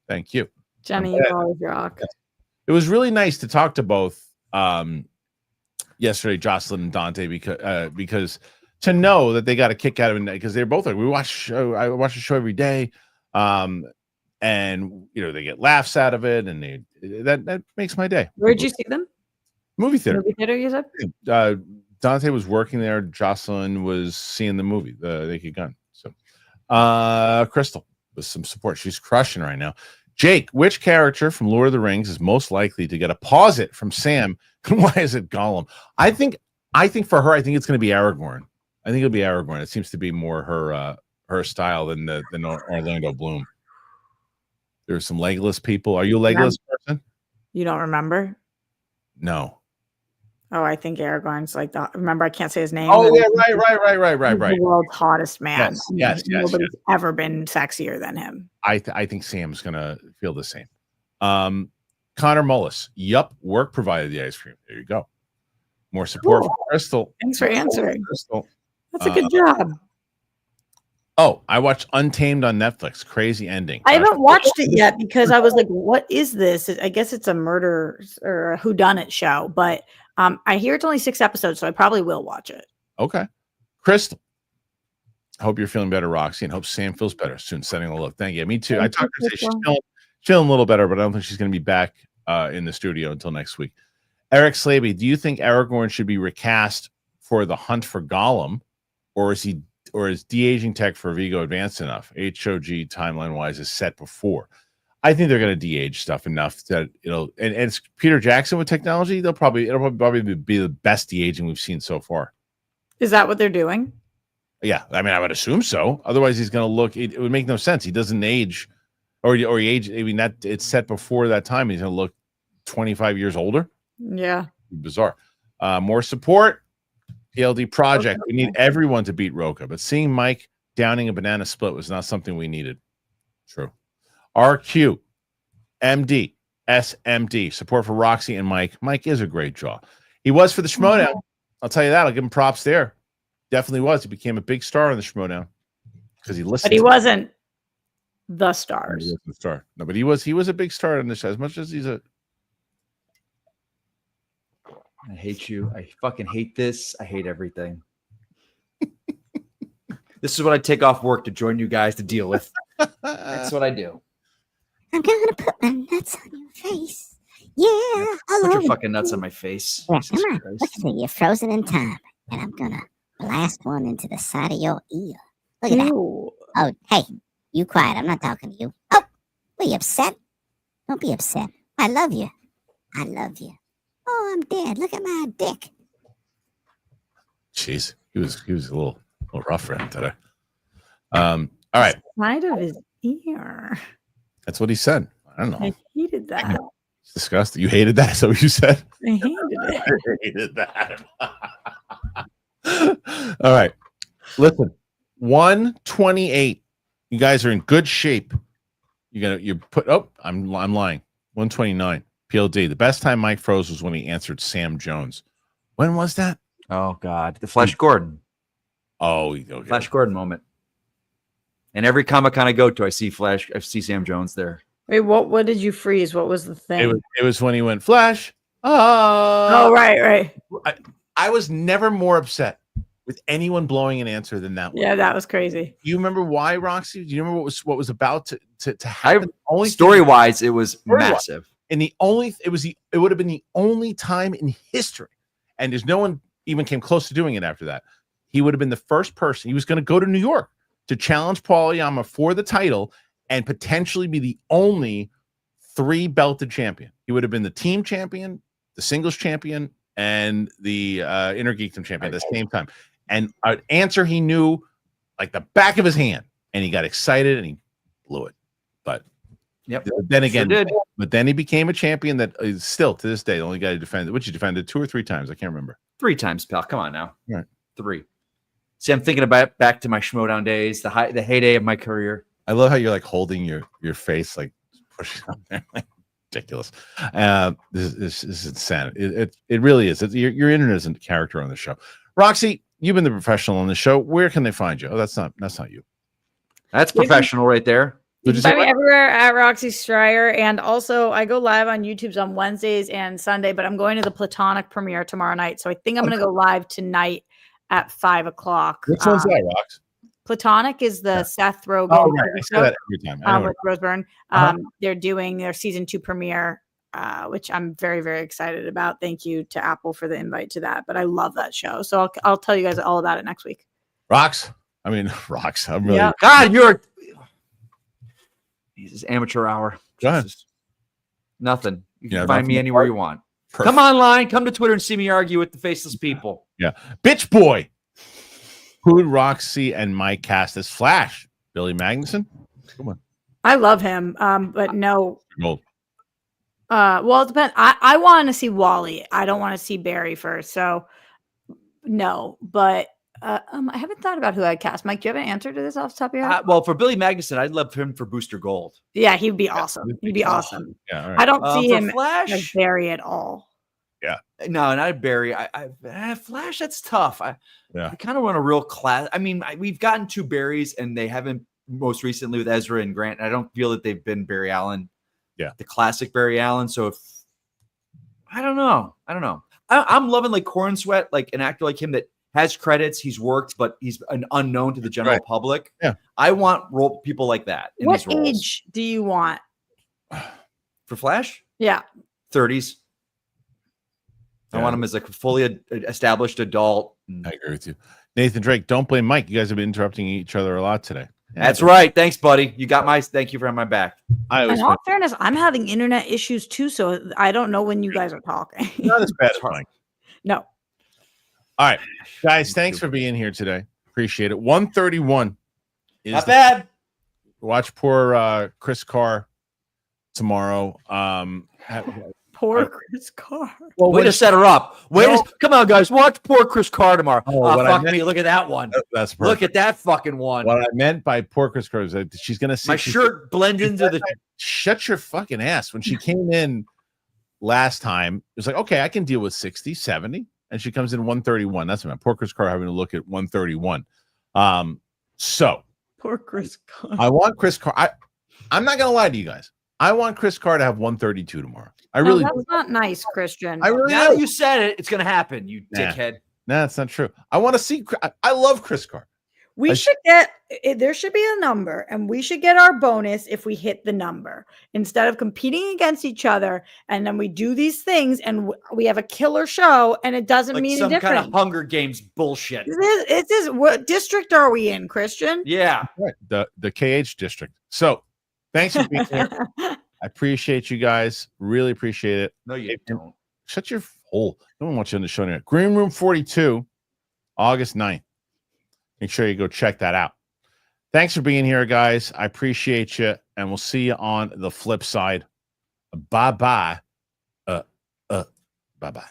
Thank you. Jenny, you always rock. It was really nice to talk to both yesterday, Jocelyn and Dante, because to know that they got a kick out of it, because they're both like, we watch the show. I watch the show every day. And they get laughs out of it, and that makes my day. Where'd you see them? Movie theater. Movie theater, you said? Dante was working there. Jocelyn was seeing the movie, the Naked Gun. So, Crystal with some support. She's crushing right now. Jake, which character from Lord of the Rings is most likely to get a pause it from Sam? And why is it Gollum? I think for her, I think it's going to be Aragorn. I think it'll be Aragorn. It seems to be more her style than Orlando Bloom. There's some Legolas people. Are you a Legolas person? You don't remember? No. Oh, I think Aragorn's like the. Remember, I can't say his name. Oh, yeah, right. The world's hottest man. Yes. Nobody's ever been sexier than him. I think Sam's gonna feel the same. Connor Mullis. Yup, work provided the ice cream. There you go. More support from Crystal. Thanks for answering. Crystal. That's a good job. Oh, I watched Untamed on Netflix. Crazy ending. I haven't watched it yet because I was like, what is this? I guess it's a murder or a whodunit show, but I hear it's only 6 episodes, so I probably will watch it. Okay. Crystal. I hope you're feeling better, Roxy, and hope Sam feels better soon. Sending a look. Thank you. Me too. I talked to her today. She's feeling a little better, but I don't think she's going to be back in the studio until next week. Eric Slaby, do you think Aragorn should be recast for the hunt for Gollum, or is de-aging tech for Vigo advanced enough? HOG timeline-wise is set before. I think they're going to de-age stuff enough that and it's Peter Jackson with technology. It'll probably be the best de-aging we've seen so far. Is that what they're doing? Yeah, I mean, I would assume so. Otherwise, he's going to look. It would make no sense. He doesn't age, or he age. I mean, that it's set before that time. He's going to look 25 years older. Yeah, bizarre. More support. PLD Project. We need everyone to beat Roka, but seeing Mike downing a banana split was not something we needed. True. RQ, MD, SMD. Support for Roxy and Mike. Mike is a great draw. He was for the Schmodown. I'll tell you that. I'll give him props there. Definitely was. He became a big star in the Schmodown because he listened. But he wasn't the stars. He wasn't the star. No, but he was a big star in this as much as he's a. I hate you. I fucking hate this. I hate everything. This is what I take off work to join you guys to deal with. That's what I do. I'm gonna put my nuts on your face. Yeah, I Put love your it. fucking nuts on my face. Yeah, Jesus come on. Christ. Look at me. You're frozen in time. And I'm gonna blast one into the side of your ear. Look at that. Ew. Oh, hey, you quiet. I'm not talking to you. Oh, were you upset? Don't be upset. I love you. I love you. Oh, I'm dead. Look at my dick. Jeez, he was a little rough for him today. All right, Side of his ear. that's what he said. I don't know. I hated that. It's disgusting. You hated that? Is that what you said? I hated it. I hated that. All right. Listen, 128. You guys are in good shape. I'm lying. 129. PLD. The best time Mike froze was when he answered Sam Jones. When was that? Oh God, the Flash Gordon. Oh, okay. Flash Gordon moment. And every Comic-Con I go to, I see Sam Jones there. Wait, what did you freeze? What was the thing? It was when he went Flash. Oh, right. I was never more upset with anyone blowing an answer than that one. Yeah, that was crazy. Do you remember why, Roxy? Do you remember what was about to happen? Only story-wise, it was massive. And it would have been the only time in history, and there's no one even came close to doing it after that. He would have been the first person. He was going to go to New York to challenge Paul Oyama for the title and potentially be the only 3-belted champion. He would have been the team champion, the singles champion, and the Inner Geekdom champion at the same time. And an answer he knew like the back of his hand, and he got excited and he blew it. But then again, but then he became a champion that is still to this day the only guy to defend it. Which he defended 2 or 3 times. I can't remember. 3 times, pal. Come on now. Right. 3. See, I'm thinking about back to my Schmodown days, the heyday of my career. I love how you're like holding your face, like pushing up there. Like, ridiculous. This is insanity. It really is. Your internet is a character on the show. Roxy, you've been the professional on the show. Where can they find you? Oh, that's not you. That's professional right there. You can find me everywhere at Roxy Striar, and also I go live on YouTube's on Wednesdays and Sunday, but I'm going to the Platonic premiere tomorrow night, so I think I'm going to go live tonight at 5:00. Which one's that, Rox? Platonic is the Seth Rogen. Oh, right. I say that every time. With Roseburn. They're doing their season 2 premiere, which I'm very, very excited about. Thank you to Apple for the invite to that. But I love that show. So I'll tell you guys all about it next week. Rox. I'm really. God, you're. This is amateur hour. Go ahead. Nothing. You can find me anywhere you want. Perfect. Come online. Come to Twitter and see me argue with the faceless people. Yeah. Bitch boy. Who would Roxy and Mike cast as Flash? Billy Magnuson? Come on. I love him, but no. Gold. Well, it depends. I want to see Wally. I don't want to see Barry first. So, no. But I haven't thought about who I'd cast. Mike, do you have an answer to this off the top of your head? Well, for Billy Magnuson, I'd love him for Booster Gold. Yeah, he'd be awesome. He'd be awesome. Yeah, right. I don't see him Flash as Barry at all. Yeah. No, not Barry. Flash, that's tough. I kind of want a real class. I mean, we've gotten 2 Barrys, and they haven't most recently with Ezra and Grant. And I don't feel that they've been Barry Allen. Yeah. The classic Barry Allen. So I don't know. I'm loving like Corn Sweat, like an actor like him that has credits, he's worked, but he's an unknown to the general public. Yeah. I want people like that in what these roles. Age do you want? For Flash? Yeah. 30s. I want him as like a fully established adult. I agree with you. Nathan Drake, don't blame Mike. You guys have been interrupting each other a lot today. That's right. Thanks, buddy. You got thank you for having my back. In all fairness, I'm having internet issues too, so I don't know when you guys are talking. Not as bad as Mike. No. All right, guys, thanks for being here today. Appreciate it. 131 is not bad. Watch poor Chris Carr tomorrow. Poor Chris Carr. Well, way to set her up. Come on, guys. Watch poor Chris Carr tomorrow. Fuck me. Look at that one. That's perfect. Look at that fucking one. What I meant by poor Chris Carr is that she's going to see my shirt blend into the. Shut your fucking ass. When she came in last time, it was like, okay, I can deal with 60, 70. And she comes in 131. That's what poor Chris Carr having to look at 131. So poor Chris Carr. I want Chris Carr. I'm not going to lie to you guys. I want Chris Carr to have 132 tomorrow. I really that's not nice, Christian. I really now you said it, it's going to happen, you dickhead. Nah, that's not true. I want to see. I love Chris Carr. We should get, there should be a number, and we should get our bonus if we hit the number instead of competing against each other. And then we do these things and we have a killer show, and it doesn't mean some different. kind of Hunger Games bullshit. What district are we in, Christian? Yeah. Right. The KH district. So thanks for being here. I appreciate you guys. Really appreciate it. No, you don't. Shut your hole. No one wants you on the show now. Green Room 42, August 9th. Make sure you go check that out. Thanks for being here, guys. I appreciate you, and we'll see you on the flip side. Bye-bye. Bye-bye.